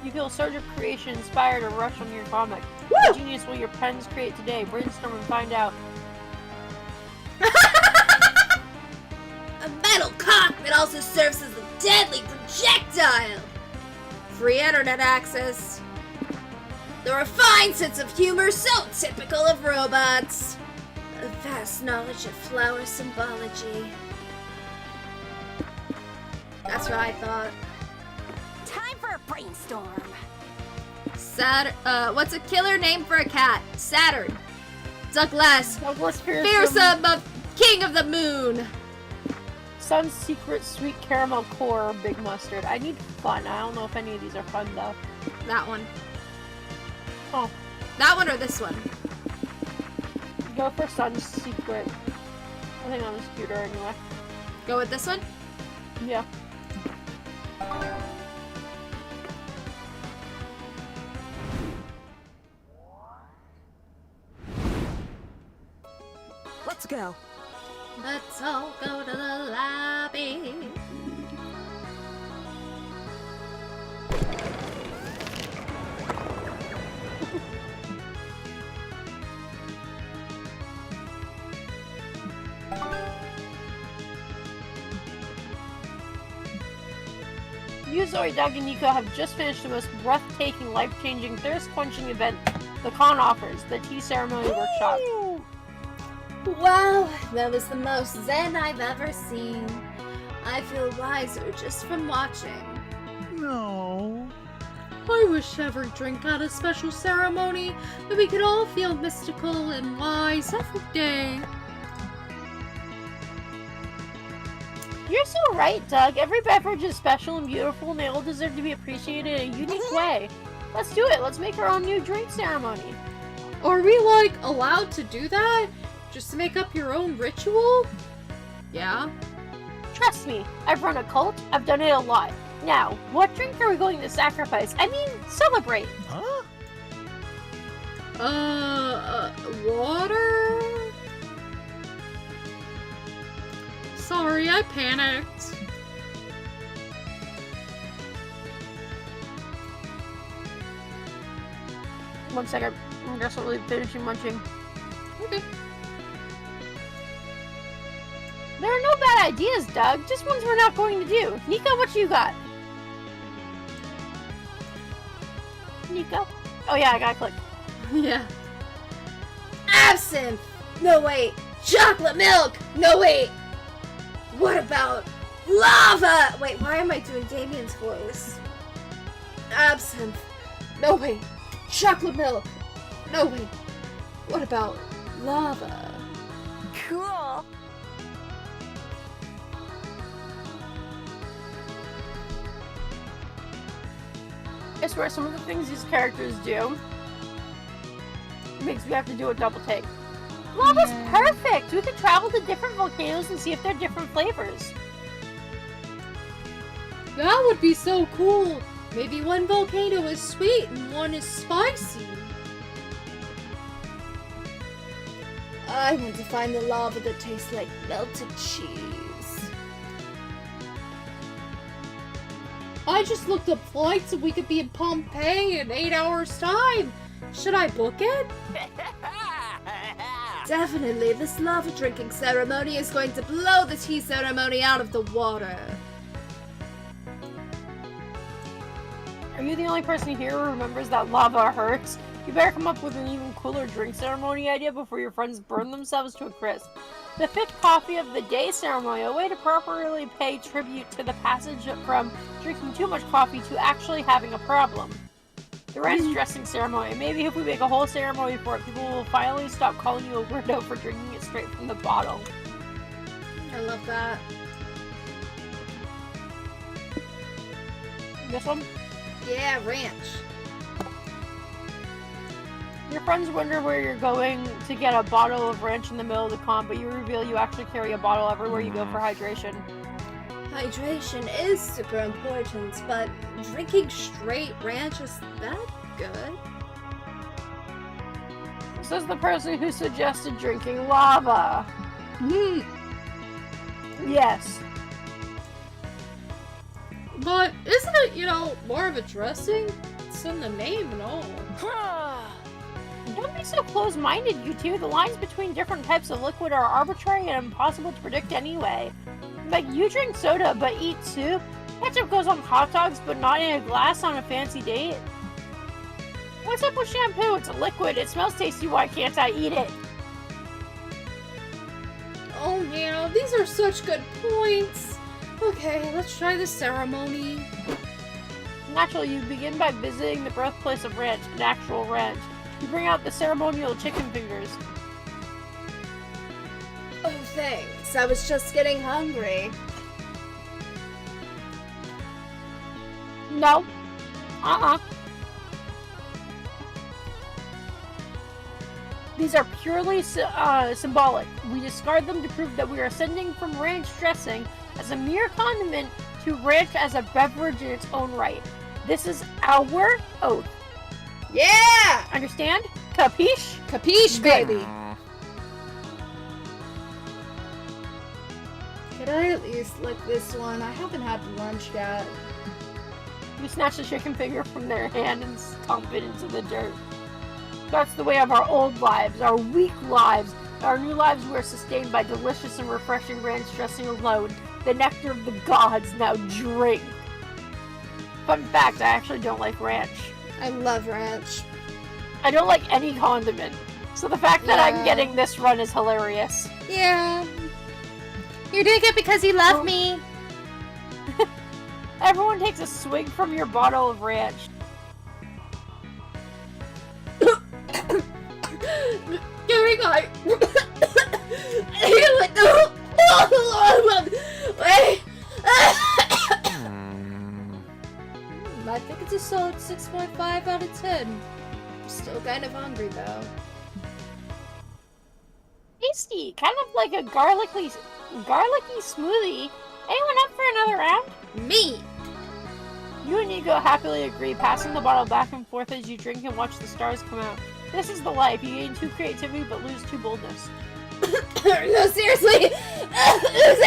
You feel a surge of creation inspired or rush on your comic. Woo! What genius will your pens create today? Brainstorm and find out. A metal cock that also serves as a deadly projectile. Free internet access. The refined sense of humor so typical of robots. A vast knowledge of flower symbology. That's what I thought. Time for a brainstorm. What's a killer name for a cat? Saturn. Douglas. Douglas Fearsome of King of the Moon. Sun's Secret Sweet Caramel Core Big Mustard. I need fun. I don't know if any of these are fun though. That one. Oh. That one or this one? Go for Sun's Secret. I think on the scooter anyway. Go with this one? Yeah. Let's go. Let's all go to the lobby. You, Zoe, Doug, and Nico have just finished the most breathtaking, life-changing, thirst-quenching event the con offers, the Tea Ceremony Workshop. Wow, that was the most zen I've ever seen. I feel wiser just from watching. No. I wish every drink had a special ceremony that we could all feel mystical and wise every day. You're so right, Doug. Every beverage is special and beautiful, and they all deserve to be appreciated in a unique way. Let's do it. Let's make our own new drink ceremony. Are we, like, allowed to do that? Just to make up your own ritual? Yeah. Trust me, I've run a cult. I've done it a lot. Now, what drink are we going to sacrifice? I mean, celebrate. Huh? Water? Sorry, I panicked. One second. I'm just really finishing munching. Okay. There are no bad ideas, Doug. Just ones we're not going to do. Nico, what you got? Nico? Oh yeah, I gotta click. Yeah. Absinthe! No wait. Chocolate milk! No wait. What about lava? Wait, why am I doing Damien's voice? Absinthe. No wait. Chocolate milk. No wait. What about lava? Cool. I swear, some of the things these characters do makes me have to do a double take. Lava's perfect! We could travel to different volcanoes and see if they're different flavors. That would be so cool. Maybe one volcano is sweet and one is spicy. I want to find the lava that tastes like melted cheese. I just looked up flights and we could be in Pompeii in 8 hours' time. Should I book it? Definitely, this lava drinking ceremony is going to blow the tea ceremony out of the water. Are you the only person here who remembers that lava hurts? You better come up with an even cooler drink ceremony idea before your friends burn themselves to a crisp. The 5th coffee of the day ceremony, a way to properly pay tribute to the passage from drinking too much coffee to actually having a problem. The ranch dressing ceremony. Maybe if we make a whole ceremony for it, people will finally stop calling you a weirdo for drinking it straight from the bottle. I love that. This one? Yeah, ranch. Your friends wonder where you're going to get a bottle of ranch in the middle of the con, but you reveal you actually carry a bottle everywhere you go for hydration. Hydration is super important, but drinking straight ranch is that good? Says the person who suggested drinking lava. Yes. But isn't it, more of a dressing? It's in the name and all. Don't be so close-minded, you two. The lines between different types of liquid are arbitrary and impossible to predict anyway. Like, you drink soda but eat soup. Ketchup goes on hot dogs but not in a glass on a fancy date. What's up with shampoo? It's a liquid. It smells tasty. Why can't I eat it? Oh man, these are such good points. Okay, let's try the ceremony. Naturally, you begin by visiting the birthplace of ranch, an actual ranch. You bring out the ceremonial chicken fingers. Oh, thanks. I was just getting hungry. No. These are purely symbolic. We discard them to prove that we are sending from ranch dressing as a mere condiment to ranch as a beverage in its own right. This is our oath. Yeah! Understand? Capiche? Capiche, baby! Could I at least lick this one? I haven't had lunch yet. You snatch the chicken finger from their hand and stomp it into the dirt. That's the way of our old lives, our weak lives. Our new lives were sustained by delicious and refreshing ranch dressing alone. The nectar of the gods, now drink. Fun fact, I actually don't like ranch. I love ranch. I don't like any condiment. So the fact that I'm getting this run is hilarious. Yeah. You're doing it because you love me. Everyone takes a swig from your bottle of ranch. Doing I. I think it's a solid 6.5 out of 10. I'm still kind of hungry though. Tasty, kind of like a garlicky smoothie. Anyone up for another round? Me! You and Nico happily agree, passing the bottle back and forth as you drink and watch the stars come out. This is the life. You gain 2 creativity but lose 2 boldness. No, seriously! Is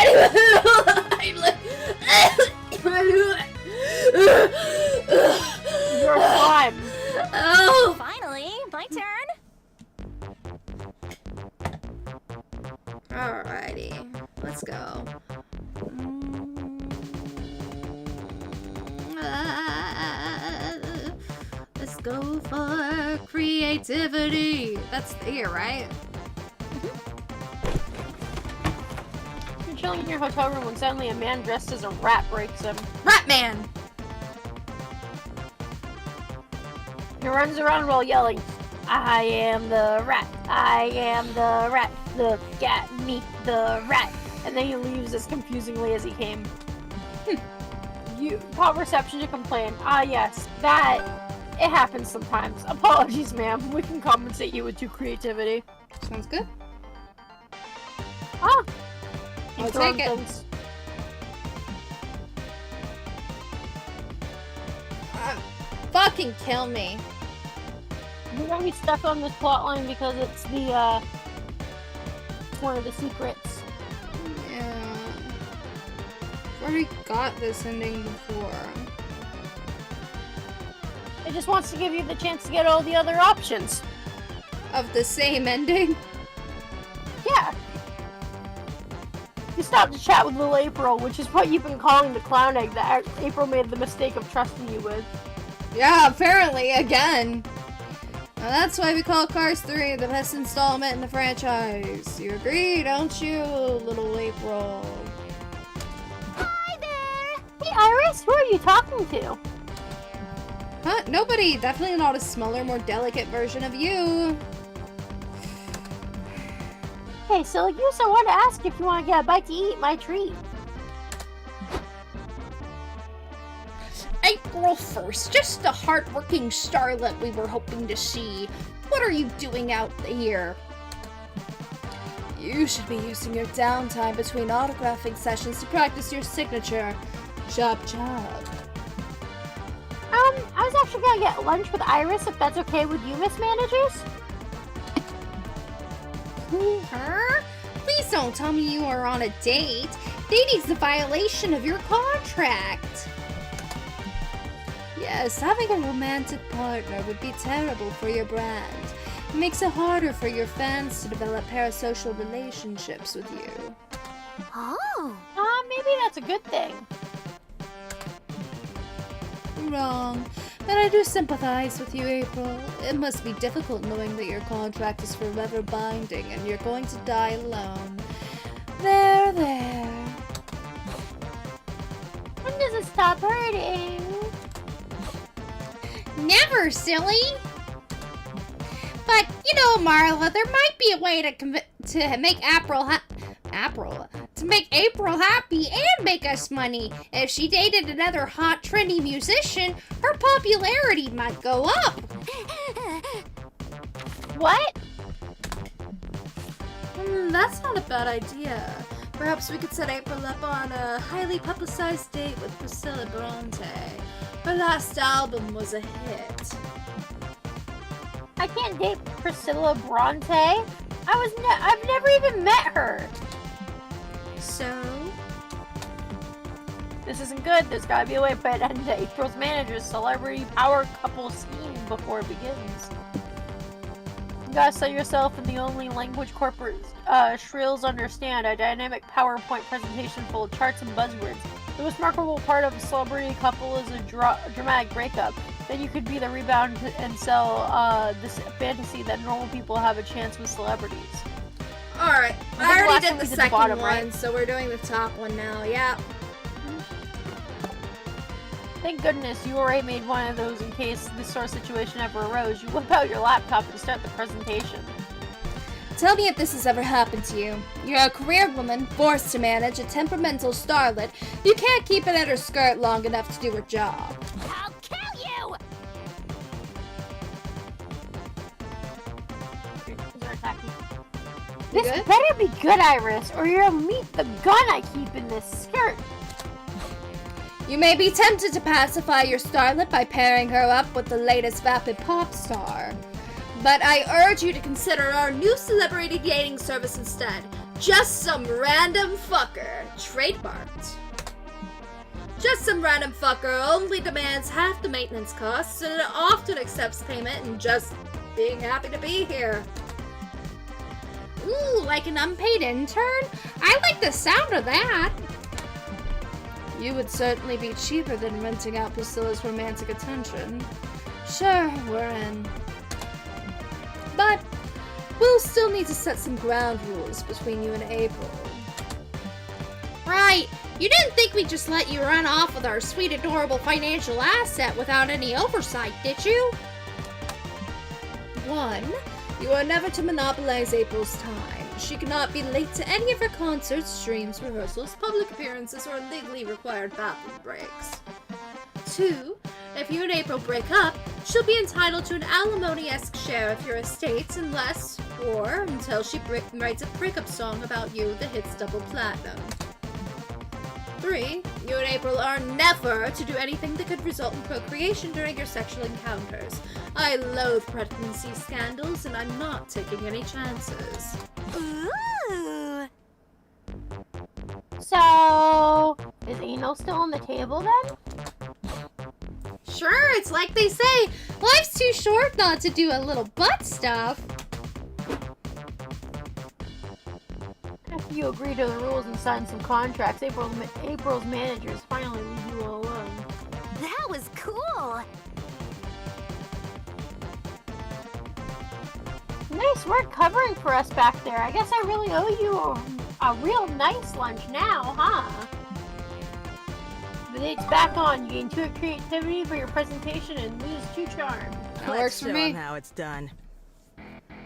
anyone Your slime. Oh! Finally, my turn. Alrighty, let's go. Let's go for creativity. That's here, right? You're chilling in your hotel room when suddenly a man dressed as a rat breaks him. Rat man! He runs around while yelling, I am the rat, I am the rat, look at me, the rat. And then he leaves as confusingly as he came. You call reception to complain. Ah yes, it happens sometimes. Apologies, ma'am. We can compensate you with 2 creativity. Sounds good. Ah! I'll take it. Fucking kill me. We're gonna be stuck on this plotline because it's the, it's one of the secrets. Yeah. I've already got this ending before. It just wants to give you the chance to get all the other options. Of the same ending? Yeah. You stopped to chat with little April, which is what you've been calling the clown egg that April made the mistake of trusting you with. Yeah, apparently, again. Now that's why we call Cars 3 the best installment in the franchise. You agree, don't you, little April? Hi there. Hey Iris, who are you talking to? Huh? Nobody. Definitely not a smaller, more delicate version of you. Hey, silly goose, I want to ask if you want to get a bite to eat my treat. April 1st, just a hardworking starlet we were hoping to see. What are you doing out here? You should be using your downtime between autographing sessions to practice your signature. Chop chop. I was actually gonna get lunch with Iris, if that's okay with you, Miss Managers? Her? Please don't tell me you are on a date. Dating's a violation of your contract. Yes, having a romantic partner would be terrible for your brand. It makes it harder for your fans to develop parasocial relationships with you. Oh. Maybe that's a good thing. Wrong. But I do sympathize with you, April. It must be difficult knowing that your contract is forever binding and you're going to die alone. There, there. When does it stop hurting? Never, silly! But, you know, Marla, there might be a way to make April happy and make us money. If she dated another hot, trendy musician, her popularity might go up. What? That's not a bad idea. Perhaps we could set April up on a highly publicized date with Priscilla Bronte. Her last album was a hit. I can't date Priscilla Bronte. I've never even met her. So? This isn't good. There's gotta be a way to put an end to April's manager's celebrity power couple scheme before it begins. You gotta set yourself in the only language corporate shrills understand, a dynamic PowerPoint presentation full of charts and buzzwords. The most remarkable part of a celebrity couple is a dramatic breakup. Then you could be the rebound and sell this fantasy that normal people have a chance with celebrities. Alright, I I already think did the the second bottom, one, right? so we're doing the top one now, yeah. Thank goodness you already made one of those in case this sort of situation ever arose. You whip out your laptop and start the presentation. Tell me if this has ever happened to you. You're a career woman, forced to manage a temperamental starlet. You can't keep it at her skirt long enough to do her job. I'll kill you! These are tacky. You This good? better be good, Iris, or you'll meet the gun I keep in this skirt. You may be tempted to pacify your starlet by pairing her up with the latest vapid pop star. But I urge you to consider our new celebrity dating service instead. Just some random fucker. Trademarked. Just some random fucker only demands half the maintenance costs and often accepts payment and just being happy to be here. Ooh, like an unpaid intern? I like the sound of that. You would certainly be cheaper than renting out Priscilla's romantic attention. Sure, we're in. But we'll still need to set some ground rules between you and April. Right. You didn't think we'd just let you run off with our sweet, adorable financial asset without any oversight, did you? 1. You are never to monopolize April's time. She cannot be late to any of her concerts, streams, rehearsals, public appearances, or legally required bathroom breaks. 2. If you and April break up, she'll be entitled to an alimony-esque share of your estates unless, or until she writes a breakup song about you that hits double platinum. 3. You and April are never to do anything that could result in procreation during your sexual encounters. I loathe pregnancy scandals, and I'm not taking any chances. Ooh. So, is anal still on the table then? Sure, it's like they say, life's too short not to do a little butt stuff. After you agree to the rules and sign some contracts, April's managers finally leave you alone. That was cool. Nice work covering for us back there. I guess I really owe you a real nice lunch now, huh? The date's back on. You gain 2 creativity for your presentation and lose 2 charm. That works for me. How it's done. I'm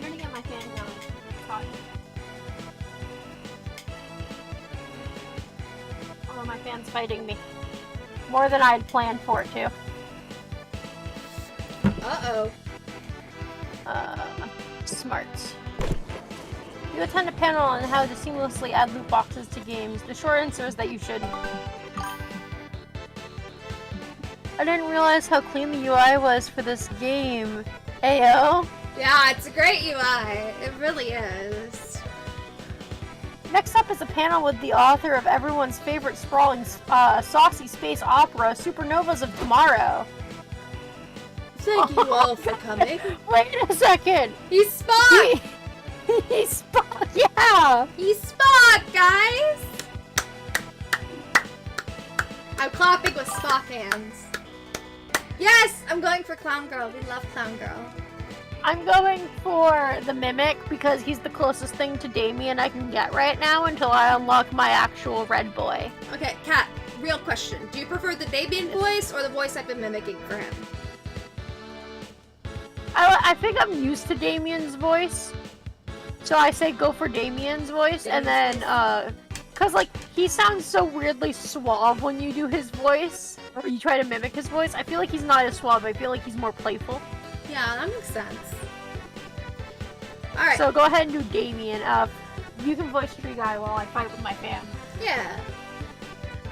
gonna get my fan going. It's hot. Although my fan's fighting me. More than I'd planned for it to. Uh-oh. Smart. You attend a panel on how to seamlessly add loot boxes to games. The short answer is that you shouldn't. I didn't realize how clean the UI was for this game. Ayo. Yeah, it's a great UI. It really is. Next up is a panel with the author of everyone's favorite sprawling, saucy space opera, Supernovas of Tomorrow. Thank you all for coming. Wait a second! He's Spock! He's Spock! Yeah! He's Spock, guys! I'm clapping with Spock hands. Yes! I'm going for Clown Girl. We love Clown Girl. I'm going for the Mimic because he's the closest thing to Damien I can get right now until I unlock my actual red boy. Okay, Kat, real question. Do you prefer the Damien voice or the voice I've been mimicking for him? I think I'm used to Damien's voice. So I say go for Damien's voice, and then, cause like, he sounds so weirdly suave when you do his voice, or you try to mimic his voice. I feel like he's not as suave, I feel like he's more playful. Yeah, that makes sense. Alright. So go ahead and do Damien. You can voice Tree Guy while I fight with my fam. Yeah.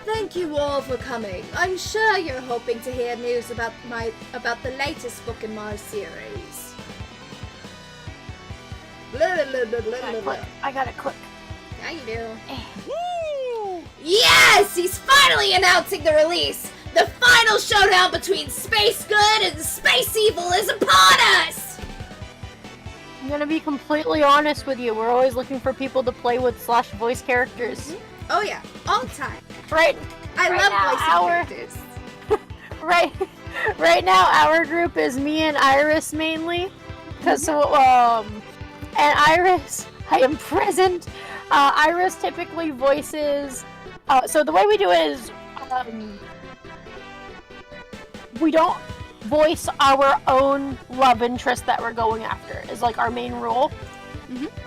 Thank you all for coming. I'm sure you're hoping to hear news about the latest book in my series. Blah, blah, blah, blah, blah. I gotta click. Yeah, you do. Yes! He's finally announcing the release! The final showdown between Space Good and Space Evil is upon us! I'm gonna be completely honest with you. We're always looking for people to play with / voice characters. Oh yeah, all the time. Right. I right love now, voicing characters. Right now, our group is me and Iris mainly. Cause and Iris, I am present. Iris typically voices. So the way we do it is, we don't voice our own love interest that we're going after. Is like our main rule.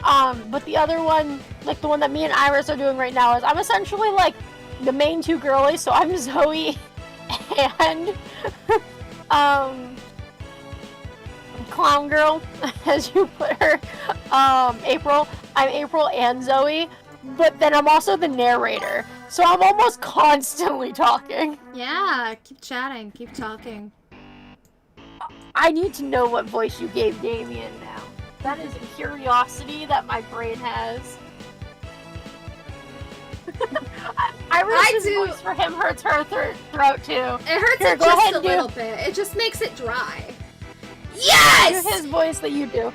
But the other one, like the one that me and Iris are doing right now, is I'm essentially like the main two girlies, so I'm Zoe and Clown Girl, as you put her, April. I'm April and Zoe, but then I'm also the narrator, so I'm almost constantly talking. Yeah, keep chatting, keep talking. I need to know what voice you gave Damien now. That is a curiosity that my brain has. Iris' voice for him hurts her throat too. It hurts Here, it go just ahead a and little bit. It just makes it dry. Do Yes! his voice that you do.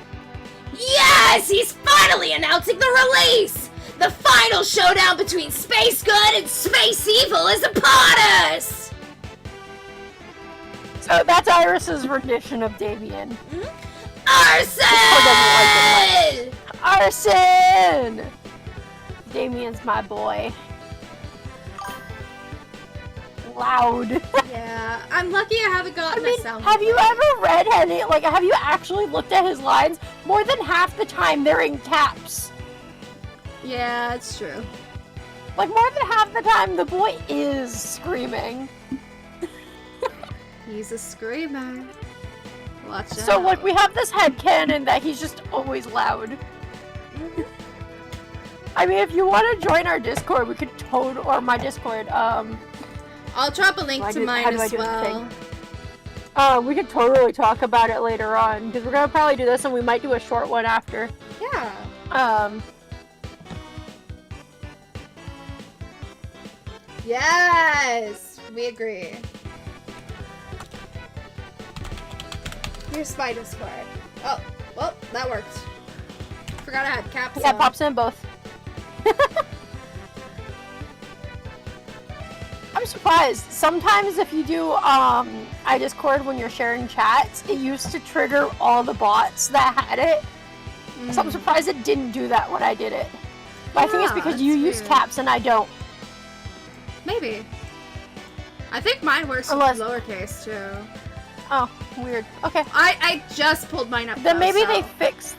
Yes! He's finally announcing the release! The final showdown between Space Good and Space Evil is upon us! So that's Iris's rendition of Damien. Arson! Arson! Damien's my boy. Loud. Yeah, I'm lucky I haven't gotten a sound. Have you effect. ever read any, like, have you actually looked at his lines? More than half the time they're in caps. Yeah, it's true. Like, more than half the time the boy is screaming. He's a screamer. Watch out. So, like, we have this headcanon that he's just always loud. I mean, if you want to join our Discord, we could or my Discord, I'll drop a link to mine as well. We could totally talk about it later on, because we're gonna probably do this and we might do a short one after. Yeah. Yes! We agree. Here's my Discord. Oh, well, that worked. Forgot I had caps Yeah, on. pops in both. I'm surprised. Sometimes if you do iDiscord when you're sharing chats, it used to trigger all the bots that had it. So I'm surprised it didn't do that when I did it. But I think it's Yeah, because that's you use weird. caps and I don't. Maybe. I think mine works Unless- with lowercase too. Oh, weird. Okay. I just pulled mine up. Then though, maybe so. they fixed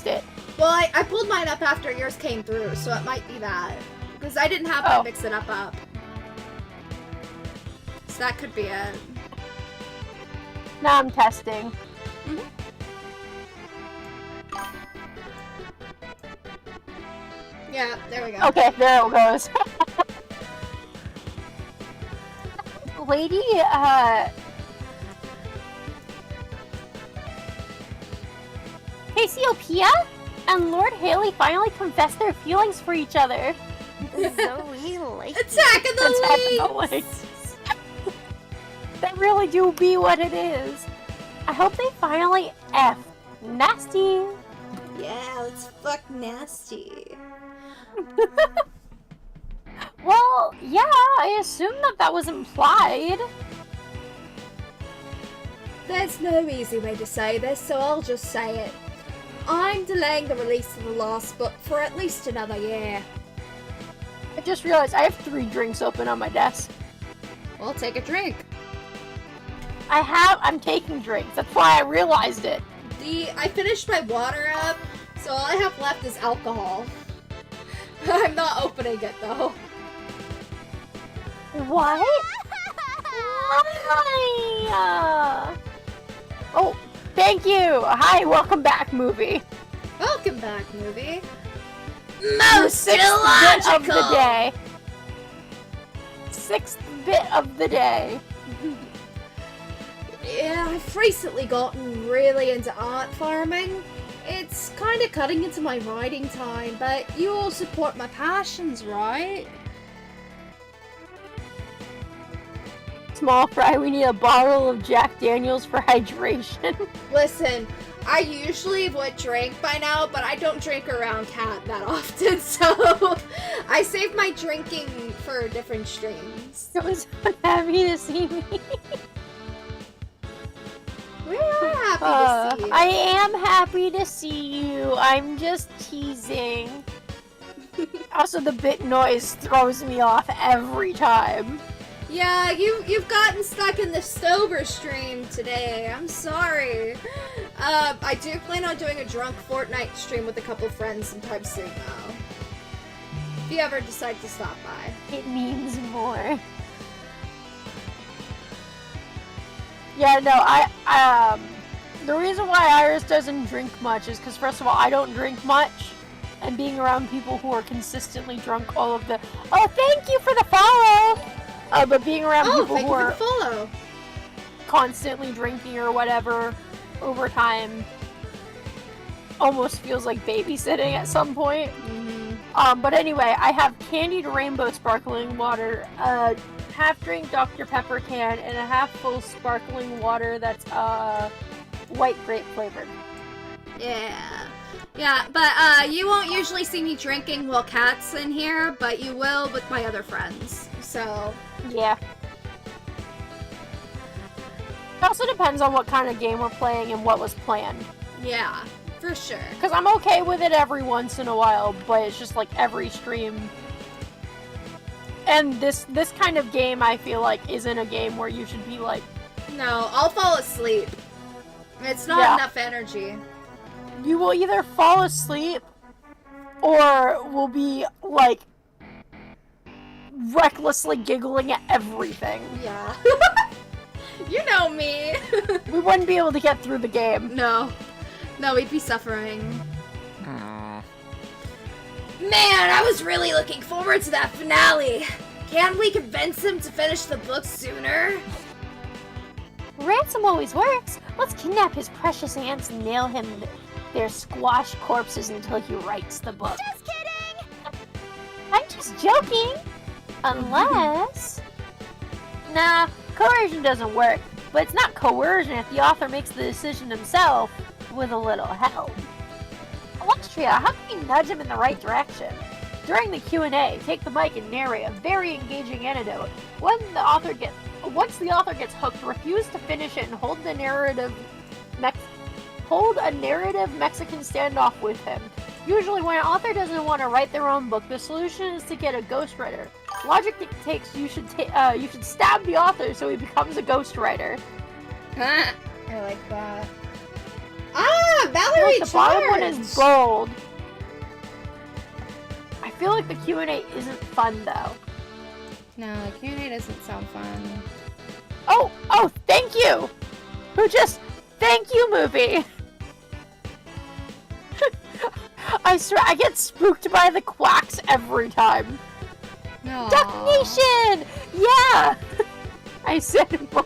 it. Well, I pulled mine up after yours came through, so it might be that. Because I didn't have my mix it up. So that could be it. Now I'm testing. Yeah, there we go. Okay, there it goes. Lady, Cassiopeia and Lord Haley finally confessed their feelings for each other. Zoe like Attack of the Attack League! of the Lakes. That really do be what it is. I hope they finally F nasty. Yeah, let's fuck nasty. Well, yeah, I assume that was implied. There's no easy way to say this, so I'll just say it. I'm delaying the release of the last book for at least another year. I just realized I have 3 drinks open on my desk. Well, take a drink. I'm taking drinks. That's why I realized it. I finished my water up, so all I have left is alcohol. I'm not opening it though. What? Why? Oh, thank you. Hi, welcome back, movie. Welcome back, movie. Most Bit of the illogical! day. 6th bit of the day. Yeah, I've recently gotten really into art farming. It's kind of cutting into my writing time, but you all support my passions, right? Small fry, we need a bottle of Jack Daniels for hydration. Listen, I usually would drink by now, but I don't drink around Kat that often, so I save my drinking for different streams. I was so happy to see me. We are happy to see you. I am happy to see you. I'm just teasing. Also, the bit noise throws me off every time. Yeah, you've gotten stuck in the Stober stream today. I'm sorry. I do plan on doing a drunk Fortnite stream with a couple friends sometime soon, though. If you ever decide to stop by. It means more. Yeah, no, the reason why Iris doesn't drink much is because, first of all, I don't drink much, and being around people who are consistently drunk all of the... Oh, thank you for the follow! But being around people thank who you for are the follow. constantly drinking or whatever over time almost feels like babysitting at some point. But anyway, I have candied rainbow sparkling water, a half-drink Dr. Pepper can, and a half-full sparkling water that's white grape flavored. Yeah. Yeah, but you won't usually see me drinking while Kat's in here, but you will with my other friends. So, Yeah. It also depends on what kind of game we're playing and what was planned. yeah, for sure. Because I'm okay with it every once in a while, but it's just like every stream. And this kind of game, I feel like, isn't a game where you should be like... No, I'll fall asleep. It's not Yeah. enough energy. You will either fall asleep, or will be, like, recklessly giggling at everything. Yeah. You know me. We wouldn't be able to get through the game. No. No, we'd be suffering. Man, I was really looking forward to that finale. Can we convince him to finish the book sooner? Ransom always works. Let's kidnap his precious ants and nail him their squashed corpses until he writes the book. Just kidding! I'm just joking. Unless... Nah, coercion doesn't work. But it's not coercion if the author makes the decision himself with a little help. Alexia, how can you nudge him in the right direction? During the Q&A, take the mic and narrate a very engaging anecdote. Once the author gets hooked, refuse to finish it and hold a narrative Mexican standoff with him. Usually when an author doesn't want to write their own book, the solution is to get a ghostwriter. Logic dictates you should stab the author so he becomes a ghostwriter. I like that. Ah, Valerie Look, the bottom one is Charge! bold. I feel like the Q&A isn't fun though. No, Q&A doesn't sound fun. Oh, thank you! Thank you, movie! I swear, I get spooked by the quacks every time. No. Duck Nation! Yeah! I said more.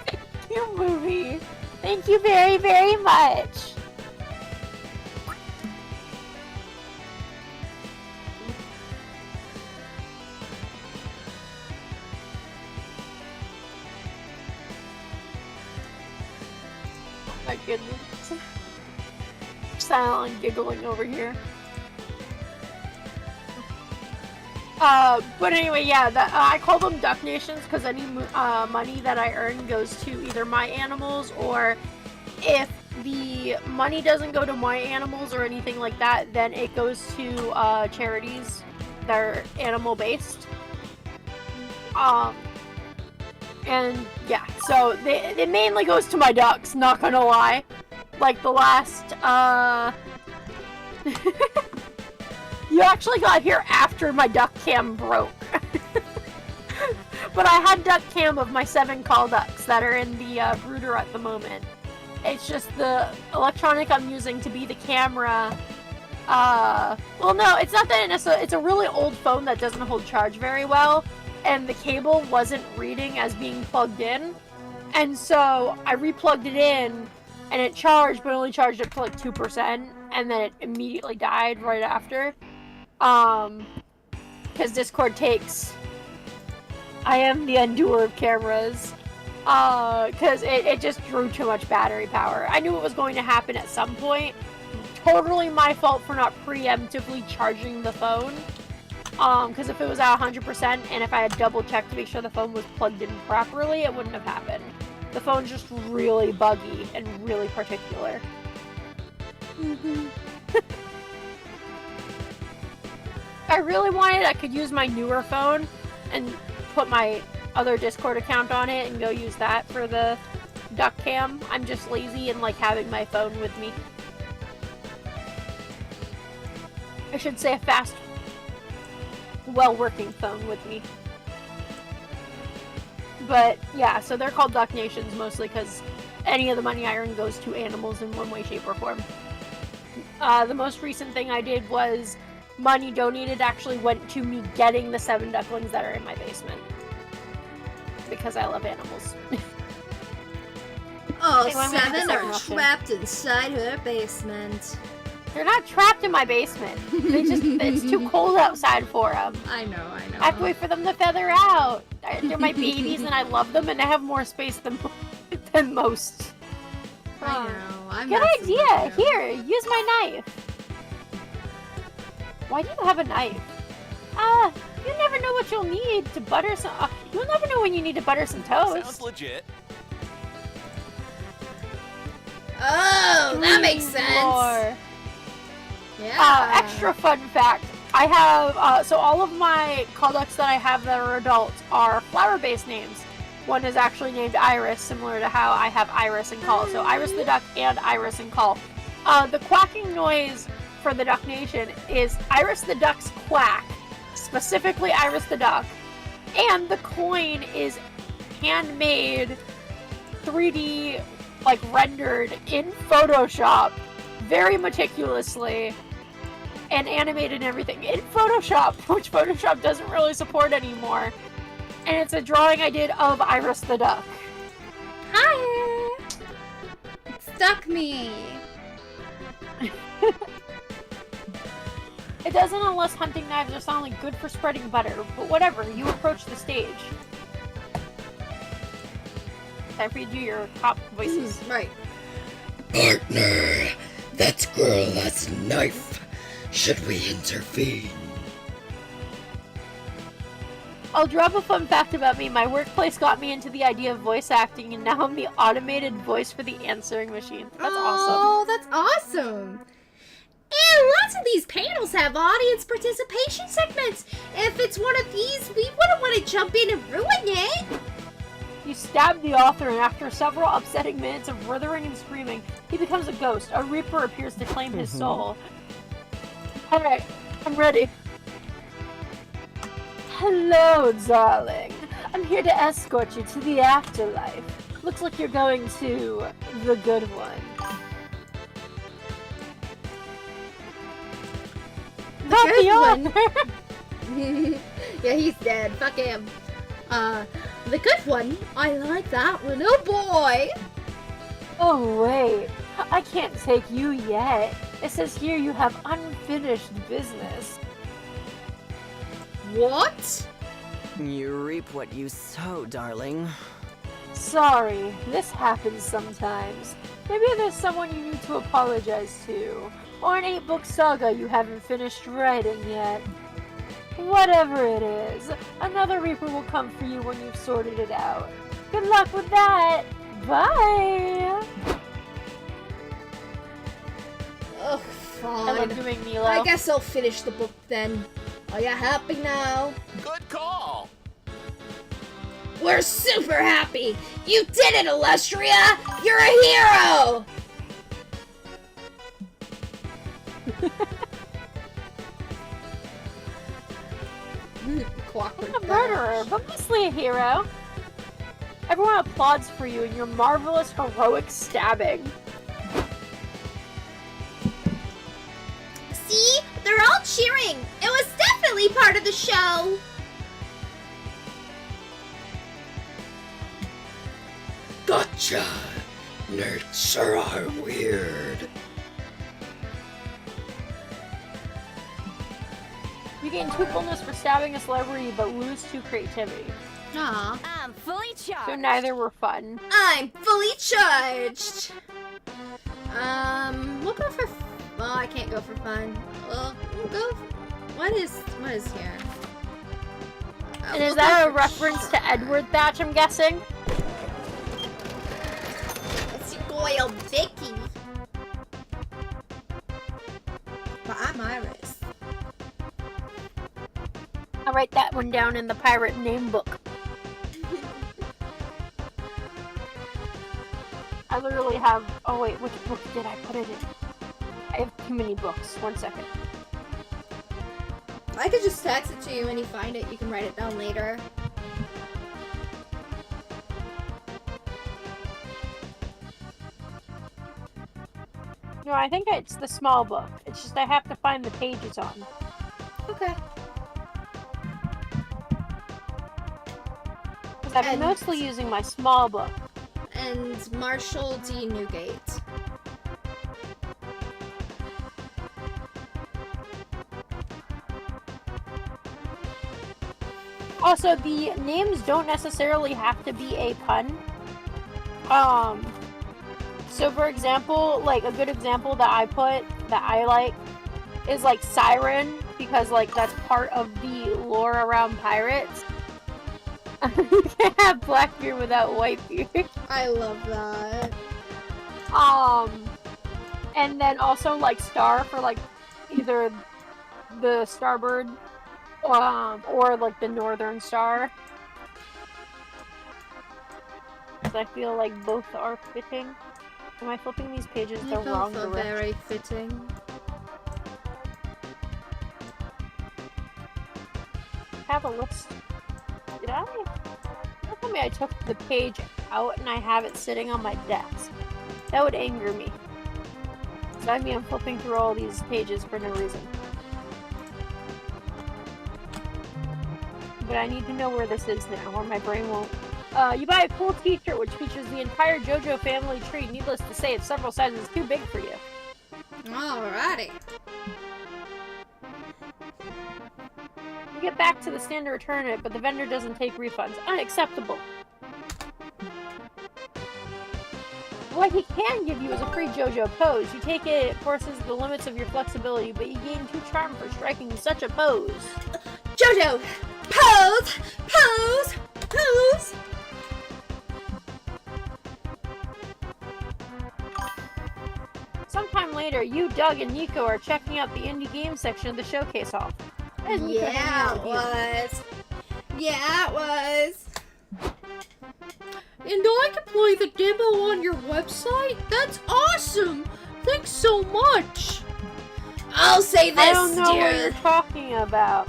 Thank you, movie. Thank you very, very much. Oh my goodness. Silent giggling over here. But anyway, yeah, I call them duck nations because any money that I earn goes to either my animals, or if the money doesn't go to my animals or anything like that, then it goes to charities that are animal based. And yeah, so it mainly goes to my ducks, not gonna lie. Like the last, you actually got here after my duck cam broke. But I had duck cam of my 7 call ducks that are in the brooder at the moment. It's just the electronic I'm using to be the camera. Well, no, it's not that it's a really old phone that doesn't hold charge very well, and the cable wasn't reading as being plugged in. And so I replugged it in, and it charged, but only charged it for like 2%, and then it immediately died right after. Because Discord takes... I am the undoer of cameras. Because it just drew too much battery power. I knew it was going to happen at some point. Totally my fault for not preemptively charging the phone. Because if it was at 100% and if I had double checked to make sure the phone was plugged in properly, it wouldn't have happened. The phone's just really buggy and really particular. If I really wanted, I could use my newer phone and put my other Discord account on it and go use that for the duck cam. I'm just lazy and like having my phone with me. I should say a fast, well-working phone with me. But yeah, so they're called duck nations mostly because any of the money I earn goes to animals in one way, shape, or form. The most recent thing I did was money donated actually went to me getting the 7 ducklings that are in my basement. Because I love animals. All Hey, why am I 7 the are second option? trapped inside her basement. They're not trapped in my basement. It's too cold outside for them. I know. I have to wait for them to feather out. They're my babies and I love them and I have more space than most. I know. I'm Good messing idea. with you. Here, use my knife. Why do you have a knife? You never know what you'll need to butter some... you'll never know when you need to butter some toast. Sounds legit. Oh, that makes sense. More. Yeah. Extra fun fact. I have, so all of my call ducks that I have that are adults are flower-based names. One is actually named Iris, similar to how I have Iris and Call. So Iris the duck and Iris and Call. The quacking noise for the Duck Nation is Iris the duck's quack. Specifically Iris the duck. And the coin is handmade 3D, like rendered in Photoshop very meticulously and animated and everything in Photoshop, which Photoshop doesn't really support anymore. And it's a drawing I did of Iris the duck. Hi. It stuck me. It doesn't unless hunting knives are soundly good for spreading butter, but whatever, you approach the stage. Time for you to do your top voices. Right. Partner, that squirrel has a knife. Should we intervene? I'll drop a fun fact about me. My workplace got me into the idea of voice acting, and now I'm the automated voice for the answering machine. That's awesome. Oh, that's awesome. And lots of these panels have audience participation segments. If it's one of these, we wouldn't want to jump in and ruin it. You stab the author, and after several upsetting minutes of writhing and screaming, he becomes a ghost. A reaper appears to claim his soul. Alright, I'm ready. Hello, darling. I'm here to escort you to the afterlife. Looks like you're going to the good one. Not good the one. author. Yeah, he's dead. Fuck him. The good one. I like that one. Oh boy. Oh, wait. I can't take you yet. It says here you have unfinished business. What? You reap what you sow, darling. Sorry, this happens sometimes. Maybe there's someone you need to apologize to. Or an 8-book saga you haven't finished writing yet. Whatever it is, another Reaper will come for you when you've sorted it out. Good luck with that! Bye! Oh, I love fine. doing Milo. I guess I'll finish the book then. Are you happy now? Good call. We're super happy! You did it, Illustria! You're a hero! Clockwork A murderer, but mostly a hero. Everyone applauds for you and your marvelous heroic stabbing. See? They're all cheering! It was definitely part of the show! Gotcha! Nerds sure are weird. You gain 2 bonus for stabbing a celebrity, but lose 2 creativity. Aw. I'm fully charged. So neither were fun. I'm fully charged! We'll go for. Well, I can't go for fun. Well, we'll go. What is here? And We'll is that go a for reference to charm. Edward Thatch, I'm guessing? It's your boy, Vicky. But I'm Iris. I'll write that one down in the pirate name book. I literally have... Oh wait, which book did I put it in? I have too many books. 1 second. I could just text it to you when you find it. You can write it down later. No, I think it's the small book. It's just I have to find the page it's on. Okay. Because I've been And- mostly using my small book. And Marshall D. Newgate. Also, the names don't necessarily have to be a pun. So for example, like a good example that I put that I like is like Siren, because like that's part of the lore around pirates. You can't have Blackbeard without Whitebeard. I love that. And then also like Star for like either the Starbird, or like the Northern Star. 'Cause I feel like both are fitting. Am I flipping these pages the They wrong both are direction? very fitting. Have a list. Did I? Don't tell me I took the page out and I have it sitting on my desk. That would anger me. So I mean I'm flipping through all these pages for no reason. But I need to know where this is now, or my brain won't. You buy a cool t-shirt which features the entire JoJo family tree. Needless to say, it's several sizes too big for you. Alrighty. You get back to the stand to return it, but the vendor doesn't take refunds. Unacceptable. What he can give you is a free JoJo pose. You take it, it forces the limits of your flexibility, but you gain 2 charm for striking such a pose. Jojo! Pose! Pose! Pose! Sometime later, you, Doug, and Nico are checking out the indie game section of the showcase hall. There's Nico hanging Yeah, out it with you. was. Yeah, it was. And I can play the demo on your website? That's awesome! Thanks so much! I'll say this, I don't know what dear. you're talking about.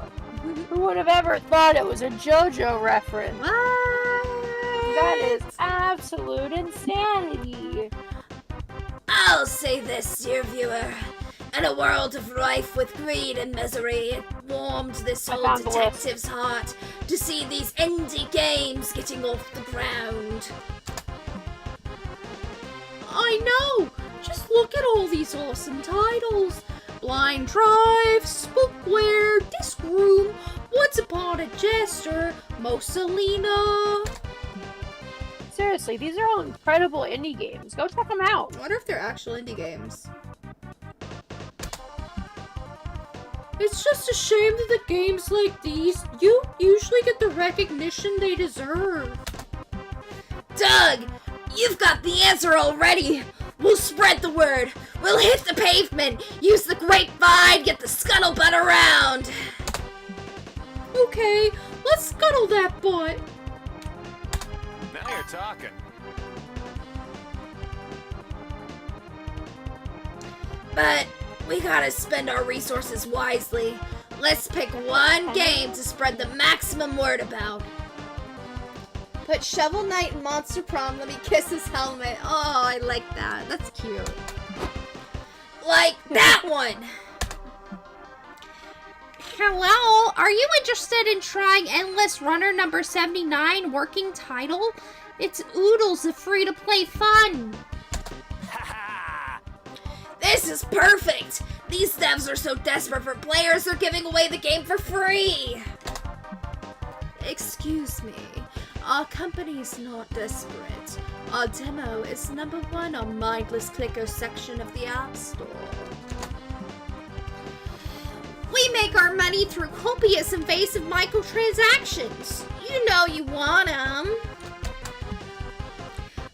Who would have ever thought it was a JoJo reference? That is absolute insanity. I'll say this, dear viewer. In a world of rife with greed and misery, it warmed this I old found the list. detective's heart to see these indie games getting off the ground. I I know! Just look at all these awesome titles. Blind Drive, Spookware, Disc Room, Once Upon a Jester, Monstaaaaa. Seriously, these are all incredible indie games. Go check them out. I wonder if they're actual indie games. It's just a shame that the games like these, you usually get the recognition they deserve. Doug, you've got the answer already. We'll spread the word. We'll hit the pavement. Use the grapevine. Get the scuttlebutt around. Okay, let's scuttle that butt. Now you're talking. But we gotta spend our resources wisely. Let's pick one game to spread the maximum word about. Put Shovel Knight in Monster Prom. Let me kiss his helmet. Oh, I like that. That's cute. Like that one. Hello, are you interested in trying Endless Runner number 79 working title? It's oodles of free-to-play fun. This is perfect. These devs are so desperate for players, they're giving away the game for free. Excuse me. Our company's not desperate. Our demo is #1 on Mindless Clicker section of the App Store. We make our money through copious invasive microtransactions. You know you want them.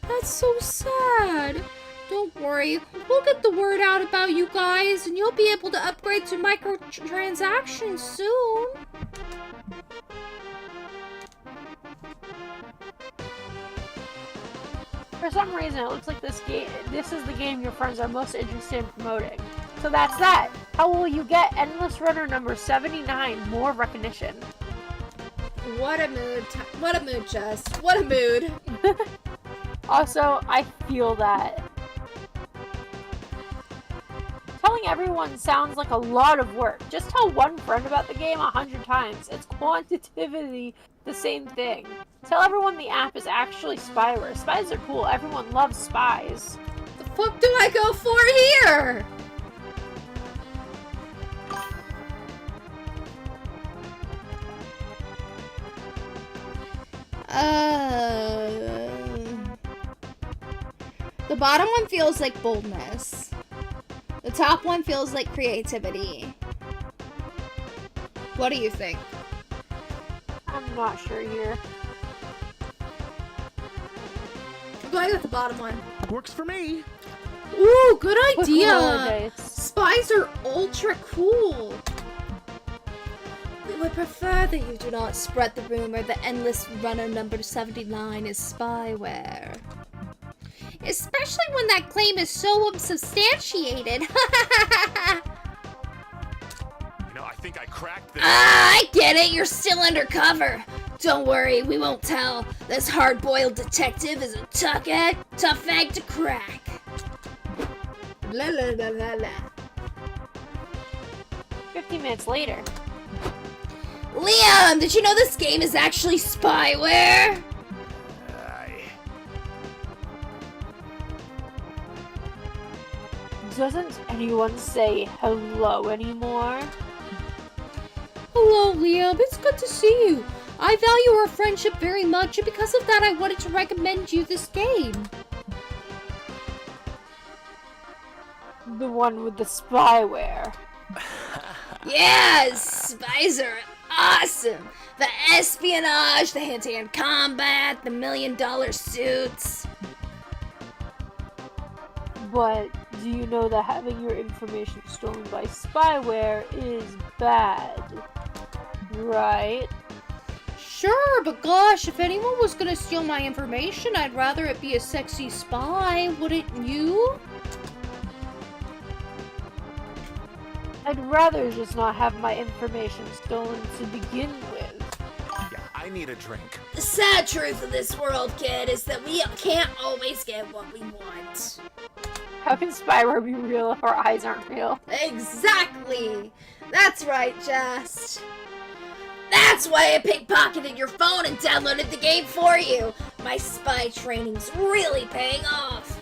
That's so sad. Don't worry, we'll get the word out about you guys and you'll be able to upgrade to microtransactions soon. For some reason, it looks like this is the game your friends are most interested in promoting. So that's that. How will you get Endless Runner number 79 more recognition? What a mood. What a mood, Jess. What a mood. Also, I feel that. Telling everyone sounds like a lot of work. Just tell one friend about the game 100 times. It's quantitatively the same thing. Tell everyone the app is actually spyware. Spies are cool. Everyone loves spies. The fuck do I go for here? The bottom one feels like boldness. The top one feels like creativity. What do you think? I'm not sure here. I'm going with the bottom one. Works for me. Ooh, good Quick idea! roller dice. Spies are ultra cool! We would prefer that you do not spread the rumor that Endless Runner number 79 is spyware. Especially when that claim is so unsubstantiated. You know, I think I cracked this. I get it. You're still undercover. Don't worry, we won't tell. This hard-boiled detective is a tough egg to crack. La la la la la. 50 minutes later. Liam, did you know this game is actually spyware? Doesn't anyone say hello anymore? Hello, Liam. It's good to see you. I value our friendship very much, and because of that, I wanted to recommend you this game. The one with the spyware. Yes, spies are awesome. The espionage, the hand-to-hand combat, the $1 million suits. But do you know that having your information stolen by spyware is bad? Right? Sure, but gosh, if anyone was gonna steal my information, I'd rather it be a sexy spy, wouldn't you? I'd rather just not have my information stolen to begin with. Yeah, I need a drink. The sad truth of this world, kid, is that we can't always get what we want. How can spyware be real if our eyes aren't real? Exactly! That's right, Just. That's why I pickpocketed your phone and downloaded the game for you. My spy training's really paying off.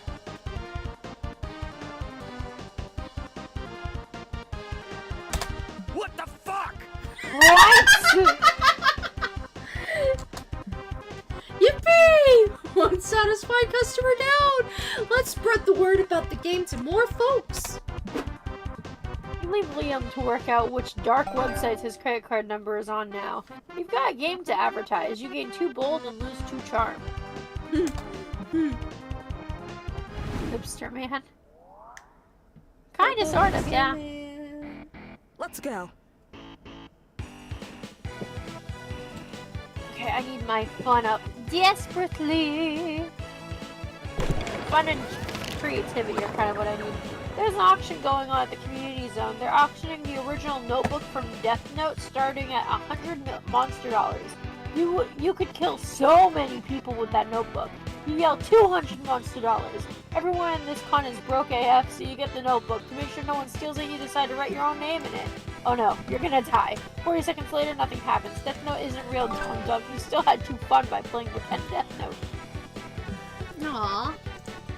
word about the game to more folks. You leave Liam to work out which dark websites his credit card number is on now. You've got a game to advertise. You gain 2 bold and lose 2 charm. Hipster man. Kinda, sort of, yeah. Let's go. Okay, I need my fun up desperately. Fun and creativity are kind of what I need. There's an auction going on at the community zone. They're auctioning the original notebook from Death Note starting at 100 monster dollars. You could kill so many people with that notebook. You yell 200 monster dollars. Everyone in this con is broke AF, so you get the notebook. To make sure no one steals it, you decide to write your own name in it. Oh no, you're gonna die. 40 seconds later, nothing happens. Death Note isn't real, dumb. You still had too fun by playing pretend Death Note. Aww.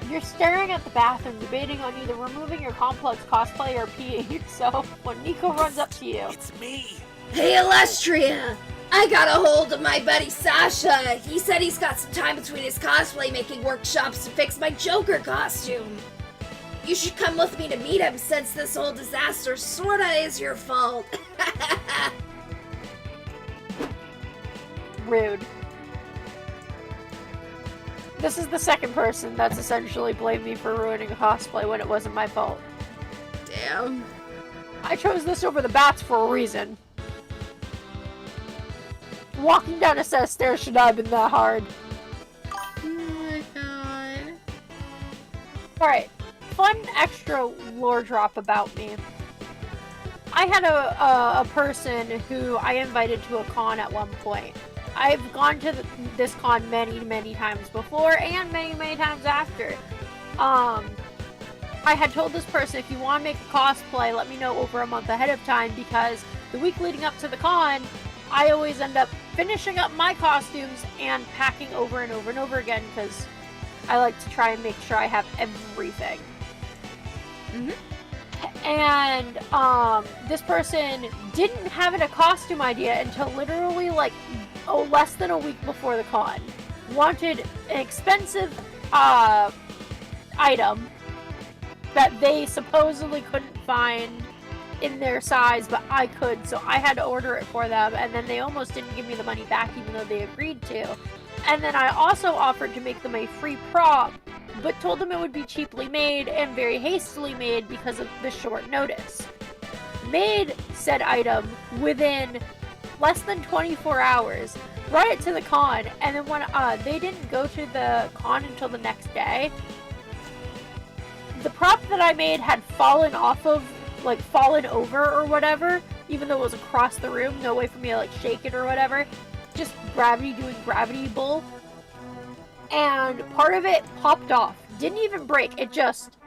You're staring at the bathroom, debating on either removing your complex cosplay or peeing yourself when Nico runs up to you. It's me. Hey, Illustria! I got a hold of my buddy Sasha. He said he's got some time between his cosplay making workshops to fix my Joker costume. You should come with me to meet him since this whole disaster sorta is your fault. Rude. This is the second person that's essentially blamed me for ruining a cosplay when it wasn't my fault. Damn. I chose this over the bats for a reason. Walking down a set of stairs should not have been that hard. Oh my god. Alright, fun extra lore drop about me. I had a person who I invited to a con at one point. I've gone to this con many times before and many times after. I had told this person, if you want to make a cosplay, let me know over a month ahead of time, because the week leading up to the con, I always end up finishing up my costumes and packing over and over again, because I like to try and make sure I have everything. And this person didn't have a costume idea until literally less than a week before the con. Wanted an expensive item that they supposedly couldn't find in their size, but I could, so I had to order it for them, and then they almost didn't give me the money back even though they agreed to. And then I also offered to make them a free prop, but told them it would be cheaply made and very hastily made because of the short notice. Made said item within less than 24 hours, brought it to the con, and then when they didn't go to the con until the next day, the prop that I made had fallen over or whatever, even though it was across the room, no way for me to shake it or whatever, just gravity doing gravity bull, and part of it popped off. Didn't even break, it just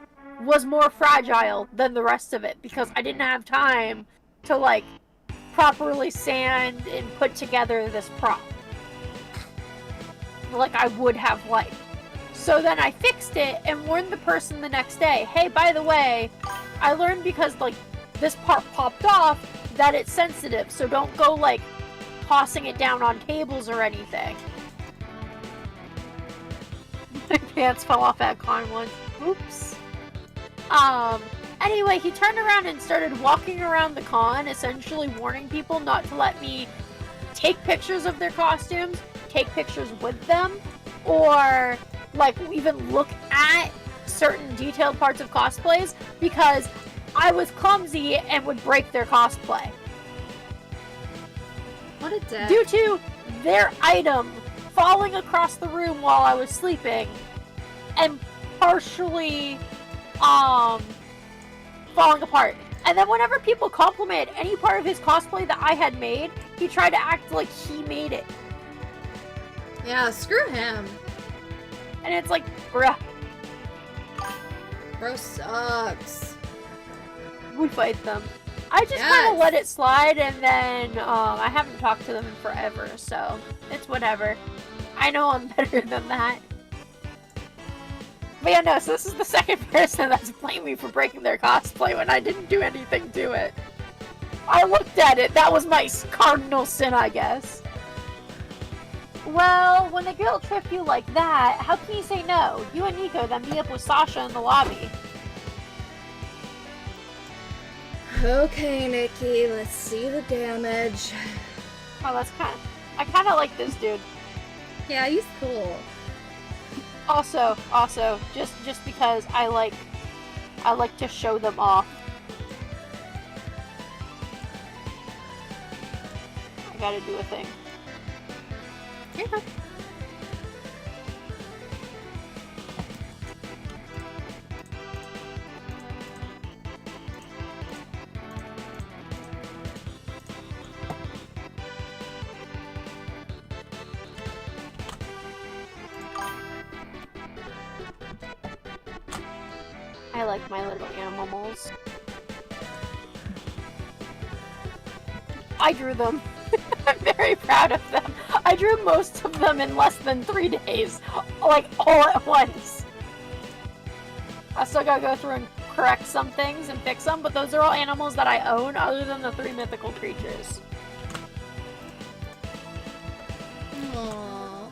was more fragile than the rest of it because I didn't have time to properly sand and put together this prop like I would have liked. So then I fixed it and warned the person the next day, hey, by the way, I learned because this part popped off that it's sensitive, so don't go tossing it down on tables or anything. My pants fell off at con once. Oops. Anyway, he turned around and started walking around the con, essentially warning people not to let me take pictures of their costumes, take pictures with them, or even look at certain detailed parts of cosplays because I was clumsy and would break their cosplay. What a dick. Due to their item falling across the room while I was sleeping and partially falling apart. And then whenever people complimented any part of his cosplay that I had made, he tried to act like he made it. Yeah, screw him. And it's bruh. Bro sucks. We fight them. I just kind of let it slide, and then I haven't talked to them in forever, so it's whatever. I know I'm better than that. But yeah, no, so this is the second person that's blamed me for breaking their cosplay when I didn't do anything to it. I looked at it. That was my cardinal sin, I guess. Well, when the guilt trip you like that, how can you say no? You and Nico then meet up with Sasha in the lobby. Okay, Nikki, let's see the damage. Oh, I kind of like this dude. Yeah, he's cool. Also, just because I like to show them off. I gotta do a thing. Yeah. I like my little animals. I drew them. I'm very proud of them. I drew most of them in less than 3 days. Like, all at once. I still gotta go through and correct some things and fix them, but those are all animals that I own other than the 3 mythical creatures. Aww.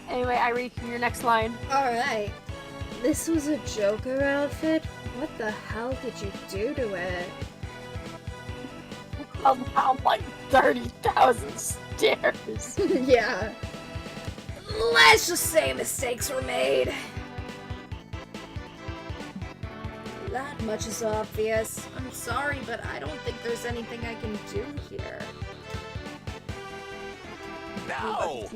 Anyway, I read your next line. Alright. This was a Joker outfit? What the hell did you do to it? I'm down like 30,000 stairs. Yeah. Let's just say mistakes were made. That much is obvious. I'm sorry, but I don't think there's anything I can do here. No!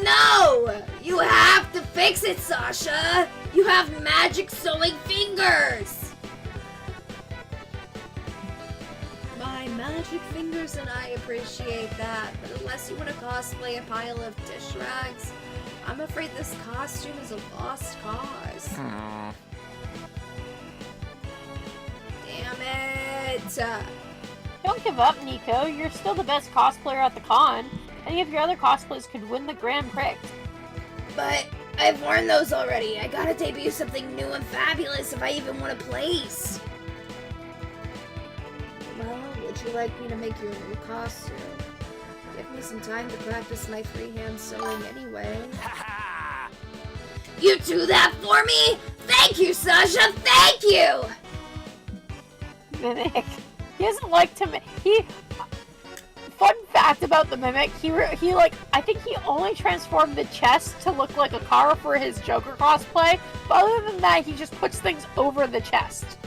No! You have to fix it, Sasha! You have magic sewing fingers! My magic fingers and I appreciate that, but unless you want to cosplay a pile of dish rags, I'm afraid this costume is a lost cause. Damn it! Don't give up, Nico. You're still the best cosplayer at the con. Any of your other cosplays could win the Grand Prix. But I've worn those already. I gotta debut something new and fabulous if I even want a place. Well, would you like me to make your new costume? Give me some time to practice my freehand sewing anyway. You do that for me? Thank you, Sasha! Thank you! Mimic. He doesn't like to Fun fact about the Mimic, he like, I think he only transformed the chest to look like a car for his Joker cosplay, but other than that, he just puts things over the chest.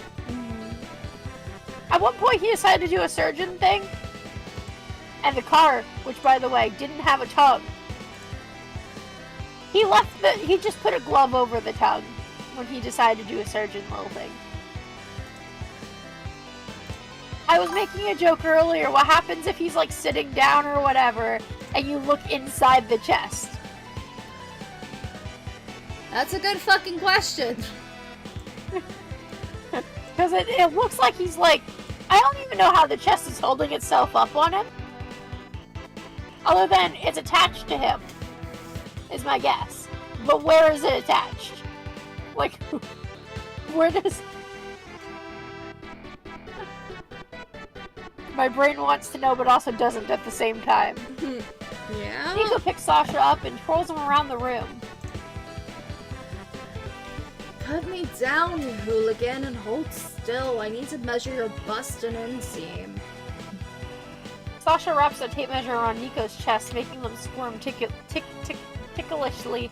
At one point, he decided to do a surgeon thing, and the car, which by the way, didn't have a tongue, he just put a glove over the tongue when he decided to do a surgeon little thing. I was making a joke earlier, what happens if he's like sitting down or whatever, and you look inside the chest? That's a good fucking question. Because it looks like he's like, I don't even know how the chest is holding itself up on him. Other than it's attached to him, is my guess. But where is it attached? Like, where does... My brain wants to know, but also doesn't at the same time. Yeah? Nico picks Sasha up and twirls him around the room. Put me down, you hooligan, and hold still. I need to measure your bust and inseam. Sasha wraps a tape measure around Nico's chest, making them squirm ticklishly.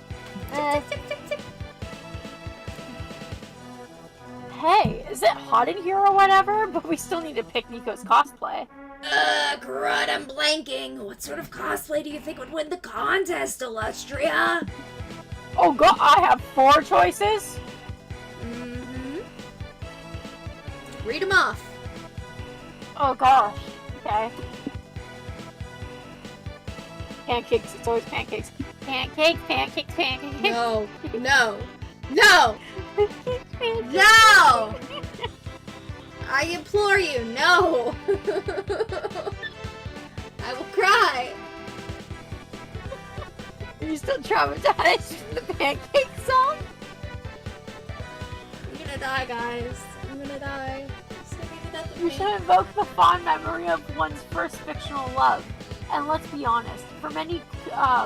Hey, is it hot in here or whatever? But we still need to pick Nico's cosplay. Crud, I'm blanking. What sort of cosplay do you think would win the contest, Illustria? Oh god, I have 4 choices? Mm-hmm. Read them off. Oh gosh. Okay. Pancakes, it's always pancakes. Pancakes, pancakes, pancakes. No. No. No! No! I implore you, no! I will cry! Are you still traumatized from the pancake song? Even it die, guys. I'm gonna die. It's gonna be the death of You me. should invoke the fond memory of one's first fictional love. And let's be honest, for many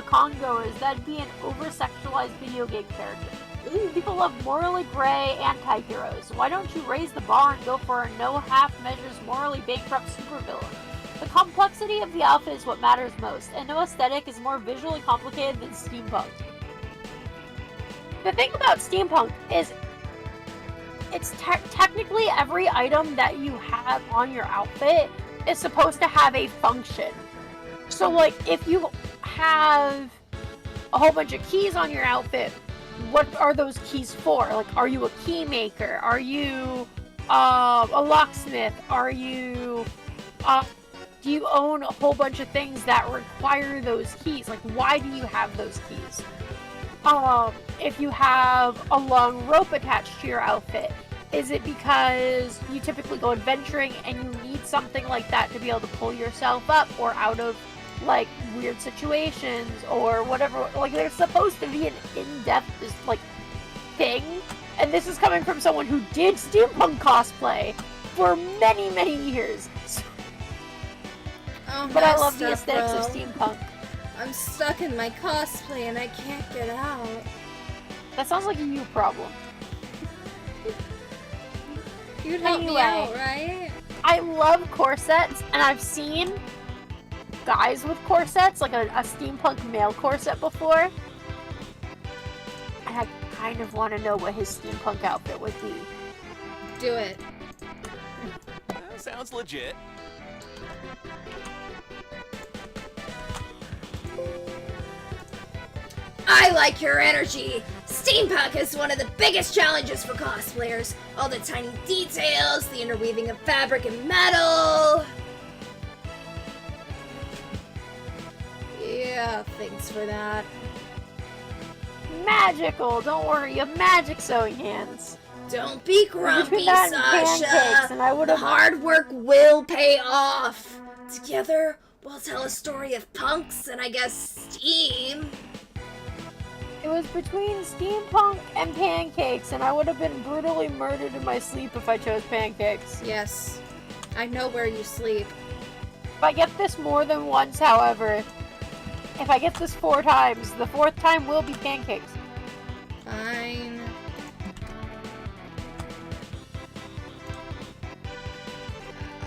Congoers, that'd be an over-sexualized video game character. People love morally gray anti-heroes. Why don't you raise the bar and go for a no half measures morally bankrupt supervillain? The complexity of the outfit is what matters most, and no aesthetic is more visually complicated than steampunk. The thing about steampunk is it's technically every item that you have on your outfit is supposed to have a function. So like if you have a whole bunch of keys on your outfit, what are those keys for? Like, are you a key maker? Are you a locksmith? Are you do you own a whole bunch of things that require those keys? Like, why do you have those keys? If you have a long rope attached to your outfit, is it because you typically go adventuring and you need something like that to be able to pull yourself up or out of like weird situations or whatever? Like, there's supposed to be an in-depth like thing, and this is coming from someone who did steampunk cosplay for many years. Oh, But I my love the stuff, aesthetics of bro. steampunk. I'm stuck in my cosplay and I can't get out. That sounds like a you problem. You'd help me Anyway. out, right? I love corsets, and I've seen guys with corsets, like a steampunk male corset before. And I kind of want to know what his steampunk outfit would be. Do it. Sounds legit. I like your energy. Steampunk is one of the biggest challenges for cosplayers. All the tiny details, the interweaving of fabric and metal. Yeah, thanks for that. Magical! Don't worry, you have magic sewing hands. Don't be grumpy, Between that and pancakes, Sasha. and I would The have. hard work will pay off. Together, we'll tell a story of punks and I guess steam. It was between steampunk and pancakes, and I would have been brutally murdered in my sleep if I chose pancakes. Yes. I know where you sleep. If I get this more than once, however, if I get this 4 times, the 4th time will be pancakes. Fine.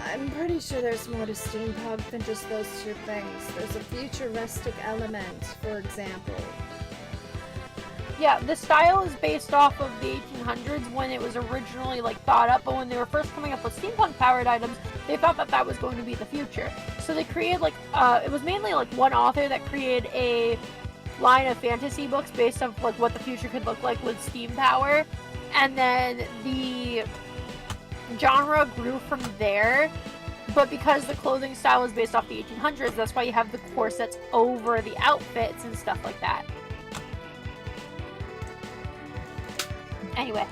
I'm pretty sure there's more to steampunk than just those 2 things. There's a futuristic element, for example. Yeah, the style is based off of the 1800s when it was originally like thought up, but when they were first coming up with steampunk powered items, they thought that that was going to be the future. So they created like it was mainly like one author that created a line of fantasy books based off like what the future could look like with steam power, and then the genre grew from there. But because the clothing style is based off the 1800s, that's why you have the corsets over the outfits and stuff like that. Anyway.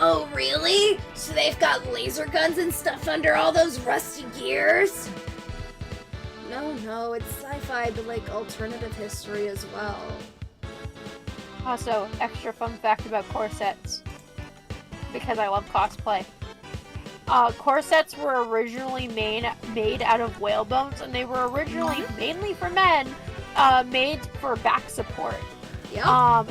Oh, really? So they've got laser guns and stuff under all those rusty gears? No, it's sci-fi, but like alternative history as well. Also, extra fun fact about corsets, because I love cosplay. Corsets were originally made out of whale bones, and they were originally mainly for men, made for back support. Yep.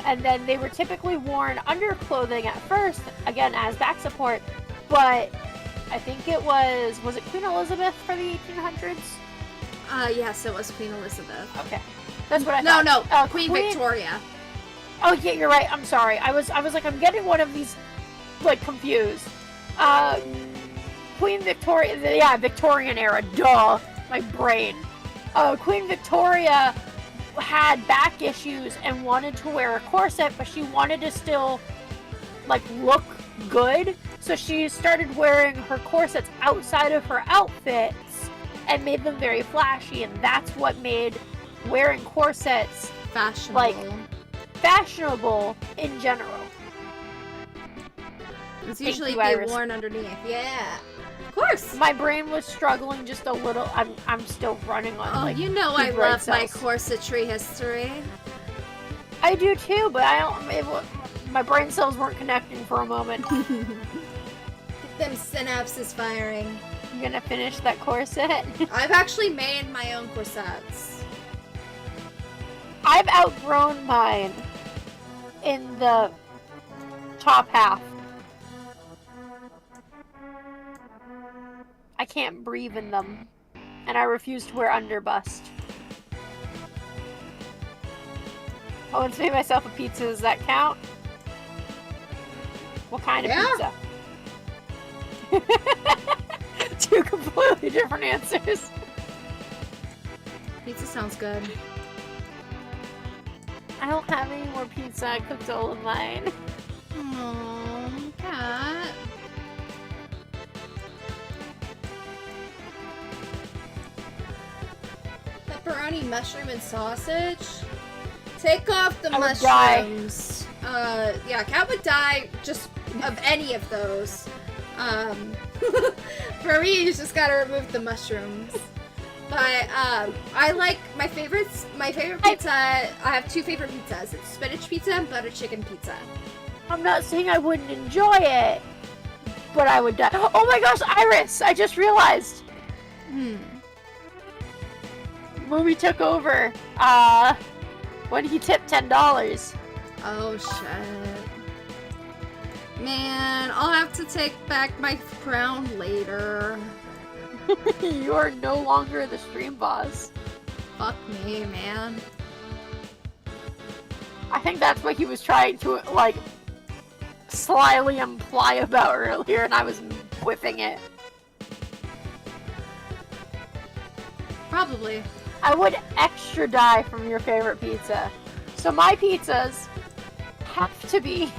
And then they were typically worn under clothing at first, again as back support, but I think it was it Queen Elizabeth for the 1800s? Yes, it was Queen Elizabeth. Okay, that's what I thought. No, Queen Victoria. Oh yeah, you're right. I'm sorry. I was like, I'm getting one of these like confused. Queen Victoria. Yeah, Victorian era. Duh, my brain. Queen Victoria had back issues and wanted to wear a corset, but she wanted to still like look good, so she started wearing her corsets outside of her outfits and made them very flashy, and that's what made wearing corsets Fashionable. like fashionable in general. It's Thank usually you, be Iris. worn underneath. Yeah. Of course. My brain was struggling just a little. I'm still running on Oh, like you know I two brain love my cells. corsetry history. I do too, but I don't. My brain cells weren't connecting for a moment. Get them synapses firing. You gonna finish that corset? I've actually made my own corsets. I've outgrown mine in the top half. I can't breathe in them, and I refuse to wear underbust. I once made myself a pizza. Does that count? What kind of pizza? Two completely different answers. Pizza sounds good. I don't have any more pizza. I cooked all of mine. Aww, cat. Pepperoni, mushroom, and sausage. Take off the mushrooms. Yeah, cat would die just of any of those. For me, you just gotta remove the mushrooms. But I like my favorite pizza. I have two favorite pizzas. It's spinach pizza and butter chicken pizza. I'm not saying I wouldn't enjoy it, but I would die. Oh my gosh, Iris! I just realized. Movie took over. When he tipped $10. Oh shit. Man, I'll have to take back my crown later. You are no longer the stream boss. Fuck me, man. I think that's what he was trying to, like, slyly imply about earlier, and I was whiffing it. Probably. I would extra die from your favorite pizza. So my pizzas have to be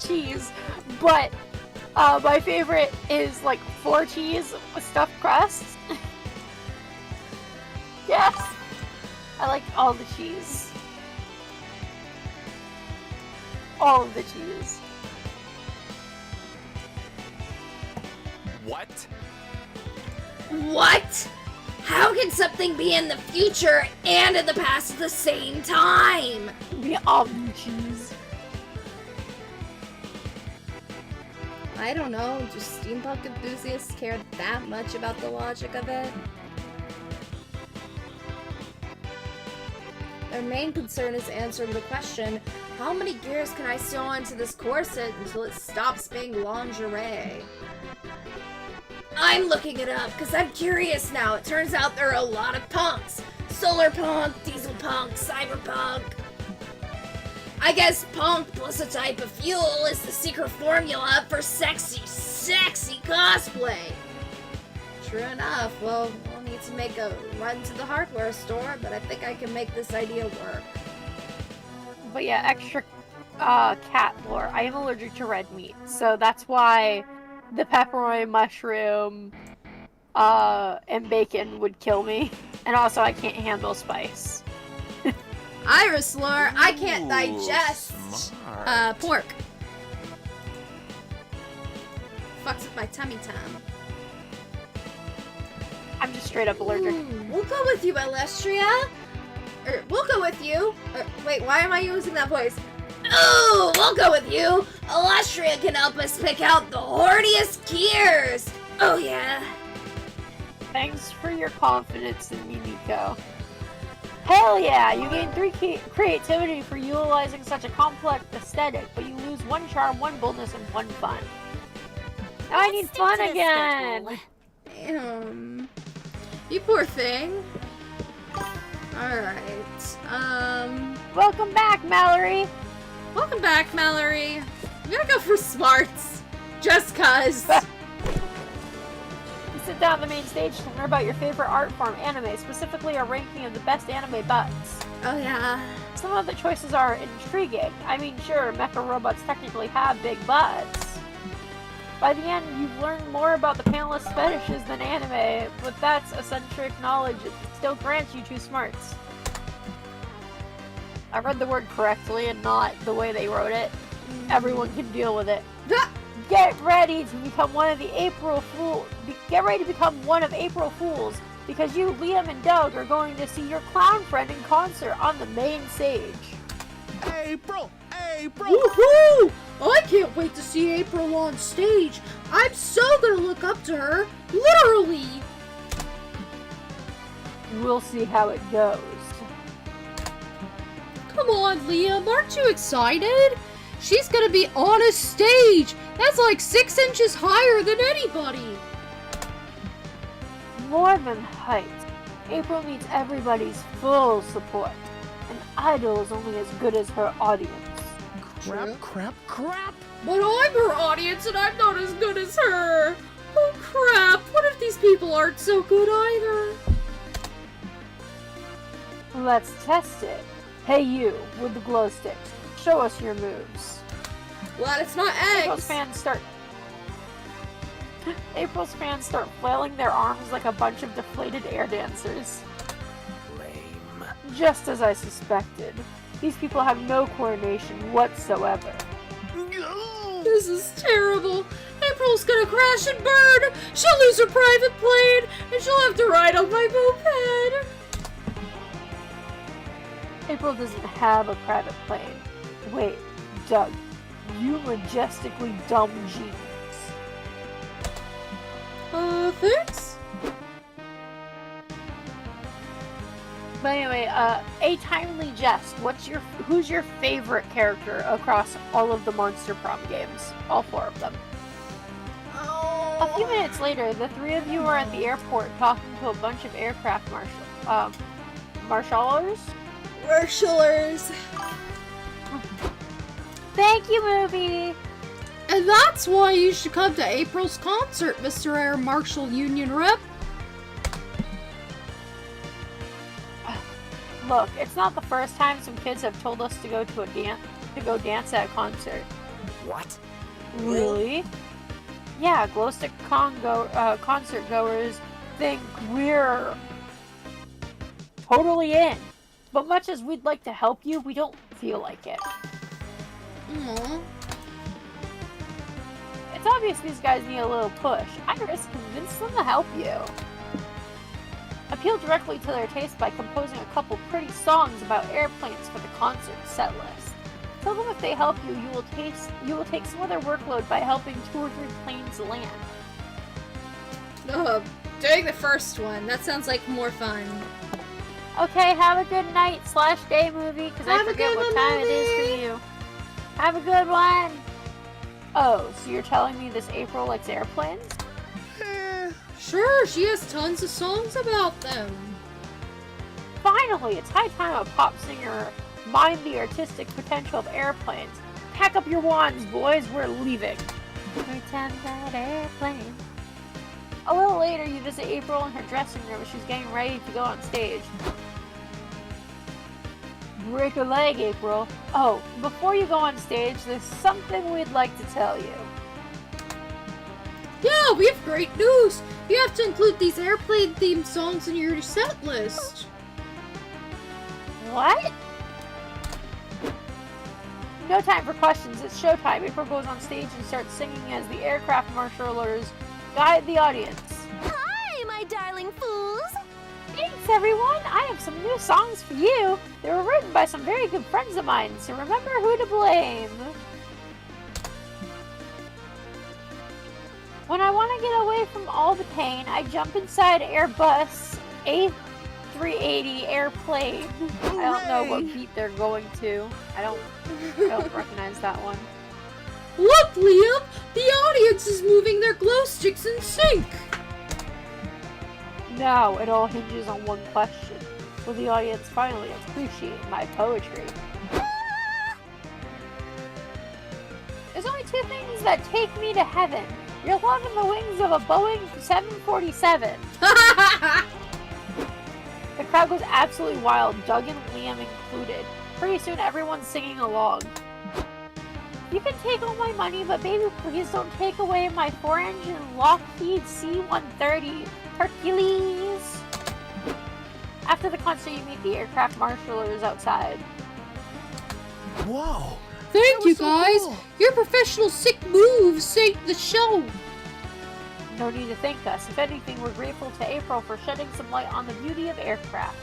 cheese, but my favorite is like 4 cheese with stuffed crust. Yes! I like all the cheese. All of the cheese. What? What? How can something be in the future and in the past at the same time? We all need cheese. I don't know, do steampunk enthusiasts care that much about the logic of it? Their main concern is answering the question, how many gears can I sew onto this corset until it stops being lingerie? I'm looking it up because I'm curious now. It turns out there are a lot of punks. Solar punk, diesel punk, cyberpunk. I guess punk plus a type of fuel is the secret formula for sexy, sexy cosplay. True enough. Well, we'll need to make a run to the hardware store, but I think I can make this idea work. But yeah, extra cat lore. I am allergic to red meat, so that's why the pepperoni, mushroom, and bacon would kill me. And also, I can't handle spice. Iris lore, I can't digest pork. Fucks with my tummy time. I'm just straight up allergic. We'll go with you, Alestria. We'll go with you. Wait, why am I using that voice? Ooh, we'll go with you. Alestria can help us pick out the horniest gears. Oh yeah. Thanks for your confidence in me, Nico. Hell yeah! You gain 3 creativity for utilizing such a complex aesthetic, but you lose 1 charm, 1 boldness, and 1 fun. Now I need fun again! Damn. You poor thing. Alright. Welcome back, Mallory! Welcome back, Mallory. I'm gonna go for smarts. Just cuz. Sit down on the main stage to learn about your favorite art form, anime, specifically a ranking of the best anime butts. Oh yeah. Some of the choices are intriguing. I mean, sure, mecha robots technically have big butts. By the end, you've learned more about the panelists' fetishes than anime, but that's eccentric knowledge. It still grants you 2 smarts. I read the word correctly and not the way they wrote it. Everyone can deal with it. Get ready to become one of the April Fools. Get ready to become one of April Fools, because you, Liam, and Doug are going to see your clown friend in concert on the main stage. April! April! Woohoo! I can't wait to see April on stage. I'm so gonna look up to her. Literally. We'll see how it goes. Come on, Liam. Aren't you excited? She's gonna be on a stage. That's like 6 inches higher than anybody. More than height, April needs everybody's full support. An idol is only as good as her audience. Crap, crap, crap! But I'm her audience and I'm not as good as her. Oh crap, what if these people aren't so good either? Let's test it. Hey you, with the glow sticks, show us your moves. What? It's not April's eggs. fans start flailing their arms like a bunch of deflated air dancers. Lame. Just as I suspected. These people have no coordination whatsoever. This is terrible. April's gonna crash and burn. She'll lose her private plane and she'll have to ride on my moped. April doesn't have a private plane. Wait, Doug, you majestically dumb genius. Thanks? But anyway, a timely jest. Who's your favorite character across all of the Monster Prom games? All 4 of them. A few minutes later, the 3 of you are at the airport talking to a bunch of aircraft marshallers? Marshallers. Thank you, movie! And that's why you should come to April's concert, Mr. Air Marshal Union Rep. Look, it's not the first time some kids have told us to go dance at a concert. What? Really? Yeah, glowstick concert goers think we're totally in. But much as we'd like to help you, we don't feel like it. Aww. It's obvious these guys need a little push. I risk convince them to help you. Appeal directly to their taste by composing a couple pretty songs about airplanes for the concert set list. Tell them if they help you, you will take some of their workload by helping 2 or 3 planes land. Doing the first one. That sounds like more fun. Okay, have a good night / day, movie, because I Have a forget good what one, time it is movie. for you. Have a good one! Oh, so you're telling me this April likes airplanes? Sure, she has tons of songs about them. Finally, it's high time a pop singer mined the artistic potential of airplanes. Pack up your wands, boys, we're leaving. Pretend that airplane. A little later, you visit April in her dressing room as she's getting ready to go on stage. Break a leg, April. Oh, before you go on stage, there's something we'd like to tell you. Yeah, we have great news. You have to include these airplane-themed songs in your set list. What? No time for questions, it's showtime. April goes on stage and starts singing as the aircraft marshallers guide the audience. Hi, my darling fools! Thanks, everyone! I have some new songs for you. They were written by some very good friends of mine, so remember who to blame. When I want to get away from all the pain, I jump inside Airbus A380 airplane. I don't know what beat they're going to. I don't recognize that one. Look, Liam! The audience is moving their glow sticks in sync! Now it all hinges on one question. Will the audience finally appreciate my poetry? There's only 2 things that take me to heaven. Your love in the wings of a Boeing 747. The crowd goes absolutely wild, Doug and Liam included. Pretty soon everyone's singing along. You can take all my money, but baby, please don't take away my 4-engine Lockheed C-130 Hercules. After the concert, you meet the aircraft marshallers outside. Whoa! Thank you, so guys! cool. Your professional sick moves saved the show! No need to thank us. If anything, we're grateful to April for shedding some light on the beauty of aircraft.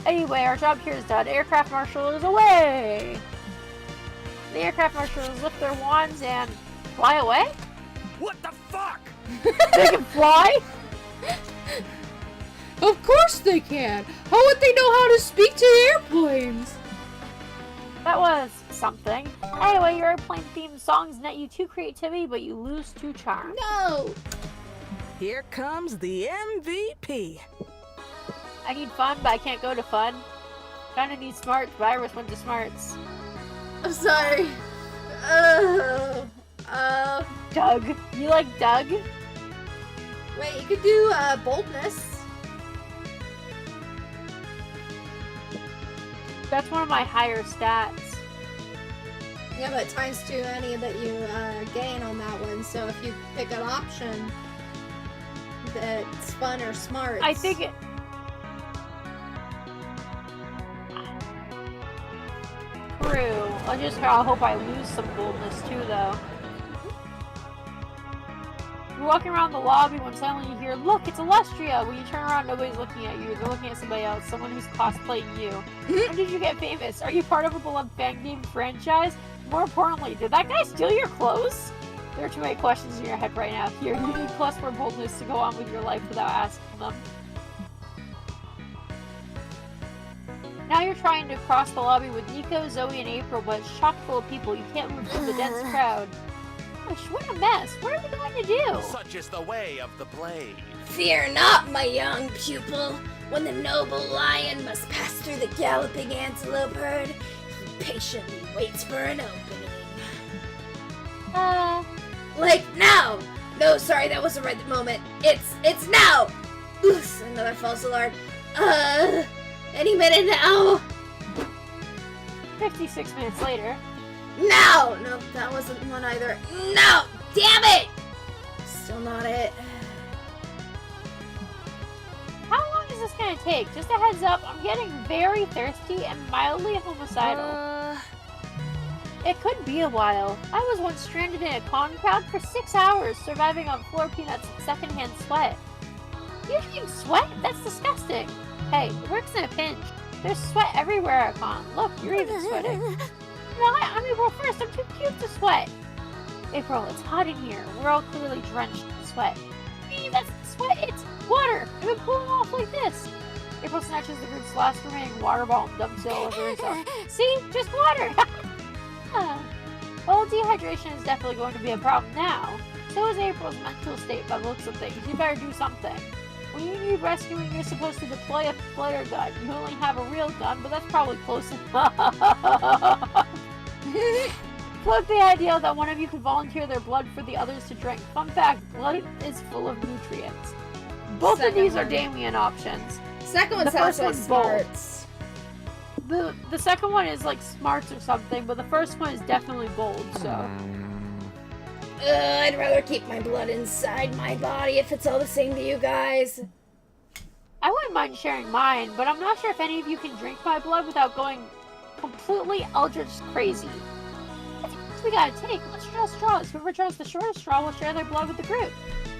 Anyway, our job here is done. Aircraft marshal is away! The aircraft marshals lift their wands and fly away? What the fuck? They can fly? Of course they can! How would they know how to speak to airplanes? That was something. Anyway, your airplane-themed songs net you 2 creativity, but you lose 2 charm. No! Here comes the MVP. I need fun, but I can't go to fun. Kinda need smarts, but Iris went to smarts. I'm sorry. Doug. You like Doug? Wait, you could do boldness. That's one of my higher stats. Yeah, but times 2 any that you gain on that one. So if you pick an option that's fun or smart, I think it... True. I hope I lose some boldness too, though. You're walking around the lobby when suddenly you hear, "Look, it's Illustria!" When you turn around, nobody's looking at you. They're looking at somebody else, someone who's cosplaying you. When did you get famous? Are you part of a beloved fan game franchise? More importantly, did that guy steal your clothes? There are too many questions in your head right now. Here, you need +4 boldness to go on with your life without asking them. Now you're trying to cross the lobby with Nico, Zoe, and April, but it's chock full of people. You can't move through the dense crowd. Gosh, what a mess. What are we going to do? Such is the way of the blade. Fear not, my young pupil. When the noble lion must pass through the galloping antelope herd, he patiently waits for an opening. Like now! No, sorry, that wasn't right at the moment. It's now! Oof, another false alarm. Any minute now? 56 minutes later. No! No, that wasn't one either. No! Damn it! Still not it. How long is this going to take? Just a heads up, I'm getting very thirsty and mildly homicidal. It could be a while. I was once stranded in a con crowd for 6 hours, surviving on floor peanuts and secondhand sweat. You drink sweat? That's disgusting. Hey, it works in a pinch. There's sweat everywhere at con. Look, you're even sweating. No, I'm April 1st. I'm too cute to sweat. April, it's hot in here. We're all clearly drenched in sweat. Hey, that's not sweat. It's water. I've been cooling off like this. April snatches the group's last remaining water bottle and dumps it all over herself. See? Just water. Well, dehydration is definitely going to be a problem now. So is April's mental state by the looks of things. You better do something. When you need rescuing, you're supposed to deploy a flare gun. You only have a real gun, but that's probably close enough. Float the idea that one of you could volunteer their blood for the others to drink. Fun fact, blood is full of nutrients. Both of these are Damien options. Second one The sounds first like one's bold. smarts. The second one is like smarts or something, but the first one is definitely bold, so. I'd rather keep my blood inside my body if it's all the same to you guys. I wouldn't mind sharing mine, but I'm not sure if any of you can drink my blood without going completely eldritch crazy. I think we gotta take. Let's draw straws. Whoever draws the shortest straw will share their blood with the group.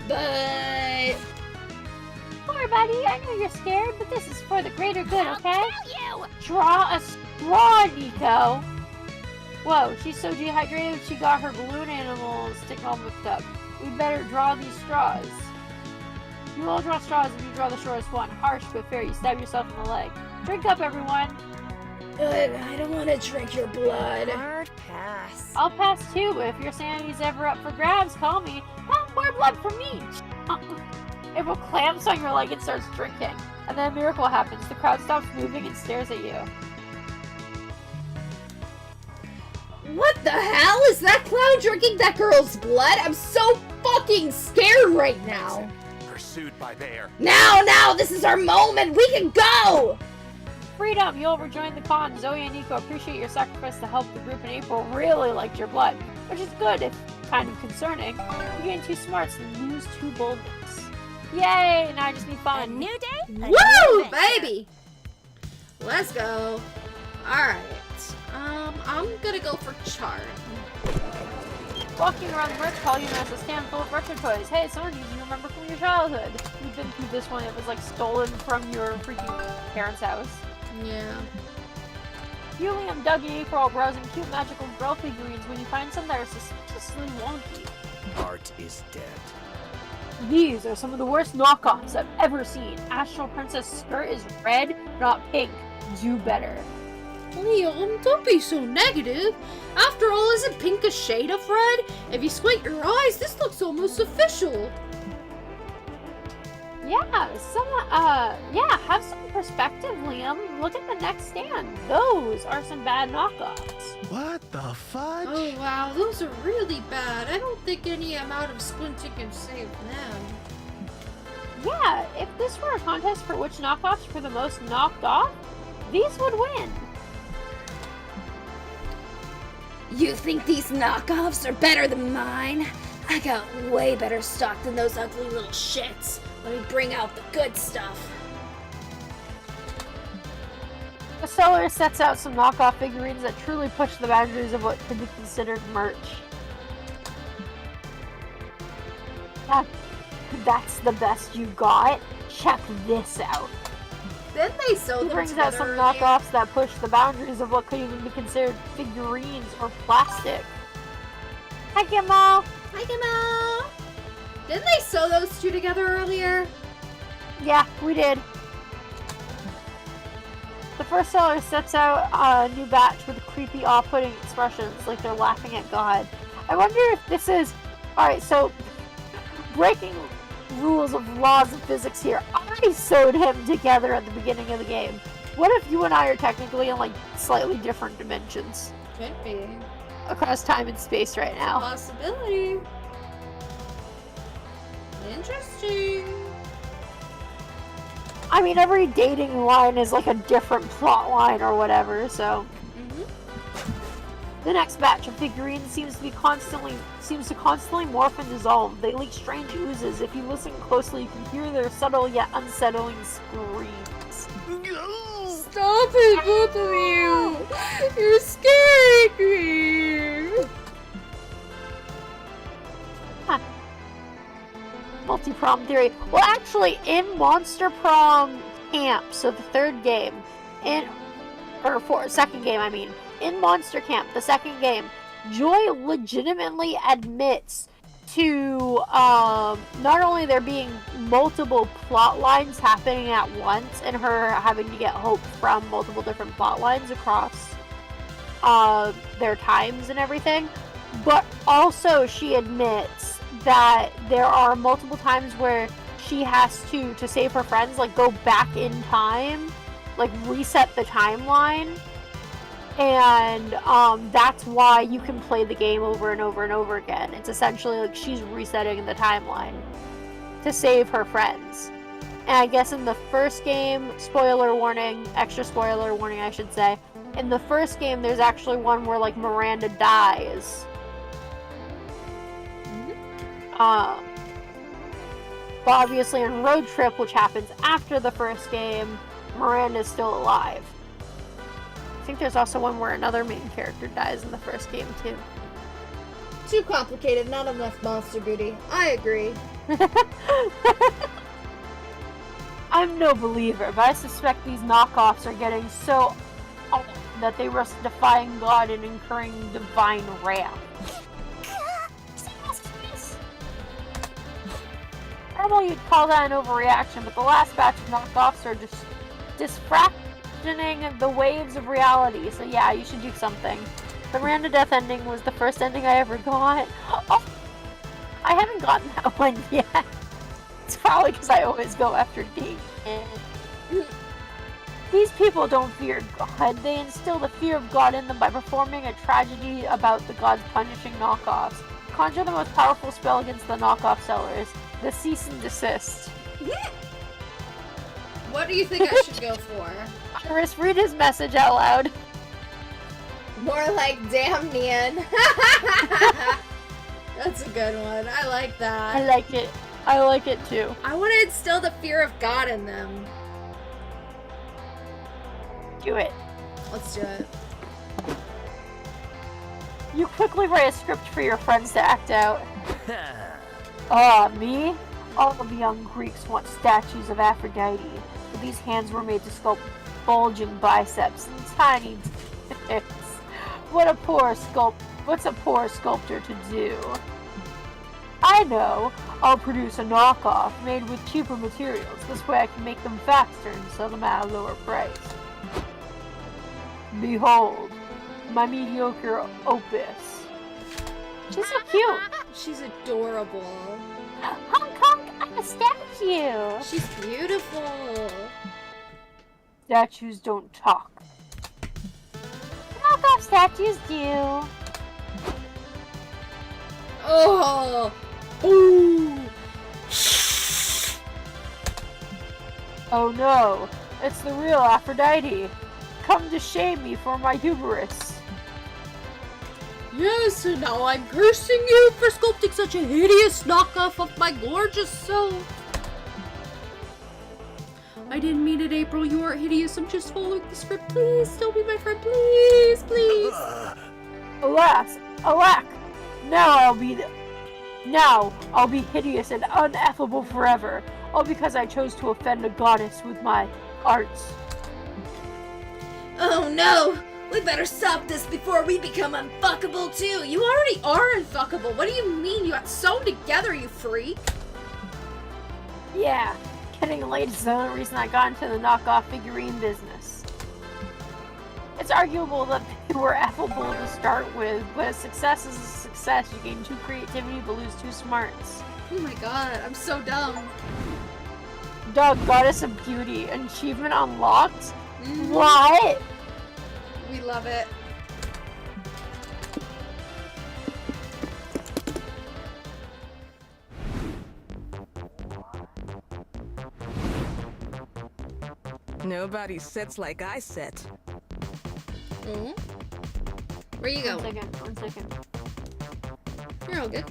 But... Poor buddy, I know you're scared, but this is for the greater good, okay? Draw a straw, Nico! Whoa, she's so dehydrated she got her balloon animal stick all mixed up. We better draw these straws. You all draw straws and you draw the shortest one. Harsh but fair, you stab yourself in the leg. Drink up, everyone! Good, I don't want to drink your blood. Hard pass. I'll pass too, but if your sanity's ever up for grabs, call me. More blood for me! April clamps on your leg and starts drinking. And then a miracle happens. The crowd stops moving and stares at you. What the hell? Is that clown drinking that girl's blood? I'm so fucking scared right now. Pursued by bear. Now, this is our moment. We can go. Freedom! You all rejoined the con. Zoe and Nico appreciate your sacrifice to help the group, and April really liked your blood. Which is good, if kind of concerning. You gain 2 smarts and lose 2 boldness. Yay! Now I just need A fun. new day? A new Woo, adventure. baby! Let's go. Alright. I'm gonna go for charm. Walking around the merch hall, you notice a stand full of retro toys. Hey, some of these you remember from your childhood. You've been through this one. It was like stolen from your freaking parents' house. Yeah. You, Liam, Doug, and April are browsing cute magical girl figurines when you find some that are suspiciously wonky. Art is dead. These are some of the worst knockoffs I've ever seen. Astral Princess skirt is red, not pink. Do better. Liam, don't be so negative. After all, isn't pink a shade of red? If you squint your eyes, this looks almost official. Yeah, have some perspective, Liam. Look at the next stand. Those are some bad knockoffs. What the fudge? Oh wow, those are really bad. I don't think any amount of squinting can save them. Yeah, if this were a contest for which knockoffs were the most knocked off, these would win. You think these knockoffs are better than mine? I got way better stock than those ugly little shits. Let me bring out the good stuff. The seller sets out some knockoff figurines that truly push the boundaries of what could be considered merch. That's the best you got? Check this out. Then they sew He them brings out together some earlier. knockoffs that push the boundaries of what could even be considered figurines or plastic. Hi, Gimmo! Hi, Gimmo! Didn't they sew those two together earlier? Yeah, we did. The first seller sets out a new batch with creepy, off-putting expressions, like they're laughing at God. I wonder if this is... Alright, so... breaking rules of laws of physics here. I sewed him together at the beginning of the game. What if you and I are technically in, like, slightly different dimensions? Could be. Across time and space right now. Possibility. Interesting. I mean, every dating line is like a different plot line or whatever, so... The next batch of figurines seems to constantly morph and dissolve. They leak strange oozes. If you listen closely, you can hear their subtle yet unsettling screams. Stop it, both of you! You're scaring me! Multi-prom theory. Well, actually, in Monster Prom Camp, so the third game, second game, I mean, in Monster Camp, the second game, Joy legitimately admits to not only there being multiple plot lines happening at once and her having to get hope from multiple different plot lines across their times and everything, but also she admits that there are multiple times where she has to save her friends, like go back in time, like reset the timeline. And that's why you can play the game over and over and over again. It's essentially like she's resetting the timeline to save her friends. And I guess in the first game, extra spoiler warning I should say, in the first game there's actually one where like Miranda dies. But obviously in Road Trip, which happens after the first game, Miranda's still alive. I think there's also one where another main character dies in the first game, too. Too complicated, not enough monster booty. I agree. I'm no believer, but I suspect these knockoffs are getting so old that they risk defying God and incurring divine wrath. Normally you'd call that an overreaction, but the last batch of knockoffs are just disfractioning the waves of reality, so yeah, you should do something. The Miranda death ending was the first ending I ever got. Oh, I haven't gotten that one yet. It's probably because I always go after D. These people don't fear God. They instill the fear of God in them by performing a tragedy about the gods punishing knockoffs. Conjure the most powerful spell against the knockoff sellers. The cease and desist. What do you think I should go for? Iris, read his message out loud. More like damn Nian. That's a good one. I like that. I like it. I like it too. I want to instill the fear of God in them. Do it. Let's do it. You quickly write a script for your friends to act out. Me? All of the young Greeks want statues of Aphrodite, but these hands were made to sculpt bulging biceps and tiny tits. What's a poor sculptor to do? I know. I'll produce a knockoff made with cheaper materials. This way I can make them faster and sell them at a lower price. Behold, my mediocre opus. She's so cute. She's adorable. Honk honk, I'm a statue. She's beautiful. Statues don't talk. Knockoff statues do. Oh! Ooh! Oh no, it's the real Aphrodite. Come to shame me for my hubris. Yes, and now I'm cursing you for sculpting such a hideous knockoff of my gorgeous self. I didn't mean it, April. You aren't hideous. I'm just following the script. Please, don't be my friend. Please, please. Alas, alack! Now I'll be hideous and uneffable forever, all because I chose to offend a goddess with my arts. Oh no! We better stop this before we become unfuckable too! You already are unfuckable. What do you mean? You got sewn together, you freak. Yeah, getting laid is the only reason I got into the knockoff figurine business. It's arguable that they were affable to start with, but success is a success. You gain 2 creativity but lose 2 smarts. Oh my god, I'm so dumb. Doug, Goddess of Beauty, achievement unlocked? What? We love it. Nobody sits like I sit. Mm-hmm. Where you going? 1 second. You're all good.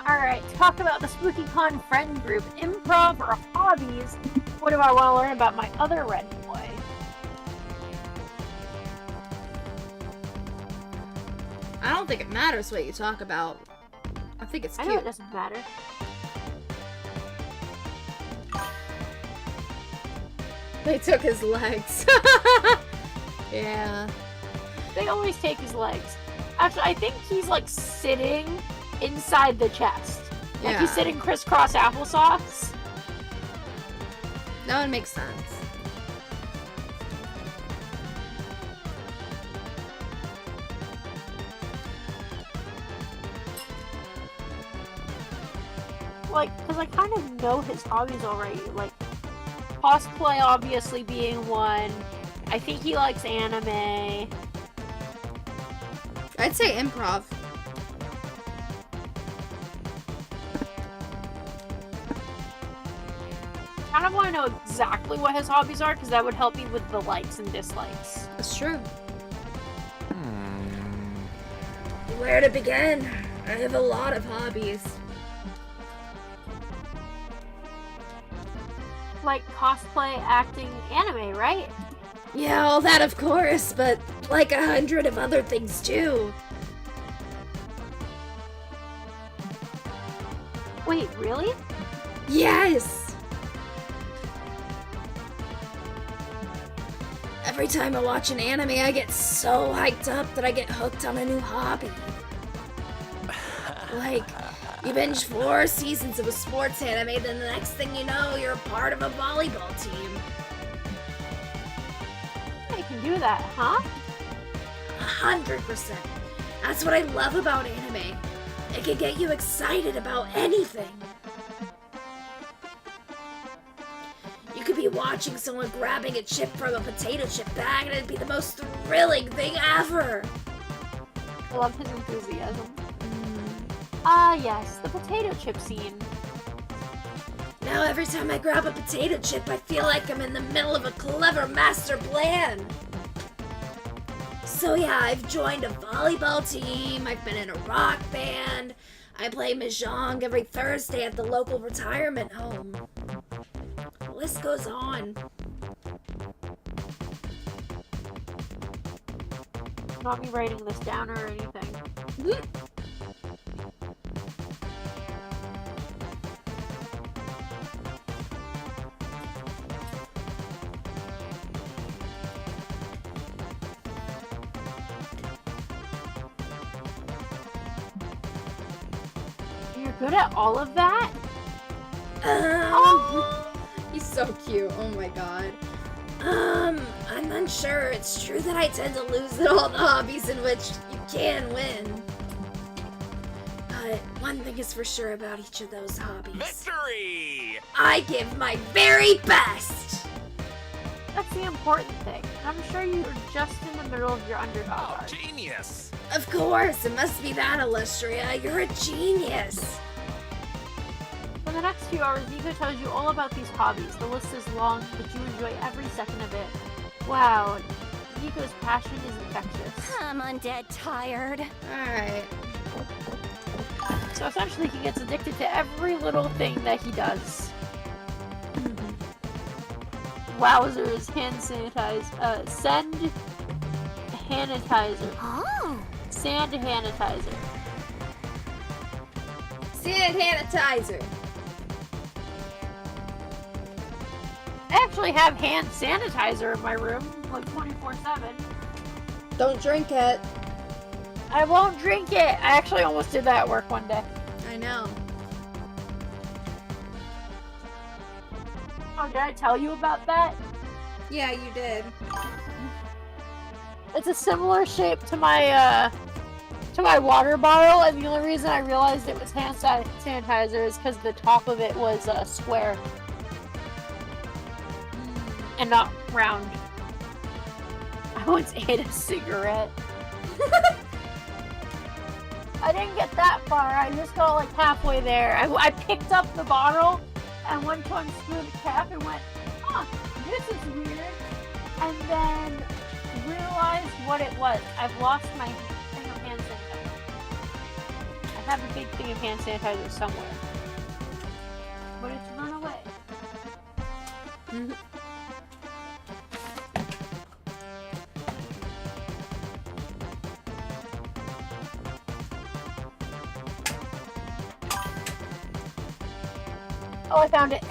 Alright, talk about the SpookyCon friend group, improv or hobbies. What do I want to learn about my other red boy? I don't think it matters what you talk about. I think it's I cute. know it doesn't matter. They took his legs. Yeah. They always take his legs. Actually, I think he's like sitting inside the chest. Like he's Yeah. sitting crisscross applesauce. That would make sense. Like, because I kind of know his hobbies already. Like, cosplay obviously being one. I think he likes anime. I'd say improv. I kind of want to know exactly what his hobbies are, because that would help me with the likes and dislikes. That's true. Where to begin? I have a lot of hobbies. Like cosplay, acting, anime, right? Yeah, all that of course, but like 100 of other things too. Wait, really? Yes! Every time I watch an anime, I get so hyped up that I get hooked on a new hobby. Like, you binge 4 seasons of a sports anime, then the next thing you know, you're a part of a volleyball team. I can do that, huh? 100%. That's what I love about anime. It can get you excited about anything. You could be watching someone grabbing a chip from a potato chip bag and it'd be the most thrilling thing ever. I love his enthusiasm. Ah, yes, the potato chip scene. Now every time I grab a potato chip, I feel like I'm in the middle of a clever master plan. So yeah, I've joined a volleyball team, I've been in a rock band, I play mahjong every Thursday at the local retirement home. list goes on. Not me writing this down or anything. You're good at all of that? He's so cute. Oh my god. I'm unsure. It's true that I tend to lose at all the hobbies in which you can win. But one thing is for sure about each of those hobbies. Victory! I give my very best! That's the important thing. I'm sure you're just in the middle of your underdog Oh, arc. genius! Of course, it must be that, Illustria. You're a genius. For the next few hours, Nico tells you all about these hobbies. The list is long, but you enjoy every second of it. Wow, Nico's passion is infectious. I'm undead tired. Alright. So essentially, he gets addicted to every little thing that he does. Wowzers, hand sanitizer, send sanitizer. Oh. Sand sanitizer. Sand sanitizer. I actually have hand sanitizer in my room, like 24/7. Don't drink it. I won't drink it! I actually almost did that at work one day. I know. Oh, did I tell you about that? Yeah, you did. It's a similar shape to my water bottle, and the only reason I realized it was hand sanitizer is because the top of it was square. And not round. I once ate a cigarette. I didn't get that far, I just got like halfway there. I picked up the bottle and went to unscrew the cap and went, huh, this is weird. And then realized what it was. I've lost my thing of hand sanitizer. I have a big thing of hand sanitizer somewhere. But it's run away. Oh, I found it.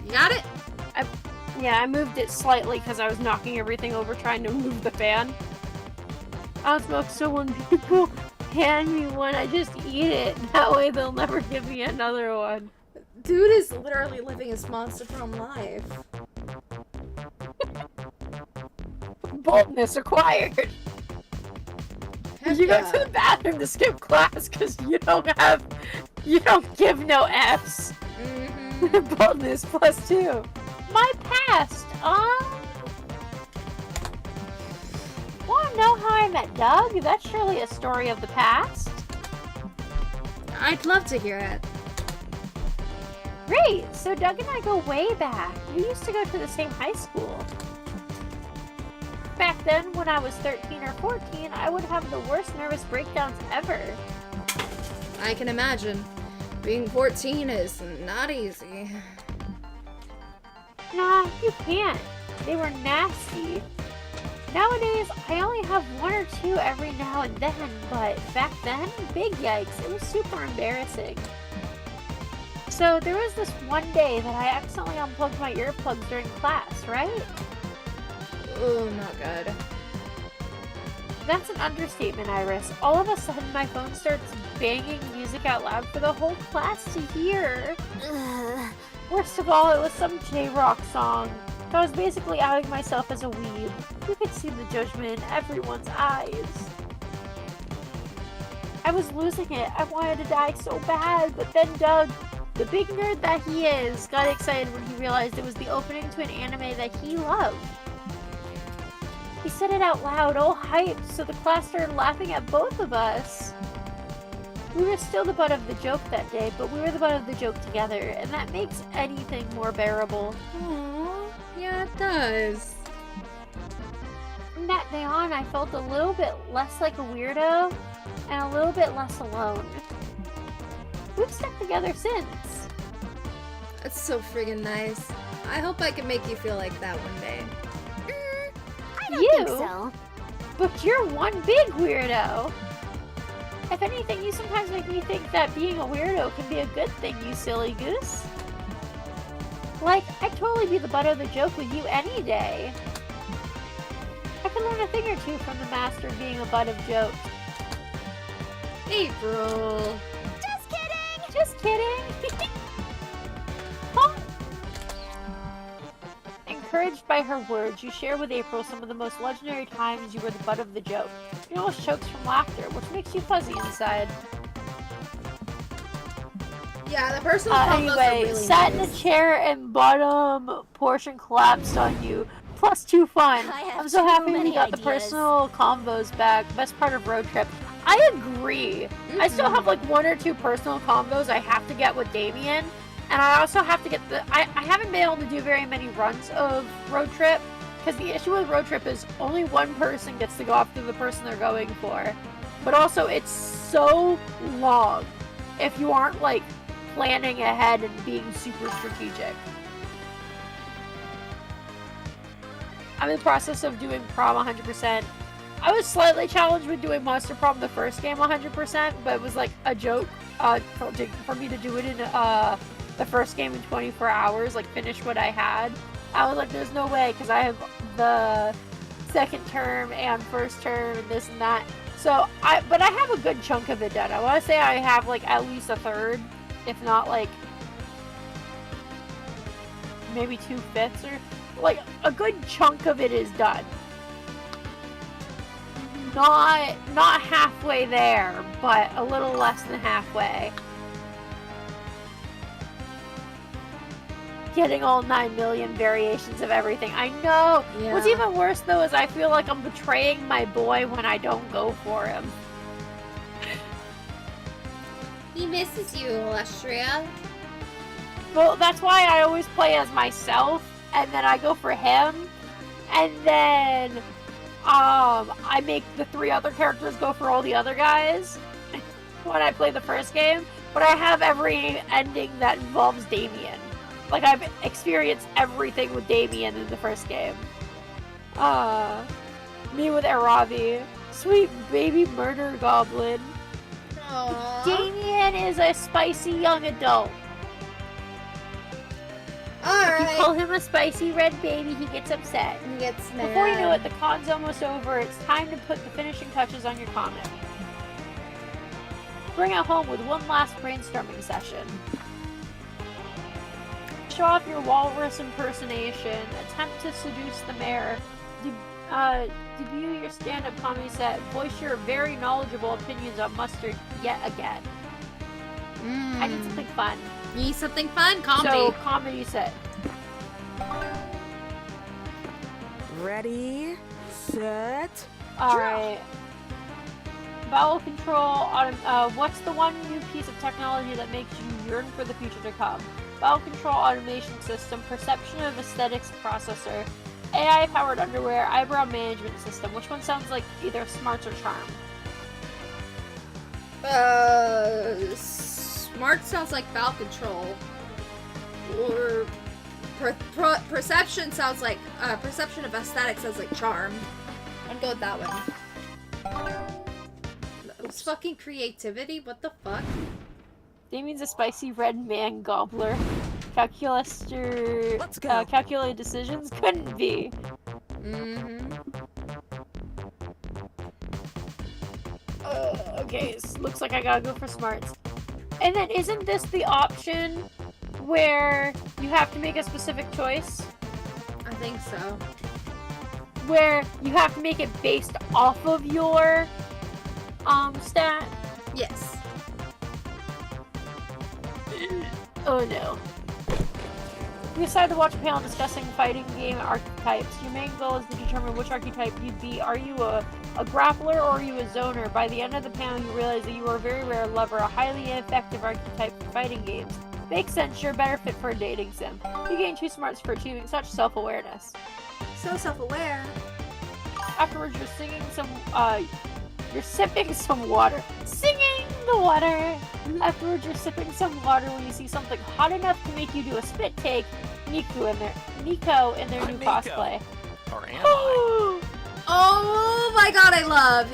You got it? Yeah, I moved it slightly because I was knocking everything over trying to move the fan. I don't smoke, so when people hand me one, I just eat it. That way they'll never give me another one. Dude is literally living his monster from life. Boldness acquired. Heck You go yeah. to the bathroom to skip class because you don't give no F's. Boldness +2. My past. Wanna know how I met Doug? That's surely a story of the past. I'd love to hear it. Great. So Doug and I go way back. We used to go to the same high school. Back then, when I was 13 or 14, I would have the worst nervous breakdowns ever. I can imagine. Being 14 is not easy. Nah, you can't. They were nasty. Nowadays, I only have one or two every now and then, but back then, big yikes. It was super embarrassing. So there was this one day that I accidentally unplugged my earplugs during class, right? Oh, not good. That's an understatement, Iris. All of a sudden, my phone starts banging music out loud for the whole class to hear. Worst of all, it was some J-rock song. I was basically outing myself as a weeb. You could see the judgment in everyone's eyes. I was losing it. I wanted to die so bad, but then Doug, the big nerd that he is, got excited when he realized it was the opening to an anime that he loved. He said it out loud, all hyped, so the class started laughing at both of us. We were still the butt of the joke that day, but we were the butt of the joke together, and that makes anything more bearable. Aww, yeah, it does. From that day on, I felt a little bit less like a weirdo, and a little bit less alone. We've stuck together since. That's so friggin' nice. I hope I can make you feel like that one day. I don't You? think so. But you're one big weirdo. If anything, you sometimes make me think that being a weirdo can be a good thing, you silly goose. Like, I'd totally be the butt of the joke with you any day. I can learn a thing or two from the master of being a butt of jokes. April. Just kidding! Just kidding! Huh? Encouraged by her words, you share with April some of the most legendary times you were the butt of the joke. You almost chokes from laughter, which makes you fuzzy inside. Yeah, the personal combos Anyway, are really sat in nice. the chair and bottom portion collapsed on you. Plus 2 fun. I have I'm so too happy we many got the ideas. personal combos back. Best part of road trip. I agree. I still have like 1 or 2 personal combos I have to get with Damien. And I also have to get the... I haven't been able to do very many runs of road trip. Because the issue with road trip is only one person gets to go after the person they're going for. But also it's so long if you aren't like planning ahead and being super strategic. I'm in the process of doing prom 100%. I was slightly challenged with doing Monster Prom the first game 100%, but it was like a joke for me to do it in the first game in 24 hours, like finish what I had. I was like, there's no way, because I have the second term and first term and this and that. So, but I have a good chunk of it done. I want to say I have like at least a third, if not like maybe 2/5 or like a good chunk of it is done. Not halfway there, but a little less than halfway. Getting all 9 million variations of everything. I know. Yeah. What's even worse though is I feel like I'm betraying my boy when I don't go for him. He misses you, Alestria. Well, that's why I always play as myself, and then I go for him, and then I make the 3 other characters go for all the other guys when I play the first game. But I have every ending that involves Damien. Like, I've experienced everything with Damien in the first game. Me with Aravi. Sweet baby murder goblin. Aww. Damien is a spicy young adult. If you Alright. call him a spicy red baby, he gets upset. He gets mad. Before you know it, the con's almost over. It's time to put the finishing touches on your comic. Bring it home with one last brainstorming session. Show off your walrus impersonation. Attempt to seduce the mayor. Debut your stand-up comedy set. Voice your very knowledgeable opinions on mustard yet again. I need something fun. You need something fun? Comedy. So, comedy set. Ready, set. Alright. Bowel control. What's the one new piece of technology that makes you yearn for the future to come? Bowel control automation system. Perception of aesthetics processor. AI-powered underwear. Eyebrow management system. Which one sounds like either smarts or charm? Smart sounds like bowel control. Or perception sounds like perception of aesthetics sounds like charm. I'd go with that one. It's fucking creativity. What the fuck? Damien's a spicy red man gobbler. Calculator. Let's go. Calculated decisions couldn't be. Okay, looks like I gotta go for smarts. And then isn't this the option where you have to make a specific choice? I think so. Where you have to make it based off of your stat? Yes. Oh no. We decided to watch a panel discussing fighting game archetypes. Your main goal is to determine which archetype you'd be. Are you a grappler or are you a zoner? By the end of the panel, you realize that you are a very rare lover, a highly effective archetype for fighting games. Makes sense, you're a better fit for a dating sim. You gain 2 smarts for achieving such self-awareness. So self-aware. Afterwards, you're sipping some water. Singing the water! Afterwards, you're sipping some water when you see something hot enough to make you do a spit take. Nico in their I'm new Nico. cosplay. Or am I? Oh my god, I love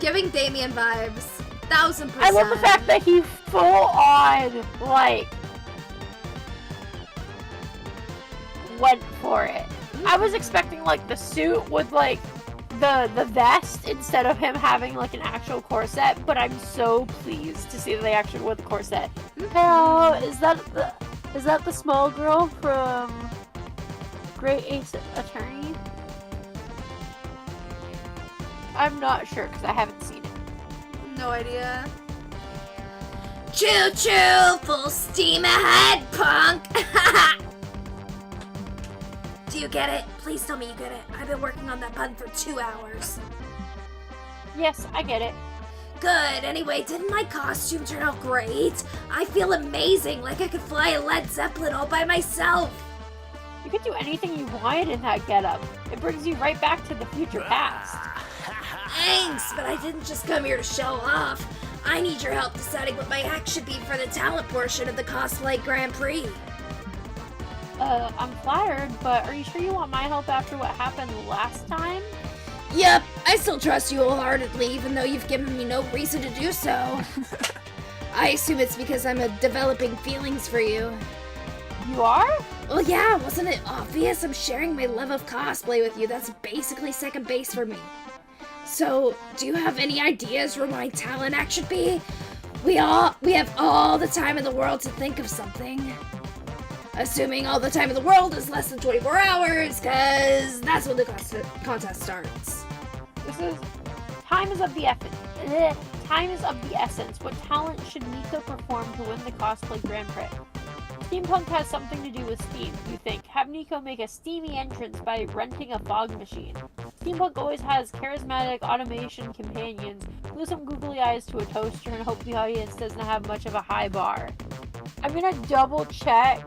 giving Damien vibes. 1000%. I love the fact that he full on like went for it. I was expecting like the suit with like the vest instead of him having like an actual corset, but I'm so pleased to see that they actually went with the corset. Hello, is that the small girl from Great Ace Attorney? I'm not sure because I haven't seen it. No idea. Choo choo, full steam ahead, punk! Do you get it? Please tell me you get it. I've been working on that pun for 2 hours. Yes, I get it. Good. Anyway, didn't my costume turn out great? I feel amazing, like I could fly a Led Zeppelin all by myself. You could do anything you wanted in that getup. It brings you right back to the future past. Thanks, but I didn't just come here to show off. I need your help deciding what my act should be for the talent portion of the Cosplay Grand Prix. I'm flattered, but are you sure you want my help after what happened last time? Yep, I still trust you wholeheartedly, even though you've given me no reason to do so. I assume it's because I'm developing feelings for you. You are? Well, yeah, wasn't it obvious? I'm sharing my love of cosplay with you. That's basically second base for me. So, do you have any ideas where my talent act should be? We have all the time in the world to think of something. Assuming all the time in the world is less than 24 hours, cause that's when the contest starts. Time is of the essence. What talent should Nico perform to win the cosplay Grand Prix? Steampunk has something to do with steam, you think. Have Nico make a steamy entrance by renting a fog machine. Steampunk always has charismatic automation companions. Glue some googly eyes to a toaster and hope the audience doesn't have much of a high bar. I'm gonna double check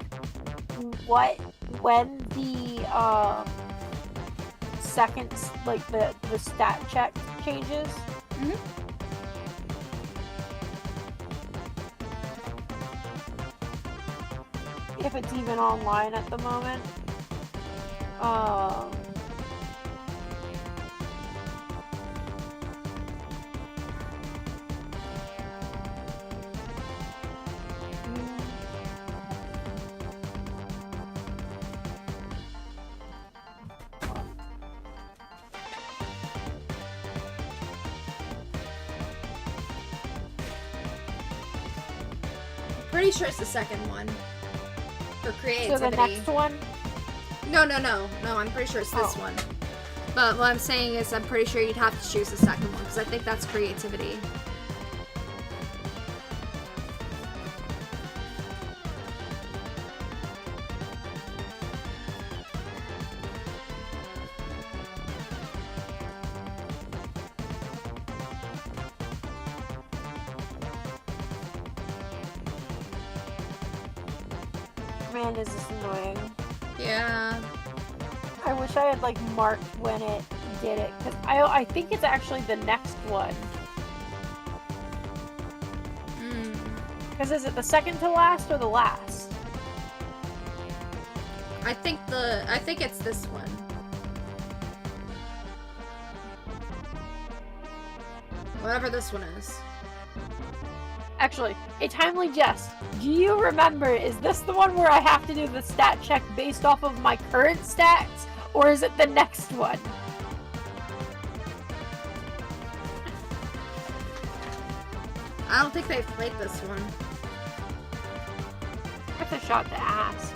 when the seconds, like the stat check changes. If it's even online at the moment. Pretty sure it's the second one. For creativity. So the next one? No, I'm pretty sure it's this one. But what I'm saying is I'm pretty sure you'd have to choose the second one, because I think that's creativity. Man, is this annoying. Yeah. I wish I had like marked when it did it, because I think it's actually the next one. Because is it the second to last or the last? I think it's this one. Whatever this one is. Actually, a timely jest. Do you remember, is this the one where I have to do the stat check based off of my current stats? Or is it the next one? I don't think they've played this one. Worth a shot to ask.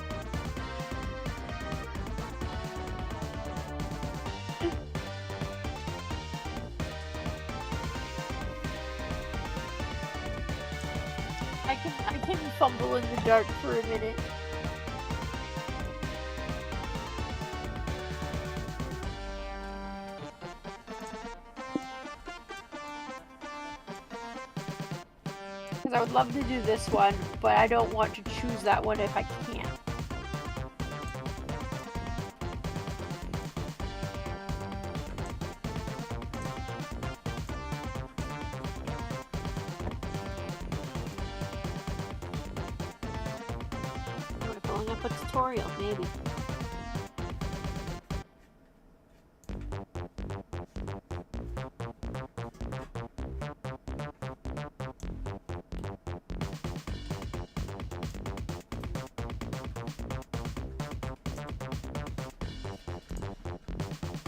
I can fumble in the dark for a minute. Because I would love to do this one, but I don't want to choose that one if I can't. Am I pulling up A tutorial, maybe.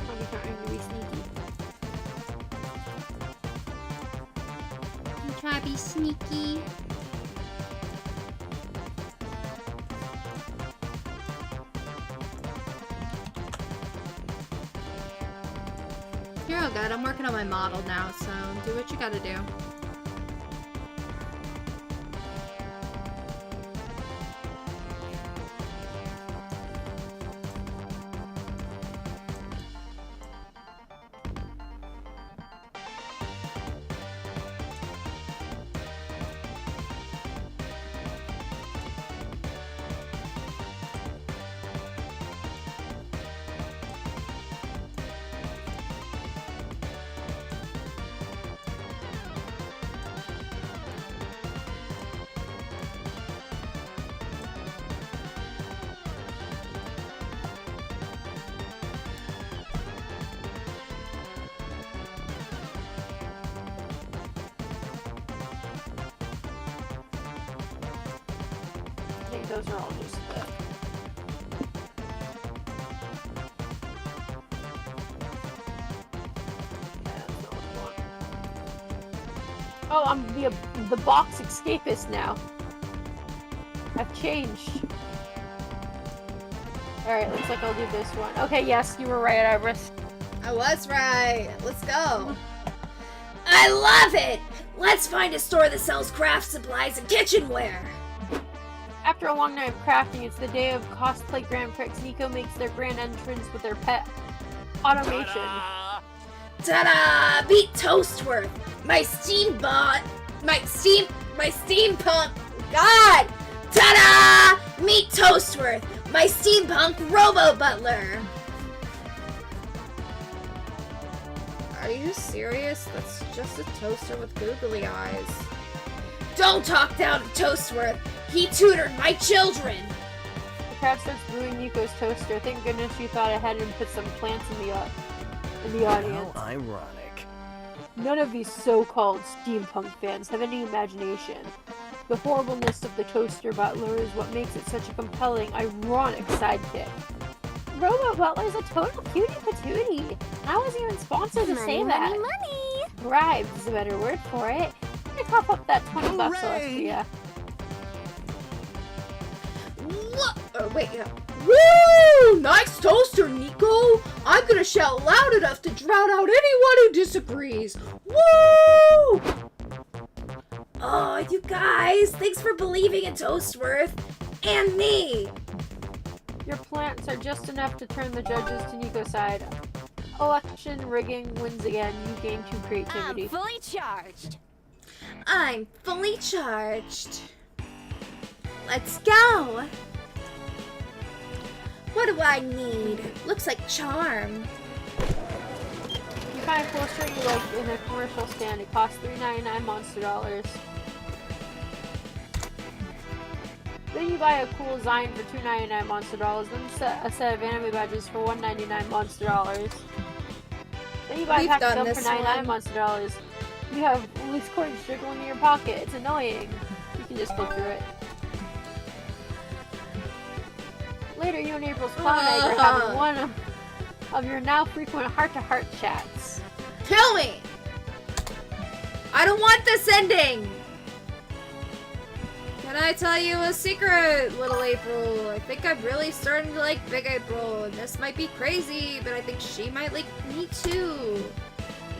Maybe trying to be sneaky. You try to be sneaky. You're all good. I'm working on my model now, so do what you gotta do. I think those are all just the... Oh, I'm the box escapist now. I've changed. Alright, looks like I'll do this one. Okay, yes, you were right, Iris. I was right. Let's go. I love it! Let's find a store that sells craft supplies and kitchenware. After a long night of crafting, it's the day of cosplay Grand Prix. Nico makes their grand entrance with their pet automation. Ta-da! Beat Toastworth! My steampunk... God! Ta-da! Meet Toastworth! My steampunk robo-butler! Are you serious? That's just a toaster with googly eyes. Don't talk down to Toastworth! He tutored my children! The crowd starts booing Nico's toaster. Thank goodness you thought ahead and put some plants in the audience. How ironic. None of these so-called steampunk fans have any imagination. The horribleness of the toaster butler is what makes it such a compelling, ironic sidekick. Robo Butler's a total cutie patootie. I wasn't even sponsored to say that. Money! Bribed is a better word for it. I'm gonna top up that $20 Celestia. What? Wait, yeah. Woo! Nice toaster, Nico! I'm gonna shout loud enough to drown out anyone who disagrees. Woo! Oh, you guys, thanks for believing in Toastworth and me. Your plants are just enough to turn the judges to Nico's side. Election rigging wins again. You gain 2 creativity. I'm fully charged. I'm fully charged. Let's go. What do I need? Looks like charm. You find a poster you like in a commercial stand. It costs $3.99 Monster dollars. Then you buy a cool Zine for $2.99 Monster dollars. Then a set of anime badges for $1.99 Monster dollars. Then you buy a pack of gum for $99 Monster dollars. You have loose coins jiggling in your pocket. It's annoying. You can just go through it. Later, you and April's clown egg are having one of your now frequent heart-to-heart chats. Tell me! I don't want this ending! Can I tell you a secret, little April? I think I'm really starting to like Big April, and this might be crazy, but I think she might like me too.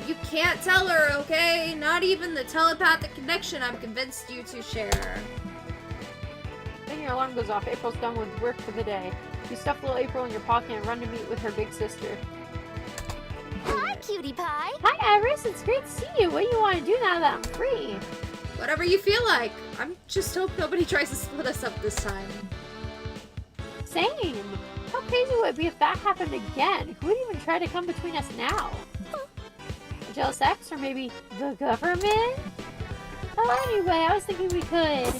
You can't tell her, okay? Not even the telepathic connection I'm convinced you to share. Then your alarm goes off. April's done with work for the day. You stuff little April in your pocket and run to meet with her big sister. Hi, cutie pie. Hi, Iris. It's great to see you. What do you want to do now that I'm free? Whatever you feel like. I'm just hope nobody tries to split us up this time. Same. How crazy would it be if that happened again? Who would even try to come between us now? A jealous ex, or maybe the government? Well, anyway, I was thinking we could...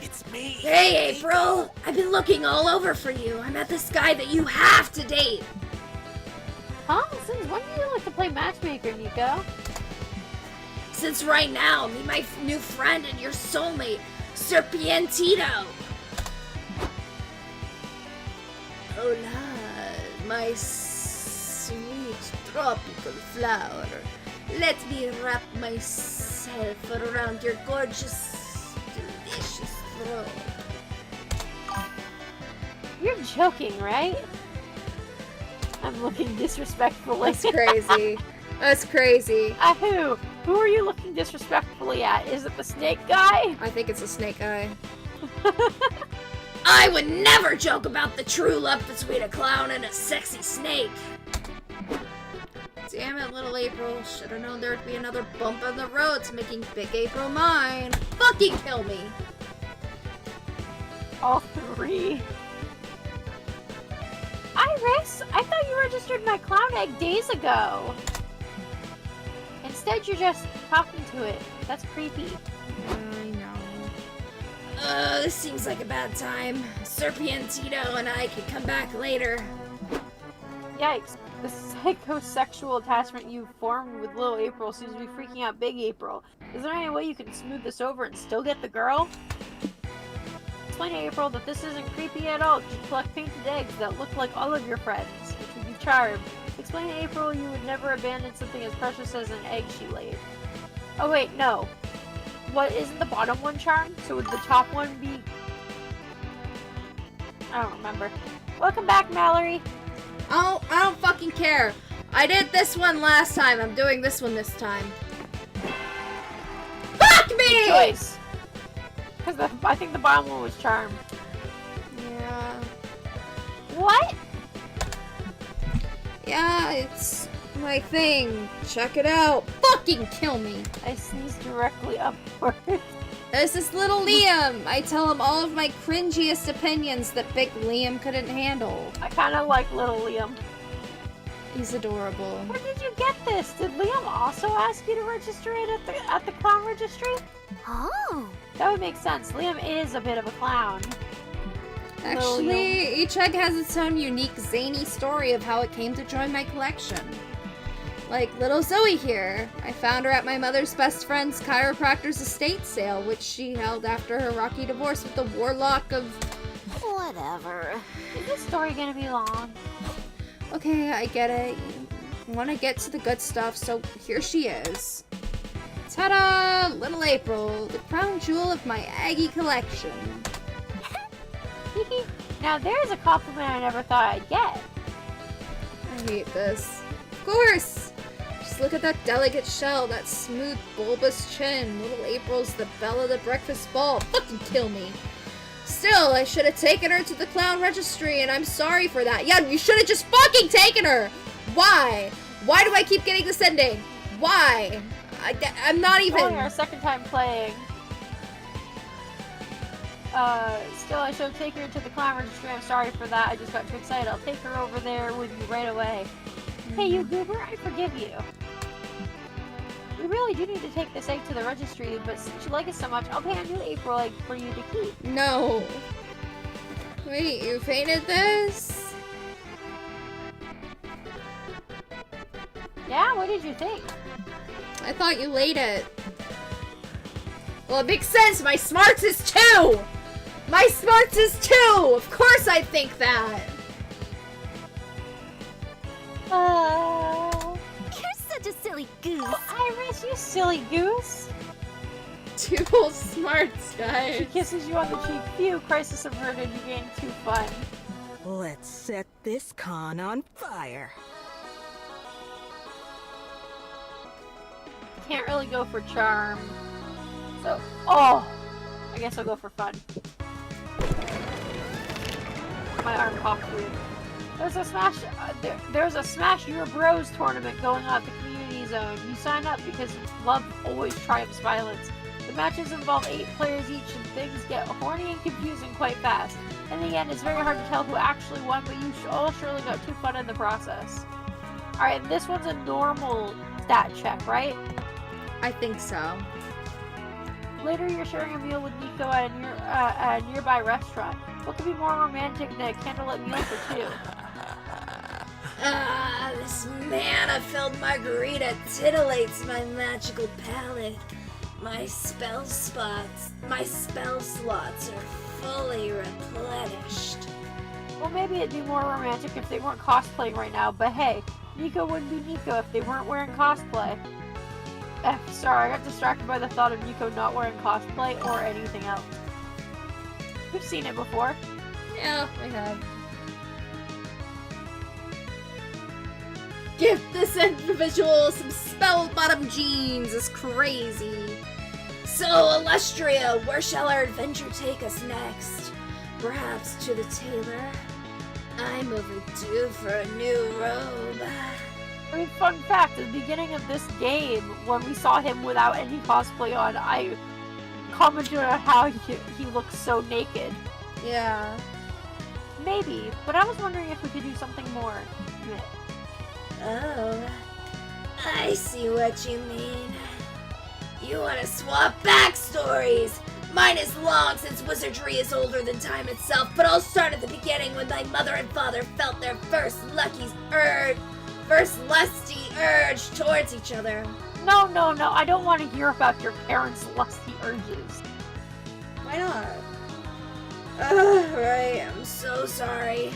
It's Me. Hey, April! I've been looking all over for you. I met this guy that you have to date. Huh? Since when do you like to play matchmaker, Nico? Since right now, meet my new friend and your soulmate, Serpientito. Hola, my sweet tropical flower. Let me wrap myself around your gorgeous, delicious throat. You're joking, right? I'm looking disrespectfully. That's crazy. That's crazy. At who? Who are you looking disrespectfully at? Is it the snake guy? I think it's a snake eye. I would never joke about the true love between a clown and a sexy snake. Damn it, little April. Should have known there'd be another bump on the road to making Big April mine. Fucking kill me. All three. Iris, I thought you registered my clown egg days ago. Instead, you're just talking to it. That's creepy. I know. This seems like a bad time. Serpientito and I could come back later. Yikes. The psychosexual attachment you formed with little April seems to be freaking out Big April. Is there any way you can smooth this over and still get the girl? Explain to April that this isn't creepy at all. Just collect painted eggs that look like all of your friends, which would be charmed. Explain to April you would never abandon something as precious as an egg she laid. Oh wait, no. What, isn't the bottom one charmed? So would the top one be... I don't remember. Welcome back, Mallory. I don't fucking care. I did this one last time. I'm doing this one this time. Fuck me! Good choice. Because I think the bottom one was charmed. Yeah. What? Yeah, it's my thing. Check it out. Fucking kill me. I sneezed directly upward. There's this little Liam. I tell him all of my cringiest opinions that big Liam couldn't handle. I kind of like little Liam. He's adorable. Where did you get this? Did Liam also ask you to register it at the clown registry? Oh. That would make sense. Liam is a bit of a clown. Actually, each egg has its own unique, zany story of how it came to join my collection. Like little Zoe here. I found her at my mother's best friend's chiropractor's estate sale, which she held after her rocky divorce with the warlock of... Whatever. Is this story gonna be long? Okay, I get it. You want to get to the good stuff, so here she is. Ta-da! Little April, the crown jewel of my Aggie collection. Now there's a compliment I never thought I'd get. I hate this. Of course! Just look at that delicate shell, that smooth, bulbous chin. Little April's the belle of the breakfast ball. Fucking kill me. Still, I should have taken her to the clown registry, and I'm sorry for that. Yeah, you should have just fucking taken her! Why? Why do I keep getting this ending? Why? I'm not even... Only our second time playing. Still, I should have taken her to the clown registry. I'm sorry for that. I just got too excited. I'll take her over there with you right away. Hey, you goober, I forgive you. We really do need to take this egg to the registry, but since you like it so much, I'll pay a new April egg for you to keep. No. Wait, you painted this? Yeah, what did you think? I thought you laid it. Well, it makes sense. My smarts is 2! My smarts is 2! Of course I think that. You're such a silly goose. Iris, you silly goose. 2 smarts, She guys. kisses you on the cheek. Phew, crisis averted. You gained 2 fun. Let's set this con on fire. Can't really go for charm. So, I guess I'll go for fun. My arm popped weird. There's a Smash Your Bros tournament going on at the community zone. You sign up because love always triumphs violence. The matches involve 8 players each, and things get horny and confusing quite fast. In the end, it's very hard to tell who actually won, but you all surely got too fun in the process. Alright, this one's a normal stat check, right? I think so. Later, you're sharing a meal with Nico at a nearby restaurant. What could be more romantic than a candlelit meal for two? This mana-filled margarita titillates my magical palate. My spell slots are fully replenished. Well, maybe it'd be more romantic if they weren't cosplaying right now, but hey, Nico wouldn't be Nico if they weren't wearing cosplay. Sorry, I got distracted by the thought of Nico not wearing cosplay or anything else. We've seen it before. Yeah, we have. Give this individual some spell-bottom jeans is crazy. So, Illustria, where shall our adventure take us next? Perhaps to the tailor? I'm overdue for a new robe. I mean, fun fact, at the beginning of this game, when we saw him without any cosplay on, I commented on how he looks so naked. Yeah. Maybe, but I was wondering if we could do something more. Oh, I see what you mean. You want to swap backstories? Mine is long since wizardry is older than time itself, but I'll start at the beginning when my mother and father felt their first lusty urge towards each other. No, I don't want to hear about your parents' lusty urges. Why not? Right, I'm so sorry.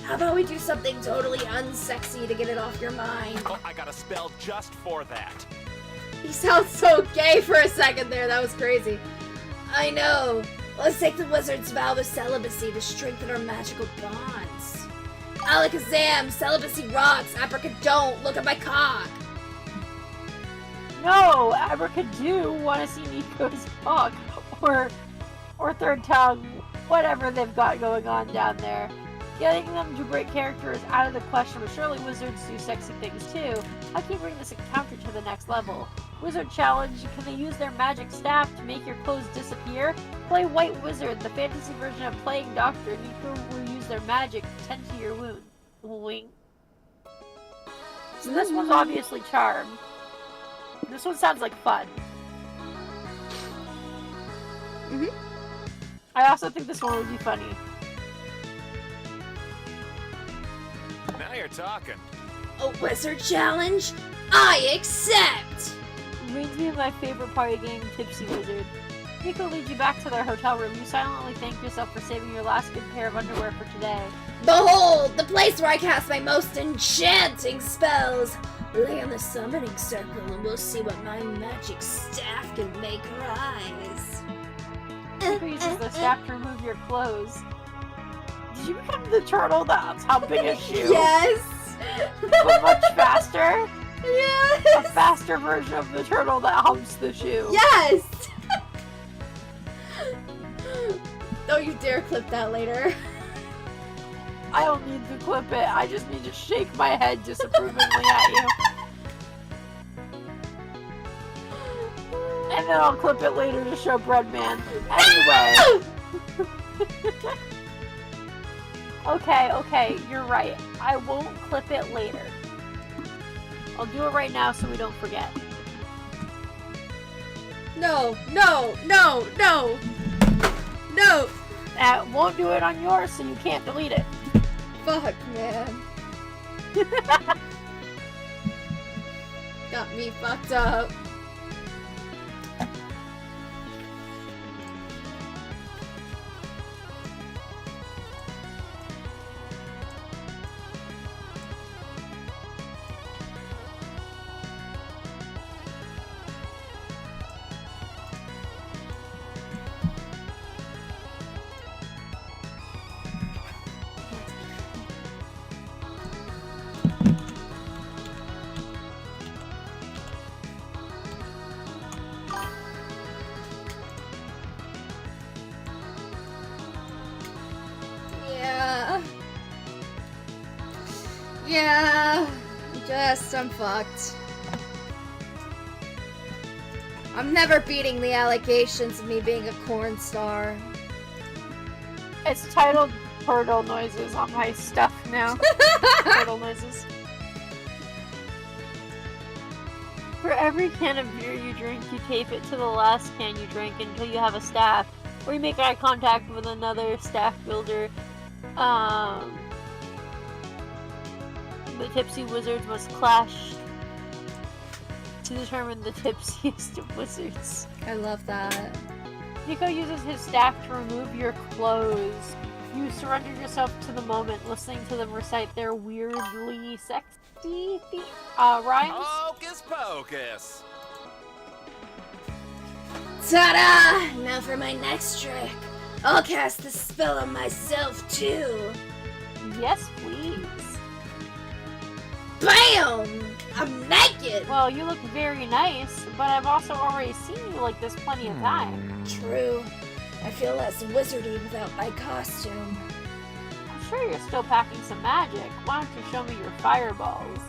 How about we do something totally unsexy to get it off your mind? Oh, I got a spell just for that. He sounds so gay for a second there. That was crazy. I know. Let's take the wizard's vow of celibacy to strengthen our magical bonds. Alakazam, celibacy rocks. Abraca don't. Look at my cock. No, Abraca do want to see Nico's cock or third tongue, whatever they've got going on down there. Getting them to break character is out of the question, but surely wizards do sexy things too. How can you bring this encounter to the next level? Wizard challenge, can they use their magic staff to make your clothes disappear? Play White Wizard, the fantasy version of playing doctor. Nico will use their magic to tend to your wound. Wink. So this one's obviously charmed. This one sounds like fun. I also think this one would be funny. Now you're talking. A wizard challenge? I accept! Reminds me of my favorite party game, Tipsy Wizard. Nico leads you back to their hotel room. You silently thank yourself for saving your last good pair of underwear for today. Behold, the place where I cast my most enchanting spells! Lay on the summoning circle and we'll see what my magic staff can make rise. Nico uses the staff to remove your clothes. Did you become the turtle that's humping a shoe? Yes! But much faster? Yes! A faster version of the turtle that humps the shoe. Yes! Don't you dare clip that later. I don't need to clip it. I just need to shake my head disapprovingly at you. And then I'll clip it later to show Breadman. Anyway. Okay, you're right. I won't clip it later. I'll do it right now so we don't forget. No. Won't do it on yours so you can't delete it. Fuck, man. Got me fucked up. Yeah, I'm fucked. I'm never beating the allegations of me being a corn star. It's titled Turtle Noises on my stuff now. Turtle Noises. For every can of beer you drink, you tape it to the last can you drank until you have a staff, or you make eye contact with another staff builder. The tipsy wizards must clash to determine the tipsiest of wizards. I love that. Nico uses his staff to remove your clothes. You surrender yourself to the moment, listening to them recite their weirdly sexy rhymes. Hocus pocus. Ta-da! Now for my next trick. I'll cast the spell on myself too. Yes, please. BAM! I'm naked! Well, you look very nice, but I've also already seen you like this plenty of times. True. I feel less wizardy without my costume. I'm sure you're still packing some magic. Why don't you show me your fireballs?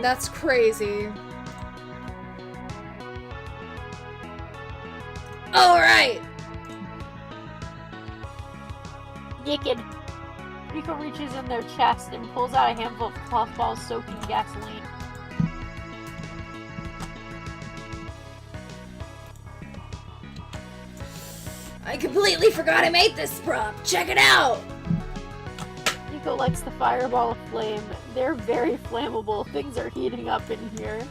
That's crazy. Alright! Naked. Nico reaches in their chest and pulls out a handful of cloth balls soaked in gasoline. I completely forgot I made this prop. Check it out! Nico lights the fireball aflame. They're very flammable. Things are heating up in here.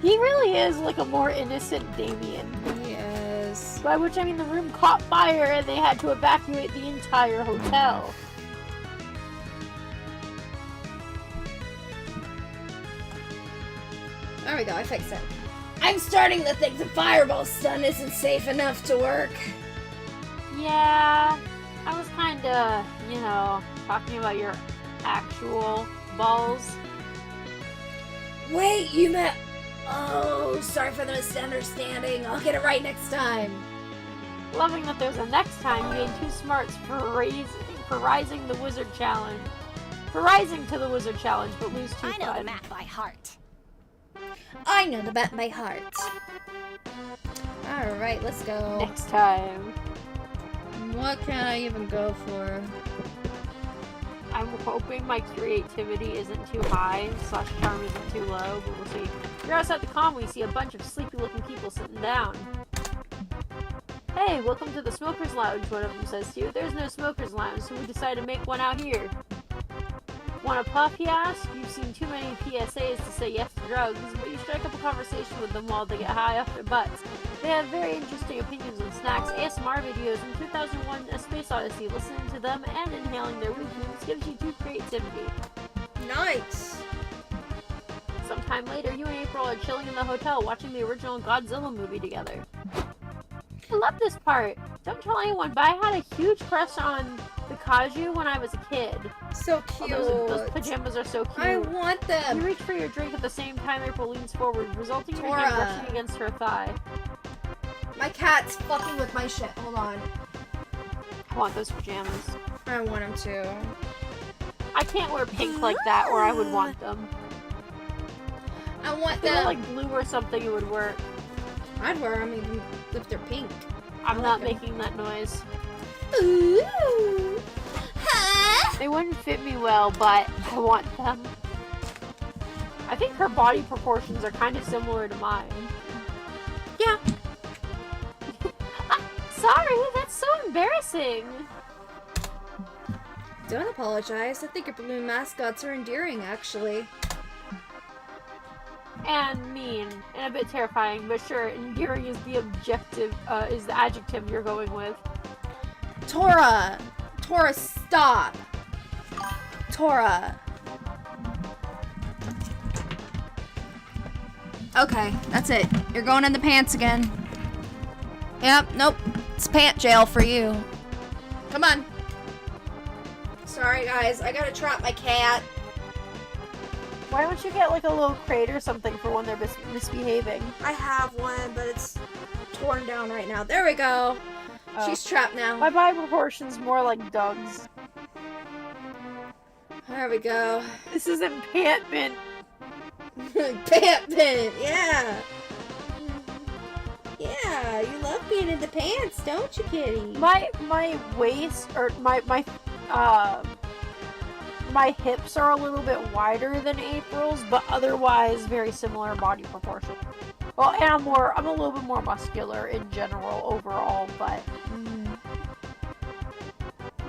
He really is like a more innocent Damien. Yes. By which I mean the room caught fire and they had to evacuate the entire hotel. There we go, I fixed it. I'm starting to think the fireball stun isn't safe enough to work. Yeah, I was kinda, you know, talking about your actual balls. Wait, you meant... Oh, sorry for the misunderstanding. I'll get it right next time. Loving that there's a next time, you gain 2 smarts for rising the wizard challenge. For rising to the wizard challenge, but lose 2 I know the pride. map by heart. I know the map by heart. Alright, let's go. Next time. What can I even go for? I'm hoping my creativity isn't too high, / charm isn't too low, but we'll see. You're outside the comm, we see a bunch of sleepy looking people sitting down. Hey, welcome to the Smoker's Lounge, one of them says to you. There's no Smoker's Lounge, so we decided to make one out here. Want a puff, he asks? You've seen too many PSAs to say yes to drugs, but you strike up a conversation with them while they get high off their butts. They have very interesting opinions on snacks, ASMR videos, and 2001 A Space Odyssey. Listening to them and inhaling their weed fumes gives you 2 creativity. Nice! Sometime later, you and April are chilling in the hotel watching the original Godzilla movie together. I love this part. Don't tell anyone, but I had a huge crush on the Kaiju when I was a kid. So Oh, cute. those pajamas are so cute. I want You them. reach for your drink at the same time April leans forward, resulting in your Tora. hand brushing against her thigh. My cat's fucking with my shit. Hold on. I want those pajamas. I want him to. I can't wear pink like that, or I would want them. I want If they were them. like blue or something, it would work. I'd wear them even if they're pink. I'm I not like 'em. making that noise. Ooh. Huh? They wouldn't fit me well, but I want them. I think her body proportions are kind of similar to mine. Yeah. Sorry, that's so embarrassing. Don't apologize. I think your balloon mascots are endearing, actually. And mean, and a bit terrifying, but sure, endearing is the is the adjective you're going with. Tora! Tora, stop! Tora. Okay, that's it. You're going in the pants again. Yep, nope. It's pant jail for you. Come on. Sorry, guys. I gotta trap my cat. Why don't you get like a little crate or something for when they're misbehaving? I have one, but it's torn down right now. There we go. Oh. She's trapped now. My body proportion's more like Doug's. There we go. This isn't Pantman. Pant, yeah. Yeah, you love being in the pants, don't you, kitty? My waist or my my hips are a little bit wider than April's, but otherwise very similar body proportion. Well, and I'm a little bit more muscular in general overall, but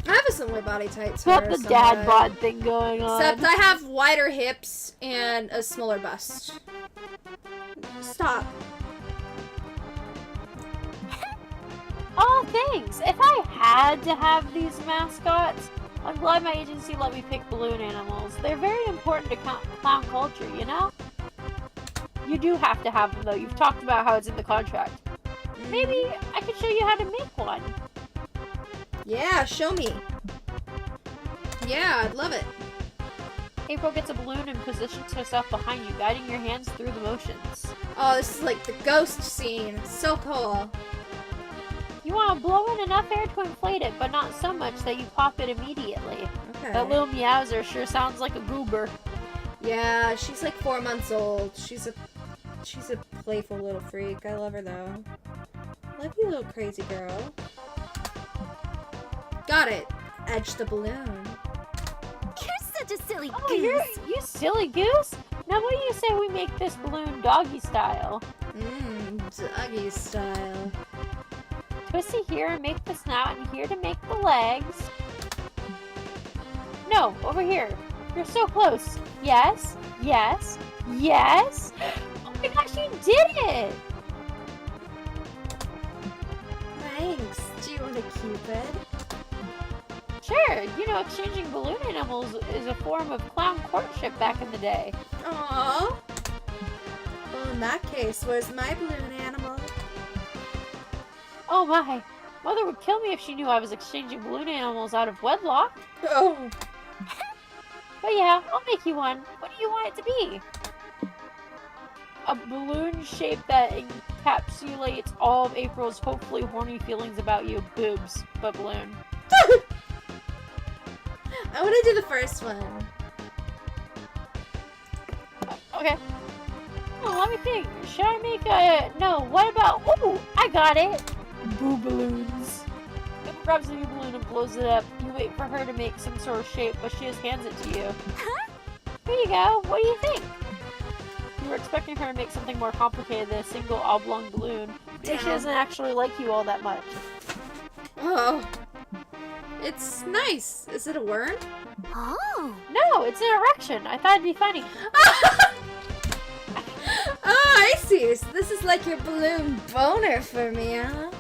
I have a similar body type to got her. the somewhat. dad bod thing going on. Except I have wider hips and a smaller bust. Stop. Oh, thanks. If I had to have these mascots, I'm glad my agency let me pick balloon animals. They're very important to clown culture, you know? You do have to have them, though. You've talked about how it's in the contract. Maybe I could show you how to make one. Yeah, show me. Yeah, I'd love it. April gets a balloon and positions herself behind you, guiding your hands through the motions. Oh, this is like the ghost scene. So cool. You want to blow in enough air to inflate it, but not so much that you pop it immediately. Okay. That little meowser sure sounds like a goober. Yeah, she's like 4 months old. She's a playful little freak. I love her though. Love you, little crazy girl. Got it. Edge the balloon. You're such a silly Oh, goose. you silly goose! Now what do you say we make this balloon doggy style? Doggy style. Twisty here and make the snout, and here to make the legs. No, over here. You're so close. Yes, yes, yes! Oh my gosh, you did it! Thanks. Do you want a Cupid? Sure, you know, exchanging balloon animals is a form of clown courtship back in the day. Aww. Well, in that case, where's my balloon animal? Oh my, Mother would kill me if she knew I was exchanging balloon animals out of wedlock. Oh. But yeah, I'll make you one. What do you want it to be? A balloon shape that encapsulates all of April's hopefully horny feelings about you. Boobs, but balloon. I want to do the first one. Okay. Oh, let me think. Should I make a... No, what about... Oh, I got it! Boo balloons. April grabs a new balloon and blows it up. You wait for her to make some sort of shape, but she just hands it to you. Here you go. What do you think? You were expecting her to make something more complicated than a single oblong balloon. But she doesn't actually like you all that much. Oh. It's nice. Is it a worm? Oh. No, it's an erection. I thought it'd be funny. Oh, I see. So this is like your balloon boner for me, huh?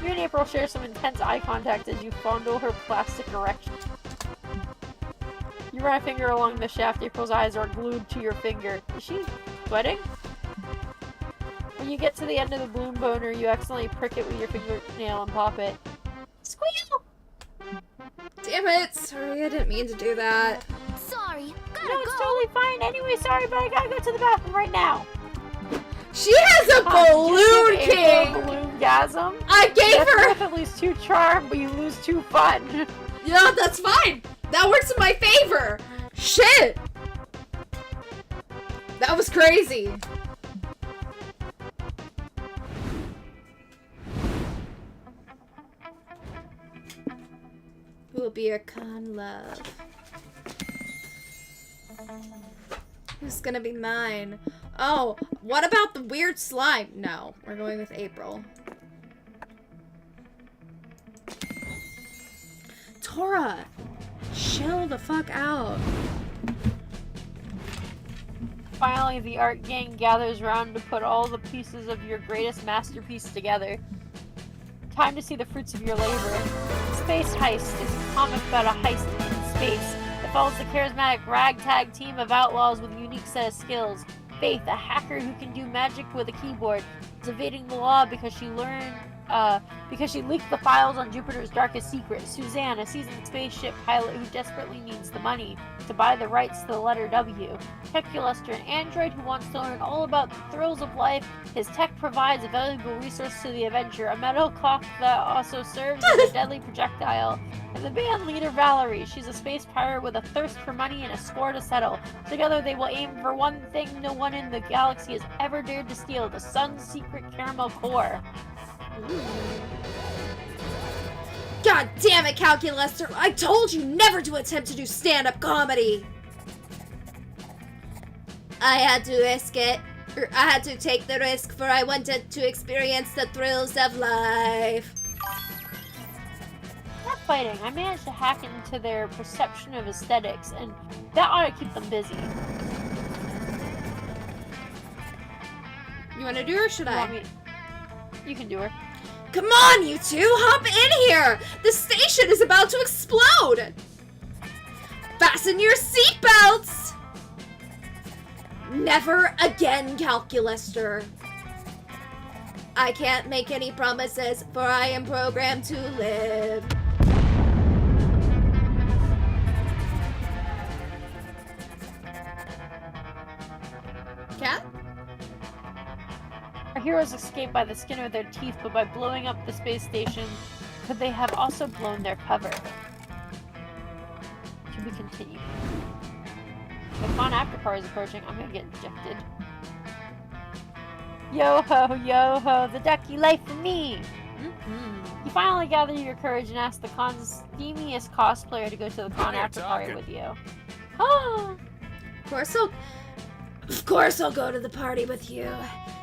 You and April share some intense eye contact as you fondle her plastic erection. You run a finger along the shaft. April's eyes are glued to your finger. Is she sweating? When you get to the end of the balloon boner, you accidentally prick it with your fingernail and pop it. Squeal! Damn it. Sorry, I didn't mean to do that. Sorry. Gotta No, go. it's totally fine. Anyway, sorry, but I gotta go to the bathroom right now. She has a balloon Just give king! April a balloon-gasm. I gave That's her... worth at least 2 charm, but you lose 2 fun. Yeah, that's fine. That works in my favor. Shit. That was crazy. Will be your con love. Who's gonna be mine? Oh, what about the weird slime? No, we're going with April. Tora, chill the fuck out. Finally, the art gang gathers around to put all the pieces of your greatest masterpiece together. Time to see the fruits of your labor. Space Heist is a comic about a heist in space that follows the charismatic ragtag team of outlaws with a unique set of skills. Faith, a hacker who can do magic with a keyboard, is evading the law because she leaked the files on Jupiter's darkest secret. Suzanne, a seasoned spaceship pilot who desperately needs the money to buy the rights to the letter W. Peculester, an android who wants to learn all about the thrills of life. His tech provides a valuable resource to the adventure, a metal clock that also serves as a deadly projectile. And the band leader, Valerie. She's a space pirate with a thirst for money and a score to settle. Together they will aim for one thing no one in the galaxy has ever dared to steal, the sun's secret caramel core. God damn it, Calculaster! I told you never to attempt to do stand-up comedy! I had to risk it. I had to take the risk, for I wanted to experience the thrills of life. Not fighting. I managed to hack into their perception of aesthetics, and that ought to keep them busy. You want to do her, or should I? You can do her. Come on, you two! Hop in here! The station is about to explode! Fasten your seatbelts! Never again, Calculaster. I can't make any promises, for I am programmed to live. Cat? Our heroes escaped by the skin of their teeth, but by blowing up the space station, could they have also blown their cover? To be continued. The fun after party is approaching. I'm gonna get ejected. Yo ho, the ducky life for me! You finally gather your courage and ask the con's steamiest cosplayer to go to the con after party with you. Oh! Of course I'll go to the party with you.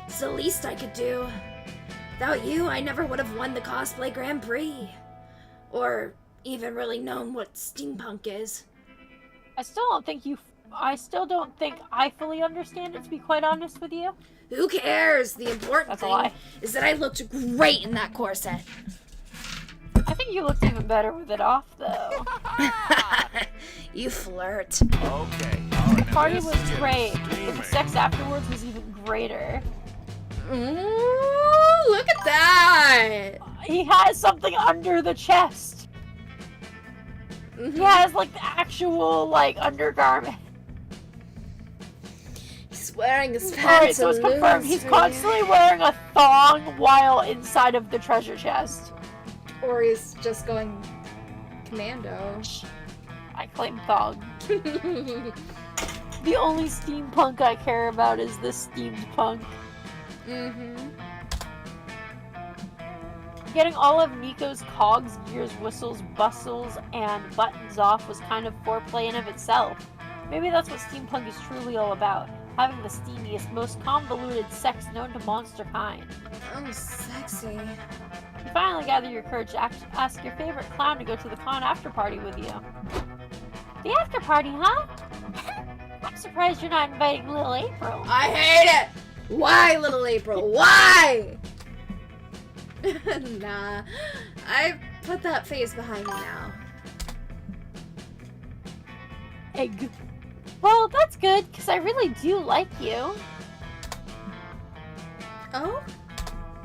It's the least I could do. Without you, I never would have won the cosplay Grand Prix. Or even really known what steampunk is. I still don't think I fully understand it, to be quite honest with you. Who cares? The important thing is that I looked great in that corset. I think you looked even better with it off, though. You flirt. Okay. The party was great, but the sex afterwards was even greater. Ooh, look at that! He has something under the chest. He has, like, the actual, like, undergarment. He's wearing his pants. Alright, so it's confirmed he's constantly wearing a thong while inside of the treasure chest. Or he's just going commando. I claim thong. The only steampunk I care about is this steamed punk. Getting all of Nico's cogs, gears, whistles, bustles, and buttons off was kind of foreplay in of itself. Maybe that's what steampunk is truly all about. Having the steamiest, most convoluted sex known to monster kind. Oh, sexy. You finally gather your courage to ask your favorite clown to go to the con after party with you. The after party, huh? I'm surprised you're not inviting little April. I hate it! Why, little April? Why? Nah, I put that phase behind me now. Egg. Well, that's good, because I really do like you. Oh?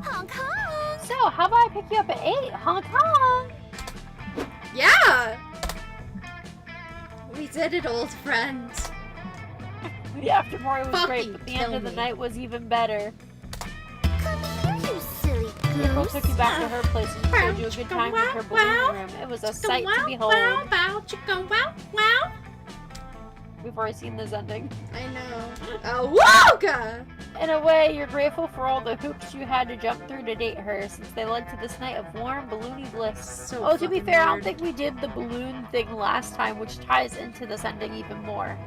Hong Kong! So, how about I pick you up at 8? Hong Kong! Yeah! We did it, old friend. The after party was great, Fucking but the end of the kill me. night was even better. Come here, you silly April goose. took you back to her place and showed you a good time with her balloon room. It was a sight to behold. Before I seen this ending. I know. Awoka! In a way, you're grateful for all the hoops you had to jump through to date her, since they led to this night of warm, balloony bliss. So To be fucking fair, I don't weird. think we did the balloon thing last time, which ties into this ending even more.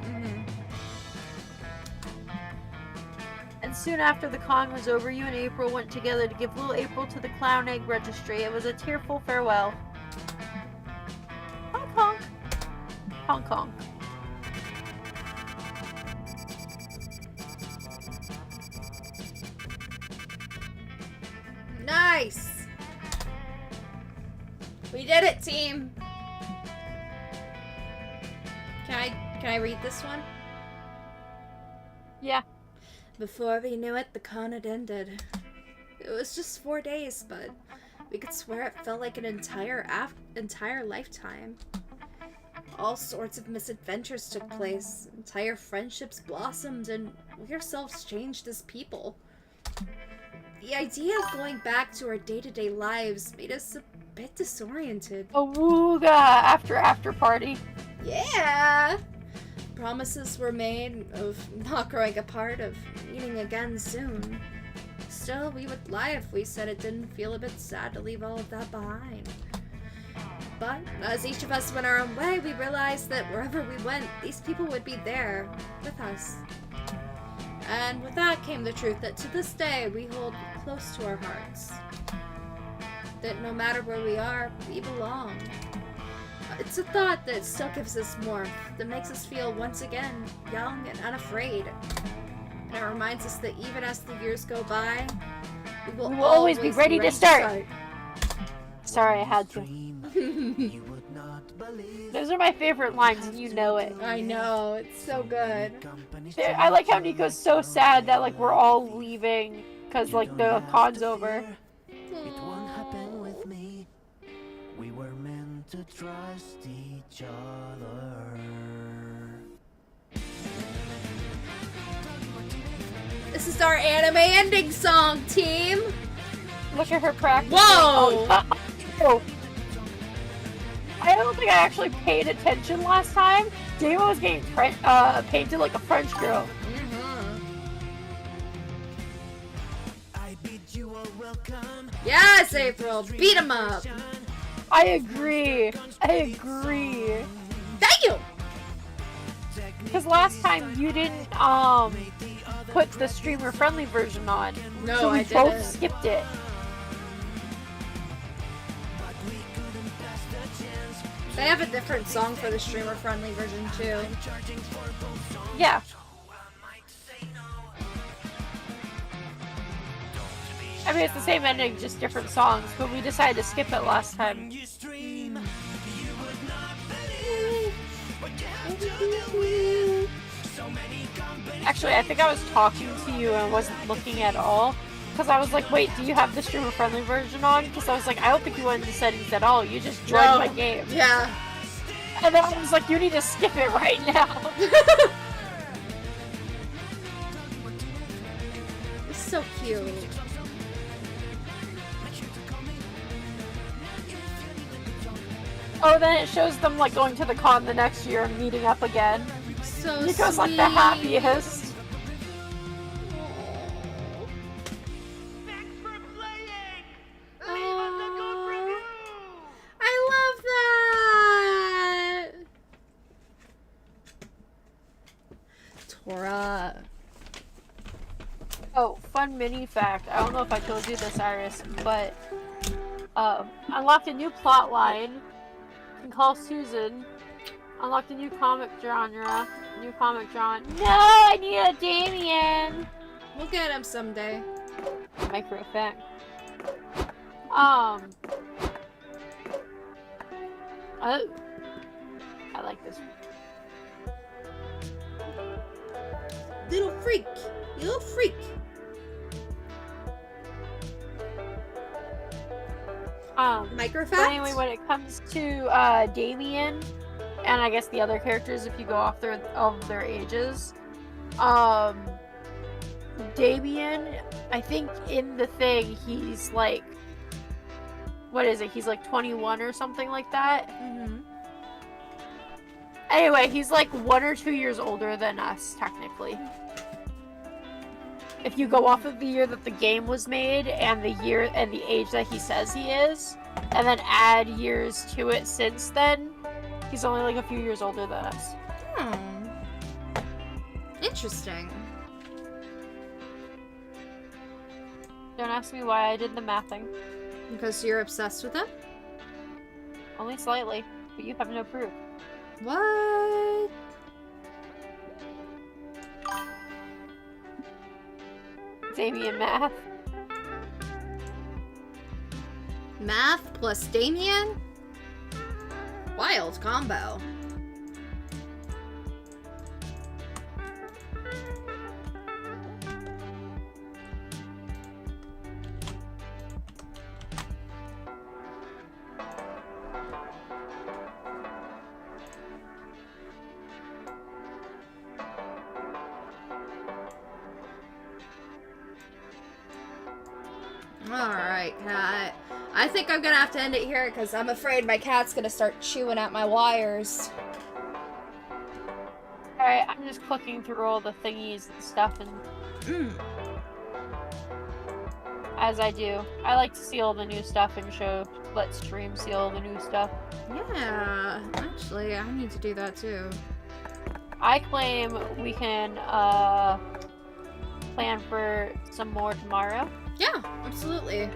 And soon after the con was over, you and April went together to give little April to the Clown Egg Registry. It was a tearful farewell. Hong Kong. Hong Kong. Nice! We did it, team! Can I read this one? Yeah. Before we knew it, the con had ended. It was just 4 days, but we could swear it felt like an entire lifetime. All sorts of misadventures took place, entire friendships blossomed, and we ourselves changed as people. The idea of going back to our day-to-day lives made us a bit disoriented. Awooga after party. Yeah! Promises were made of not growing apart, of meeting again soon. Still, we would lie if we said it didn't feel a bit sad to leave all of that behind. But as each of us went our own way, we realized that wherever we went, these people would be there with us. And with that came the truth that to this day we hold close to our hearts. That no matter where we are, we belong. It's a thought that still gives us warmth, that makes us feel once again young and unafraid. And it reminds us that even as the years go by, we will always be ready to start. Sorry, I had to. Those are my favorite lines, and you know it. I know, it's so good. I like how Nico's so sad that like we're all leaving because like the con's over. It won't happen with me. We were meant to trust each other. This is our anime ending song, team! Look at her practicing. Whoa! Oh. I don't think I actually paid attention last time. Dama was getting painted like a French girl. Yes, April! Beat 'em up! I agree. Thank you! Because last time you didn't put the streamer friendly version on. No, so we I both didn't. skipped it. They have a different song for the streamer friendly version too. Yeah. I mean, it's the same ending, just different songs, but we decided to skip it last time. Actually, I think I was talking to you and wasn't looking at all. Because I was like, wait, do you have the streamer-friendly version on? Because I was like, I don't think you went into settings at all. You just joined my game. Yeah. And then I was like, you need to skip it right now. It's so cute. Oh, then it shows them like going to the con the next year and meeting up again. So Nico's like the happiest. I love that! Tora. Oh, fun mini fact. I don't know if I told you this, Iris, but unlocked a new plot line. Can call Susan. Unlocked a new comic genre. No, I need a Damien. We'll get him someday. Micro fact. Oh, I like this one. Little freak. Microfact? But anyway, when it comes to Damien, and I guess the other characters, if you go off their ages, Damien, I think in the thing he's like, what is it? He's like 21 or something like that. Mm-hmm. Anyway, he's like 1 or 2 years older than us, technically. If you go off of the year that the game was made and the year and the age that he says he is, and then add years to it since then, he's only like a few years older than us. Interesting. Don't ask me why I did the mathing. Because you're obsessed with him? Only slightly, but you have no proof. What? Damien math. Math plus Damien? Wild combo. Alright, cat. I think I'm gonna have to end it here because I'm afraid my cat's gonna start chewing at my wires. Alright, I'm just clicking through all the thingies and stuff and... as I do. I like to see all the new stuff and let stream see all the new stuff. Yeah, actually, I need to do that too. I claim we can plan for some more tomorrow. Yeah, absolutely.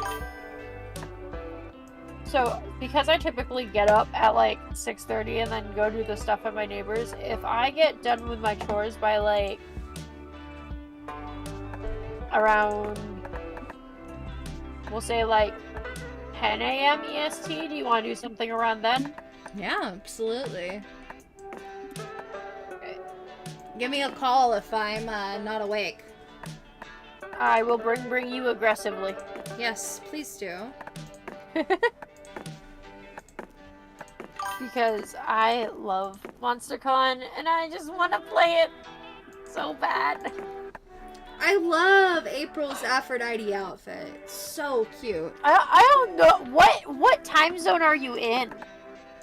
So, because I typically get up at like 6:30 and then go do the stuff at my neighbor's, if I get done with my chores by like around, we'll say like 10 a.m. EST, do you want to do something around then? Yeah, absolutely. Okay. Give me a call if I'm not awake. I will bring you aggressively. Yes, please do. Because I love MonsterCon and I just want to play it so bad. I love April's Aphrodite outfit. It's so cute. I don't know what time zone are you in?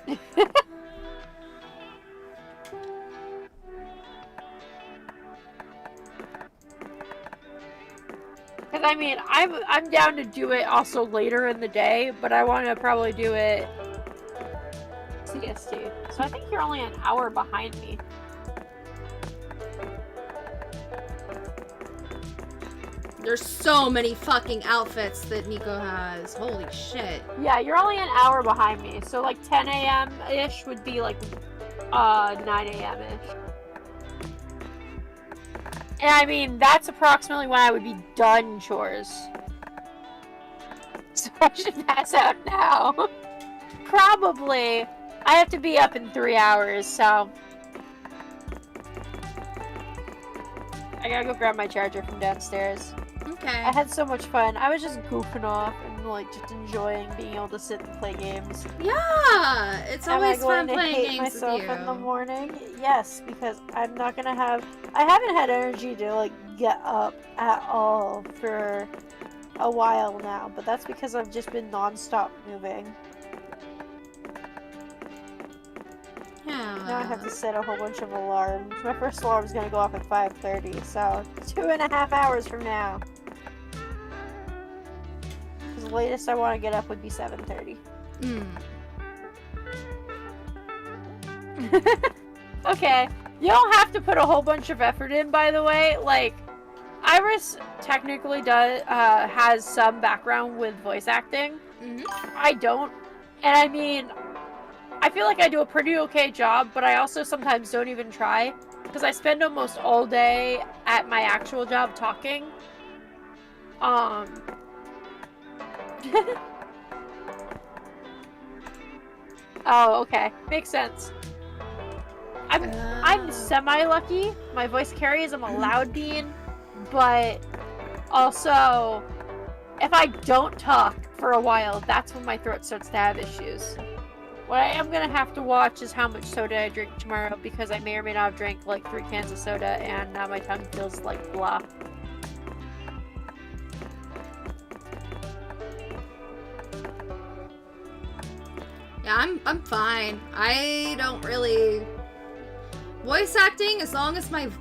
Because I mean, I'm down to do it also later in the day, but I want to probably do it CST. So I think you're only an hour behind me. There's so many fucking outfits that Nico has. Holy shit. Yeah, you're only an hour behind me. So like 10 a.m.-ish would be like 9 a.m.-ish. And I mean, that's approximately when I would be done chores. So I should pass out now. Probably. I have to be up in 3 hours, so I gotta go grab my charger from downstairs. Okay. I had so much fun. I was just goofing off and like just enjoying being able to sit and play games. Yeah, it's always fun Am I going to playing hate games myself with you. in the morning? Yes, because I'm not gonna have. I haven't had energy to like get up at all for a while now, but that's because I've just been non-stop moving. Yeah. Now I have to set a whole bunch of alarms. My first alarm is gonna go off at 5:30, so 2.5 hours from now. Because the latest I want to get up would be 7:30. Okay, you don't have to put a whole bunch of effort in, by the way. Like, Iris technically has some background with voice acting. I don't, and I mean, I feel like I do a pretty okay job, but I also sometimes don't even try because I spend almost all day at my actual job talking. Oh, okay. Makes sense. I'm semi-lucky. My voice carries, I'm a loud bean, but also, if I don't talk for a while, that's when my throat starts to have issues. What I am gonna have to watch is how much soda I drink tomorrow, because I may or may not have drank like 3 cans of soda, and now my tongue feels like blah. Yeah, I'm fine. I don't really voice acting as long as I'm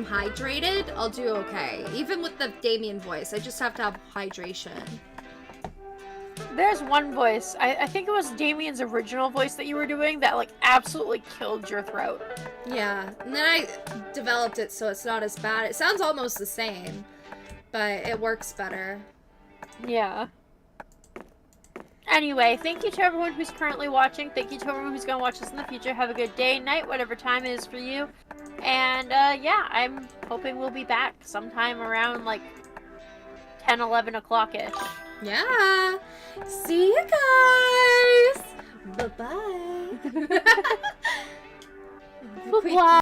hydrated, I'll do okay. Even with the Damien voice, I just have to have hydration. There's one voice, I think it was Damien's original voice that you were doing that like absolutely killed your throat. Yeah, and then I developed it so it's not as bad. It sounds almost the same, but it works better. Yeah. Anyway, thank you to everyone who's currently watching. Thank you to everyone who's going to watch this in the future. Have a good day, night, whatever time it is for you. And, yeah, I'm hoping we'll be back sometime around, like, 10, 11 o'clock-ish. Yeah. See you guys. Bye-bye. Bye-bye.